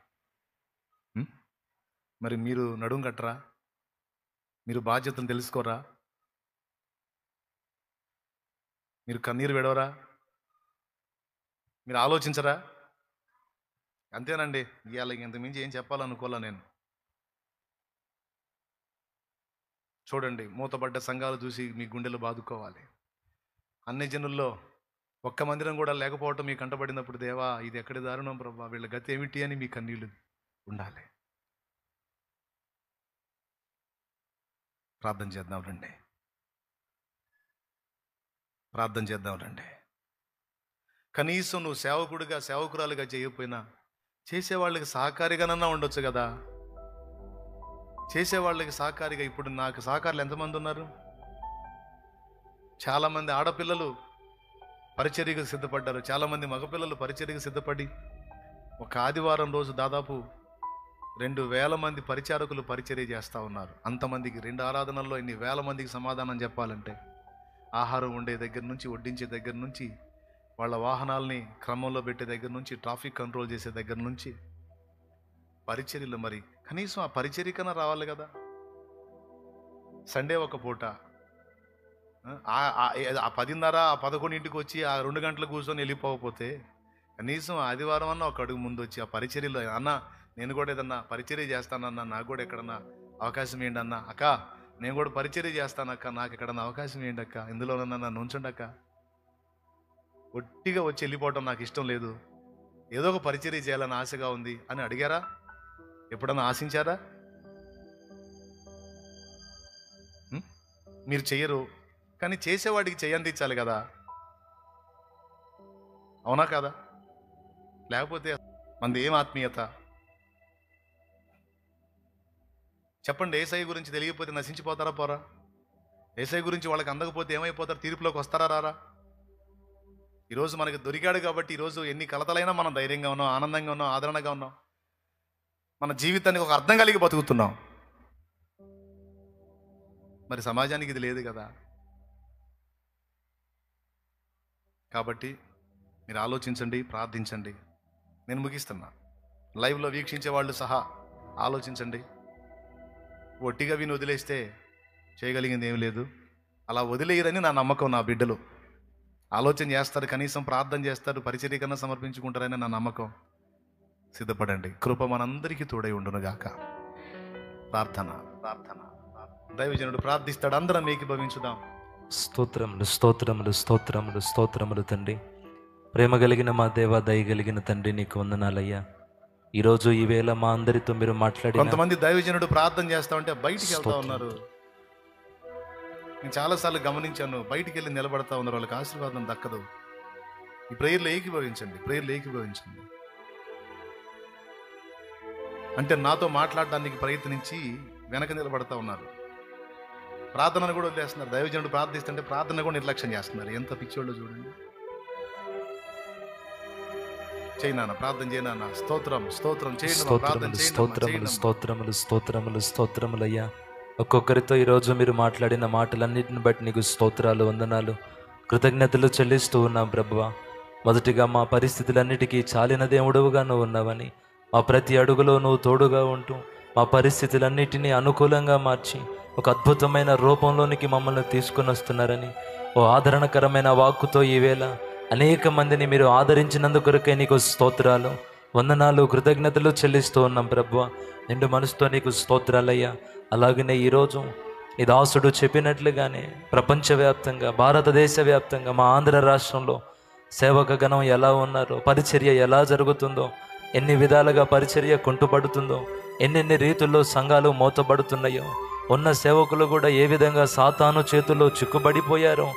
మరి మీరు నడుం కట్టరా? మీరు బాధ్యతను తెలుసుకోరా? మీరు కన్నీరు విడవరా? మీరు ఆలోచించరా? అంతేనండి, ఇవాళ ఇంతకుమించి ఏం చెప్పాలనుకోలే నేను. చూడండి, మూతబడ్డ సంఘాలు చూసి మీ గుండెలు బాదుకోవాలి. అన్ని జనుల్లో ఒక్క మందిరం కూడా లేకపోవటం మీకు కంటపడినప్పుడు, దేవా ఇది ఎక్కడి దారుణం ప్రభా, వీళ్ళ గతి ఏమిటి అని మీ కన్నీళ్ళు ఉండాలి. ప్రార్థన చేద్దాం రండి. కనీసం నువ్వు సేవకురాలుగా చేయకపోయినా చేసేవాళ్ళకి సహకారిగానన్నా ఉండొచ్చు కదా. చేసేవాళ్ళకి సహకారిగా ఇప్పుడు నాకు సహకారులు ఎంతమంది ఉన్నారు? చాలామంది ఆడపిల్లలు పరిచర్యకు సిద్ధపడ్డారు, చాలామంది మగపిల్లలు పరిచర్యకు సిద్ధపడి ఒక ఆదివారం రోజు దాదాపు 2000 మంది పరిచారకులు పరిచర్య చేస్తూ ఉన్నారు. అంతమందికి 2 ఆరాధనల్లో ఇన్ని వేల మందికి సమాధానం చెప్పాలంటే, ఆహారం వండే దగ్గర నుంచి, వడ్డించే దగ్గర నుంచి, వాళ్ళ వాహనాల్ని క్రమంలో పెట్టే దగ్గర నుంచి, ట్రాఫిక్ కంట్రోల్ చేసే దగ్గర నుంచి, పరిచర్యలు. మరి కనీసం ఆ పరిచర్యకన్నా రావాలి కదా. సండే ఒక పూట 10:30 11 వచ్చి 2 గంటలు కూర్చొని వెళ్ళిపోకపోతే, కనీసం ఆదివారం అన్న ఒక అడుగు ముందు వచ్చి ఆ పరిచర్యలో, అన్న నేను కూడా ఏదన్నా పరిచర్య చేస్తానన్నా, నాకు కూడా ఎక్కడన్నా అవకాశం ఏంటి అన్న, అక్క నేను కూడా పరిచర్య చేస్తానక్క, నాకు ఎక్కడన్నా అవకాశం ఏంటి అక్క, ఇందులోనన్నా నన్ను ఉంచండక్క. ఒట్టిగా వచ్చి వెళ్ళిపోవటం నాకు ఇష్టం లేదు, ఏదో ఒక పరిచర్య చేయాలని ఆశగా ఉంది అని అడిగారా? ఎప్పుడన్నా ఆశించారా? మీరు చెయ్యరు, కానీ చేసేవాడికి చెయ్యందించాలి కదా. అవునా కాదా? లేకపోతే మనది ఏం ఆత్మీయత? చెప్పండి. యేసయ్య గురించి తెలియకపోతే నశించిపోతారా పోరా? యేసయ్య గురించి వాళ్ళకి అందకపోతే ఏమైపోతారు? తీర్పులోకి వస్తారా రారా? ఈరోజు మనకి దొరికాడు కాబట్టి ఈరోజు ఎన్ని కలతలైనా మనం ధైర్యంగా ఉన్నాం, ఆనందంగా ఉన్నాం, ఆదరణగా ఉన్నాం. మన జీవితానికి ఒక అర్థం కలిగి బతుకుతున్నాం. మరి సమాజానికి ఇది లేదు కదా. కాబట్టి మీరు ఆలోచించండి, ప్రార్థించండి. నేను ముగిస్తున్నా. లైవ్లో వీక్షించే వాళ్ళు సహా ఆలోచించండి. ఒట్టిగా విని వదిలేస్తే చేయగలిగింది ఏం లేదు. అలా వదిలేయరని నా నమ్మకం. నా బిడ్డలు ఆలోచన చేస్తారు, కనీసం ప్రార్థన చేస్తారు, పరిచర్య కన్నా సమర్పించుకుంటారని నా నమ్మకం. సిద్ధపడండి. కృప మనందరికీ తోడై ఉండునుగాక. ప్రార్థన. దైవజనుడు ప్రార్థిస్తాడు. అందరం ఏకీభవించుదాం. స్తోత్రములు స్తోత్రములు స్తోత్రములు స్తోత్రములు తండ్రి. ప్రేమ కలిగిన మా దేవ, దయ కలిగిన తండ్రి, నీకు వందనాలయ్యా. ఈరోజు ఈవేళ మా అందరితో మీరు మాట్లాడి, కొంతమంది దైవజనుడు ప్రార్థన చేస్తా ఉంటే బయటికి వెళ్తా ఉన్నారు. నేను చాలాసార్లు గమనించాను. బయటికి వెళ్ళి నిలబడతా ఉన్నారు, వాళ్ళకి ఆశీర్వాదం దక్కదు. ఈ ప్రేయర్లో ఏకీభవించండి. అంటే నాతో మాట్లాడడానికి ప్రయత్నించి వెనక నిలబడతా ఉన్నారు. ప్రార్థనను కూడా వదిలేస్తున్నారు. దైవజనుడు ప్రార్థిస్తుంటే ప్రార్థన కూడా నిర్లక్ష్యం చేస్తున్నారు. ఎంత పిచ్చోళ్ళు చూడండి. చేయనా ప్రార్థన చేయనా? స్తోత్రం స్తోత్రములయ్యా. ఒక్కొక్కరితో ఈరోజు మీరు మాట్లాడిన మాటలన్నిటిని బట్టి నీకు స్తోత్రాలు, వందనాలు, కృతజ్ఞతలు చెల్లిస్తూ ఉన్నాం ప్రభువా. మొదటిగా మా పరిస్థితులన్నిటికీ చాలిన దేవుడుగా నువ్వు ఉన్నావని, మా ప్రతి అడుగులో నువ్వు తోడుగా ఉంటూ మా పరిస్థితులన్నిటినీ అనుకూలంగా మార్చి ఒక అద్భుతమైన రూపంలోనికి మమ్మల్ని తీసుకుని వస్తున్నారని, ఓ ఆదరణకరమైన వాక్కుతో ఈవేళ అనేక మందిని మీరు ఆదరించినందుకొరకే నీకు స్తోత్రాలు, వందనాలు, కృతజ్ఞతలు చెల్లిస్తూ ఉన్నాం ప్రభువా. నిండు మనసుతో నీకు స్తోత్రాలయ్యా. అలాగనే ఈరోజు నీ దాసుడు చెప్పినట్లుగానే ప్రపంచవ్యాప్తంగా, భారతదేశ వ్యాప్తంగా, మా ఆంధ్ర రాష్ట్రంలో సేవక గణం ఎలా ఉన్నారో, పరిచర్య ఎలా జరుగుతుందో, ఎన్ని విధాలుగా పరిచర్య కుంటుపడుతుందో, ఎన్నెన్ని రీతుల్లో సంఘాలు మూతబడుతున్నాయో, ఉన్న సేవకులు కూడా ఏ విధంగా సాతాను చేతుల్లో చిక్కుబడిపోయారో,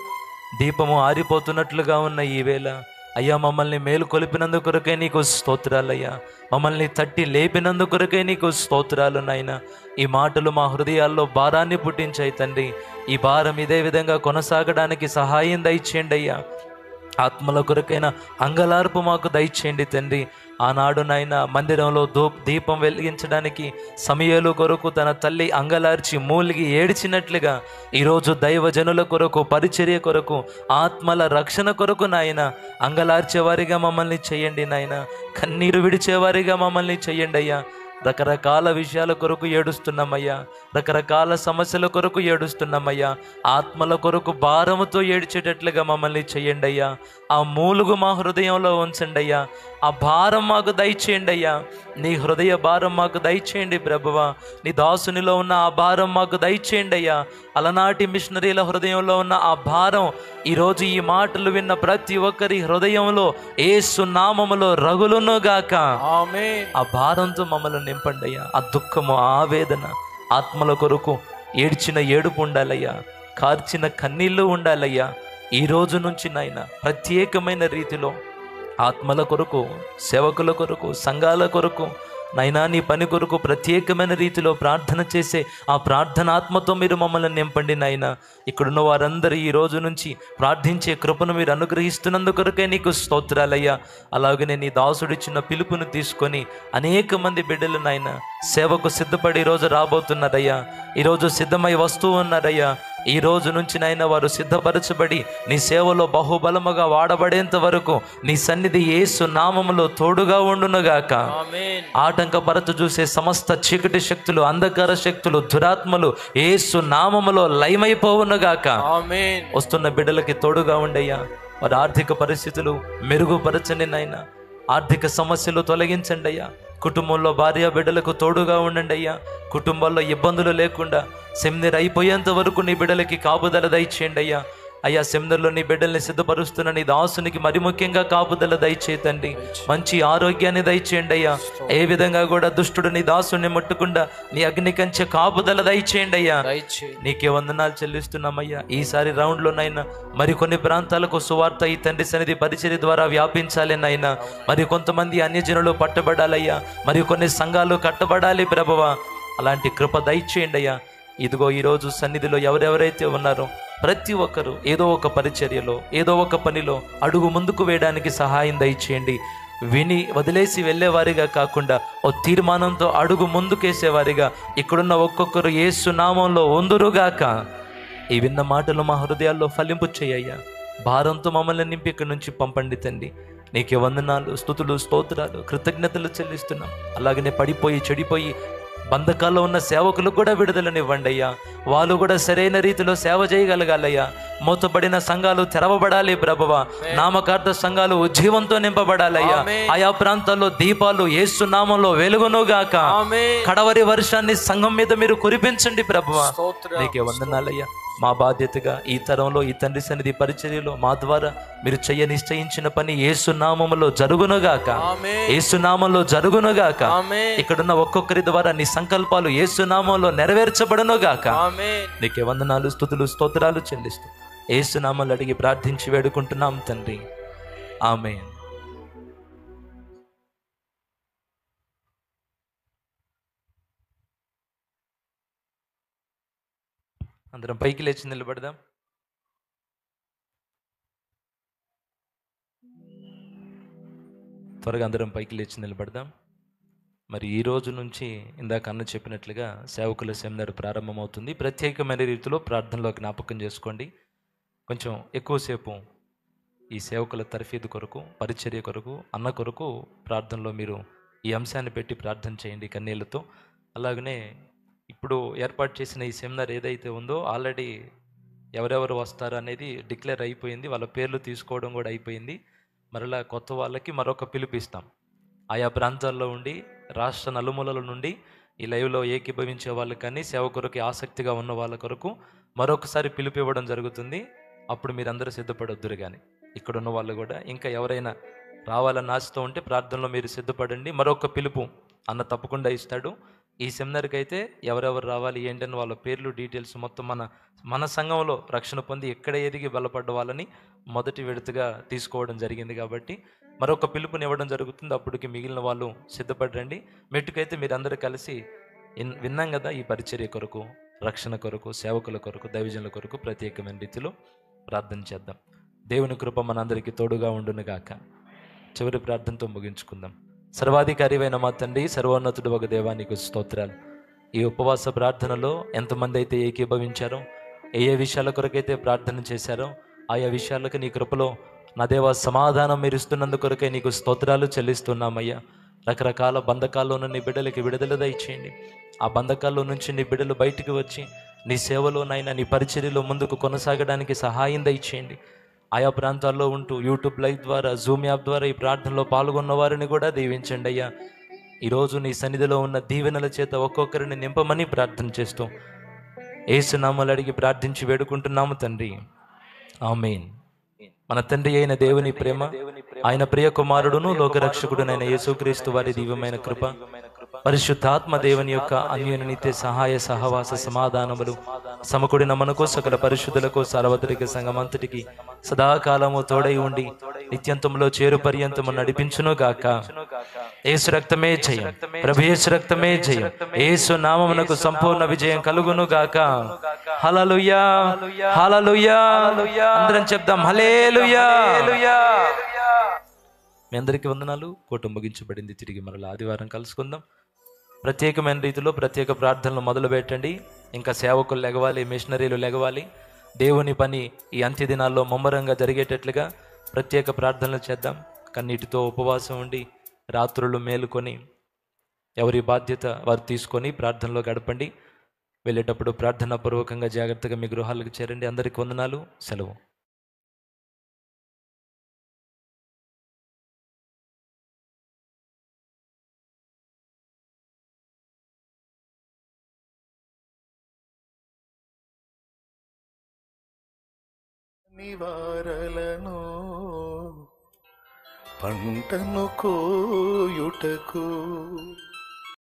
దీపము ఆరిపోతున్నట్లుగా ఉన్న ఈ వేళ అయ్యా, మమ్మల్ని మేలు కొలిపినందుకొరకే నీకు స్తోత్రాలయ్యా, మమ్మల్ని తట్టి లేపినందుకొరకే నీకు స్తోత్రాలు నాయనా. ఈ మాటలు మా హృదయాల్లో భారాన్ని పుట్టించాయి తండ్రి. ఈ భారం ఇదే విధంగా కొనసాగడానికి సహాయం దయచేయండి అయ్యా. ఆత్మల కొరకైన అంగలార్పు మాకు దయచేయండి తండ్రి. ఆనాడు నాయన మందిరంలో దీపం వెలిగించడానికి సమయలు కొరకు తన తల్లి అంగలార్చి మూలిగి ఏడ్చినట్లుగా ఈరోజు దైవజనుల కొరకు, పరిచర్య కొరకు, ఆత్మల రక్షణ కొరకు నాయన అంగలార్చేవారిగా మమ్మల్ని చేయండి నాయన. కన్నీరు విడిచేవారిగా మమ్మల్ని చేయండి అయ్యా. రకరకాల విషయాల కొరకు ఏడుస్తున్నామయ్యా, రకరకాల సమస్యల కొరకు ఏడుస్తున్నామయ్యా. ఆత్మల కొరకు భారముతో ఏడ్చేటట్లుగా మమ్మల్ని చేయండి అయ్యా. ఆ మూలుగు మా హృదయంలో ఉంచండి అయ్యా. ఆ భారం మాకు దయచేయండి అయ్యా. నీ హృదయ భారం మాకు దయచేయండి ప్రభువా. నీ దాసునిలో ఉన్న ఆ భారం మాకు దయచేయండి అయ్యా. అలనాటి మిషనరీల హృదయంలో ఉన్న ఆ భారం ఈరోజు ఈ మాటలు విన్న ప్రతి ఒక్కరి హృదయంలో యేసు నామములో రగులునుగాక. ఆమేన్. ఆ భారంతో మమ్మల్ని నింపండి అయ్యా. ఆ దుఃఖము, ఆ ఆవేదన, ఆత్మల కొరకు ఏడ్చిన ఏడుపు ఉండాలయ్యా, కార్చిన కన్నీళ్ళు ఉండాలయ్యా. ఈ రోజు నుంచి నాయన ప్రత్యేకమైన రీతిలో ఆత్మల కొరకు, సేవకుల కొరకు, సంఘాల కొరకు నైనా నీ పని కొరకు ప్రత్యేకమైన రీతిలో ప్రార్థన చేసే ఆ ప్రార్థనాత్మతో మీరు మమ్మల్ని నింపండి నాయన. ఇక్కడున్న వారందరూ ఈ రోజు నుంచి ప్రార్థించే కృపను మీరు అనుగ్రహిస్తున్నందుకొరకే నీకు స్తోత్రాలయ్యా. అలాగనే నీ దాసుడిచ్చిన పిలుపును తీసుకొని అనేక మంది బిడ్డలు నాయన సేవకు సిద్ధపడి ఈరోజు రాబోతున్నారయ్యా. ఈరోజు సిద్ధమై వస్తూ ఉన్నారయ్యా. ఈ రోజు నుంచి నాయన వారు సిద్ధపరచబడి నీ సేవలో బహుబలముగా వాడబడేంత వరకు నీ సన్నిధి యేసు నామములో తోడుగా ఉండునుగాక. ఆమేన్. ఆటంకపరచ చూసే సమస్త చీకటి శక్తులు, అంధకార శక్తులు, దురాత్మలు యేసు నామములో లయమైపోవునుగాక. ఆమేన్. వస్తున్న బిడ్డలకి తోడుగా ఉండయ్యా. వారి ఆర్థిక పరిస్థితులు మెరుగుపరచండి నాయన. ఆర్థిక సమస్యలు తొలగించండి అయ్యా. కుటుంబంలో భార్య బిడ్డలకు తోడుగా ఉండండి అయ్యా. కుటుంబాల్లో ఇబ్బందులు లేకుండా సెమినర్ అయిపోయేంత వరకు నీ బిడ్డలకి కాపుదల దయచేయండి అయ్యా. అయ్యా, సెమినర్లో నీ బిడ్డల్ని సిద్ధపరుస్తున్న నీ దాసునికి మరి ముఖ్యంగా కాపుదల దయచేతండి. మంచి ఆరోగ్యాన్ని దయచేయండి అయ్యా. ఏ విధంగా కూడా దుష్టుడు నీ దాసుని ముట్టకుండా నీ అగ్ని కంచె కాపుదల దయచేయండి అయ్యా. నీకే వందనాలు చెల్లిస్తున్నామయ్యా. ఈసారి రౌండ్లోనైనా మరికొన్ని ప్రాంతాలకు సువార్త ఈ తండ్రి సన్నిధి పరిచర్య ద్వారా వ్యాపించాలి నాయనా. మరి కొంతమంది అన్యజనులు పట్టబడాలయ్యా. మరి కొన్ని సంఘాలు కట్టబడాలి ప్రభువా. అలాంటి కృప దయచేయండి అయ్యా. ఇదిగో ఈరోజు సన్నిధిలో ఎవరెవరైతే ఉన్నారో ప్రతి ఒక్కరూ ఏదో ఒక పరిచర్యలో, ఏదో ఒక పనిలో అడుగు ముందుకు వేయడానికి సహాయం దయచేయండి. విని వదిలేసి వెళ్ళేవారిగా కాకుండా ఓ తీర్మానంతో అడుగు ముందుకేసేవారిగా ఇక్కడున్న ఒక్కొక్కరు యేసు నామంలో ఉందురుగాక. ఈ విన్న మాటలు మా హృదయాల్లో ఫలింపు చేయ్యా. భారంతో మమ్మల్ని నింపి ఇక్కడి నుంచి పంపండి తండ్రి. నీకే వందనాలు, స్తుతులు, స్తోత్రాలు, కృతజ్ఞతలు చెల్లిస్తున్నాం. అలాగనే పడిపోయి చెడిపోయి బంధకాల్లో ఉన్న సేవకులు కూడా విడుదలనివ్వండి అయ్యా. వాళ్ళు కూడా సరైన రీతిలో సేవ చేయగలగాలయ్యా. మూతబడిన సంఘాలు తెరవబడాలి ప్రభువా. నామకార్థ సంఘాలు ఉజ్జీవంతో నింపబడాలయ్యా. ఆయా ప్రాంతాల్లో దీపాలు యేసు నామంలో వెలుగునుగాక. కడవరి వర్షాన్ని సంఘం మీద మీరు కురిపించండి ప్రభువా. నీకే వందనాలయ్యా. మా బాధ్యతగా ఈ తరంలో ఈ తండ్రి సన్నిధి పరిచర్యలో మా ద్వారా మీరు చెయ్య నిశ్చయించిన పని యేసు నామములో జరుగునుగాక. యేసు నామంలో జరుగునుగాక. ఇక్కడున్న ఒక్కొక్కరి ద్వారా నీ సంకల్పాలు యేసు నామంలో నెరవేర్చబడునుగాక. నీకే వందనాలు, స్తుతులు, స్తోత్రాలు చెల్లిస్తూ యేసు నామంలో అడిగి ప్రార్థించి వేడుకుంటున్నాం తండ్రి. ఆమేన్. అందరం పైకి లేచి నిలబడదాం. త్వరగా అందరం పైకి లేచి నిలబడదాం. మరి ఈ రోజు నుంచి ఇందాక అన్న చెప్పినట్లుగా సేవకుల సెమినార్ ప్రారంభమవుతుంది. ప్రత్యేకమైన రీతిలో ప్రార్థనలో జ్ఞాపకం చేసుకోండి. కొంచెం ఎక్కువసేపు ఈ సేవకుల తర్ఫీదు కొరకు, పరిచర్య కొరకు, అన్న కొరకు ప్రార్థనలో మీరు ఈ అంశాన్ని పెట్టి ప్రార్థన చేయండి కన్నీళ్లతో. అలాగనే ఇప్పుడు ఏర్పాటు చేసిన ఈ సెమినార్ ఏదైతే ఉందో ఆల్రెడీ ఎవరెవరు వస్తారు అనేది డిక్లేర్ అయిపోయింది. వాళ్ళ పేర్లు తీసుకోవడం కూడా అయిపోయింది. మరలా కొత్త వాళ్ళకి మరొక పిలుపు ఇస్తాం. ఆయా ప్రాంతాల్లో ఉండి, రాష్ట్ర నలుమూలల నుండి ఈ లైవ్లో ఏకీభవించే వాళ్ళు కానీ సేవ కొరకు ఆసక్తిగా ఉన్న వాళ్ళ కొరకు మరొకసారి పిలుపు ఇవ్వడం జరుగుతుంది. అప్పుడు మీరందరూ సిద్ధపడొద్దురు. కానీ ఇక్కడ ఉన్న వాళ్ళు కూడా ఇంకా ఎవరైనా రావాలని ఆశతో ఉంటే ప్రార్థనలో మీరు సిద్ధపడండి. మరొక పిలుపు అన్న తప్పకుండా ఇస్తాడు. ఈ సెమినార్కి అయితే ఎవరెవరు రావాలి ఏంటని వాళ్ళ పేర్లు డీటెయిల్స్ మొత్తం మన సంఘంలో రక్షణ పొంది ఎక్కడ ఎదిగి బలపడ్డ వాళ్ళని మొదటి విడతగా తీసుకోవడం జరిగింది. కాబట్టి మరొక పిలుపుని ఇవ్వడం జరుగుతుంది. అప్పటికి మిగిలిన వాళ్ళు సిద్ధపడండి. మెట్టుకైతే మీరందరూ కలిసి విన్నాం కదా, ఈ పరిచర్య కొరకు, రక్షణ కొరకు, సేవకుల కొరకు, దైవజనుల కొరకు ప్రత్యేకమైన రీతిలో ప్రార్థన చేద్దాం. దేవుని కృప మనందరికీ తోడుగా ఉండునుగాక. చివరి ప్రార్థనతో ముగించుకుందాం. సర్వాధికారివైన మా తండ్రి, సర్వోన్నతుడు ఒక దేవానికి స్తోత్రాలు. ఈ ఉపవాస ప్రార్థనలో ఎంతమంది అయితే ఏకీభవించారో, ఏ విషయాల కొరకైతే ప్రార్థన చేశారో ఆయా విషయాలకు నీ కృపలో నా దేవా సమాధానం మీరు ఇస్తున్నందు కొరకే నీకు స్తోత్రాలు చెల్లిస్తున్నామయ్యా. రకరకాల బంధకాల్లో నీ బిడ్డలకి విడుదల దయచేయండి. ఆ బంధకాల్లో నుంచి నీ బిడ్డలు బయటికి వచ్చి నీ సేవలోనైనా నీ పరిచర్యలో ముందుకు కొనసాగడానికి సహాయం దయచేయండి. ఆయా ప్రాంతాల్లో ఉంటూ యూట్యూబ్ లైవ్ ద్వారా, జూమ్ యాప్ ద్వారా ఈ ప్రార్థనలో పాల్గొన్న వారిని కూడా దీవించండి అయ్యా. ఈరోజు నీ సన్నిధిలో ఉన్న దీవెనల చేత ఒక్కొక్కరిని నింపమని ప్రార్థన చేస్తూ యేసు నామములో అడిగి ప్రార్థించి వేడుకుంటున్నాము తండ్రి, ఆమేన్. మన తండ్రి అయిన దేవుని ప్రేమ, ఆయన ప్రియ కుమారుడును లోకరక్షకుడునైన యేసుక్రీస్తు వారి దివ్యమైన కృప, పరిశుద్ధాత్మ దేవుని యొక్క అన్యోన్య సహాయ సహవాస సమాధానములు సమకూడిన మనకు సకల పరిశుద్ధులకు సార్వత్రిక సంఘమంతటికి సదాకాలము తోడై ఉండి నిత్యంతంలో చేరు పర్యంతము నడిపించును గాక. యేసు రక్తమే జయం, ప్రభు యేసు రక్తమే జయం. యేసు నామమునకు సంపూర్ణ విజయం కలుగును గాక. హల్లెలూయా, హల్లెలూయా. అందరం చెప్దాం హల్లెలూయా. మీ అందరికీ వందనాలు. కూటం ముగించబడింది. తిరిగి మరలా ఆదివారం కలుసుకుందాం. ప్రత్యేకమైన రీతిలో ప్రత్యేక ప్రార్థనలు మొదలు పెట్టండి. ఇంకా సేవకులు లెగవాలి, మిషనరీలు లెగవాలి. దేవుని పని ఈ అంత్య దినాల్లో ముమ్మరంగా జరిగేటట్లుగా ప్రత్యేక ప్రార్థనలు చేద్దాం. కన్నీటితో ఉపవాసం ఉండి రాత్రులు మేలుకొని ఎవరి బాధ్యత వారు తీసుకొని ప్రార్థనలో గడపండి. వెళ్ళేటప్పుడు ప్రార్థనా పూర్వకంగా జాగ్రత్తగా మీ గృహాలకు చేరండి. అందరికీ వందనాలు. సెలవు. నివారలను పంటను కోయుటకు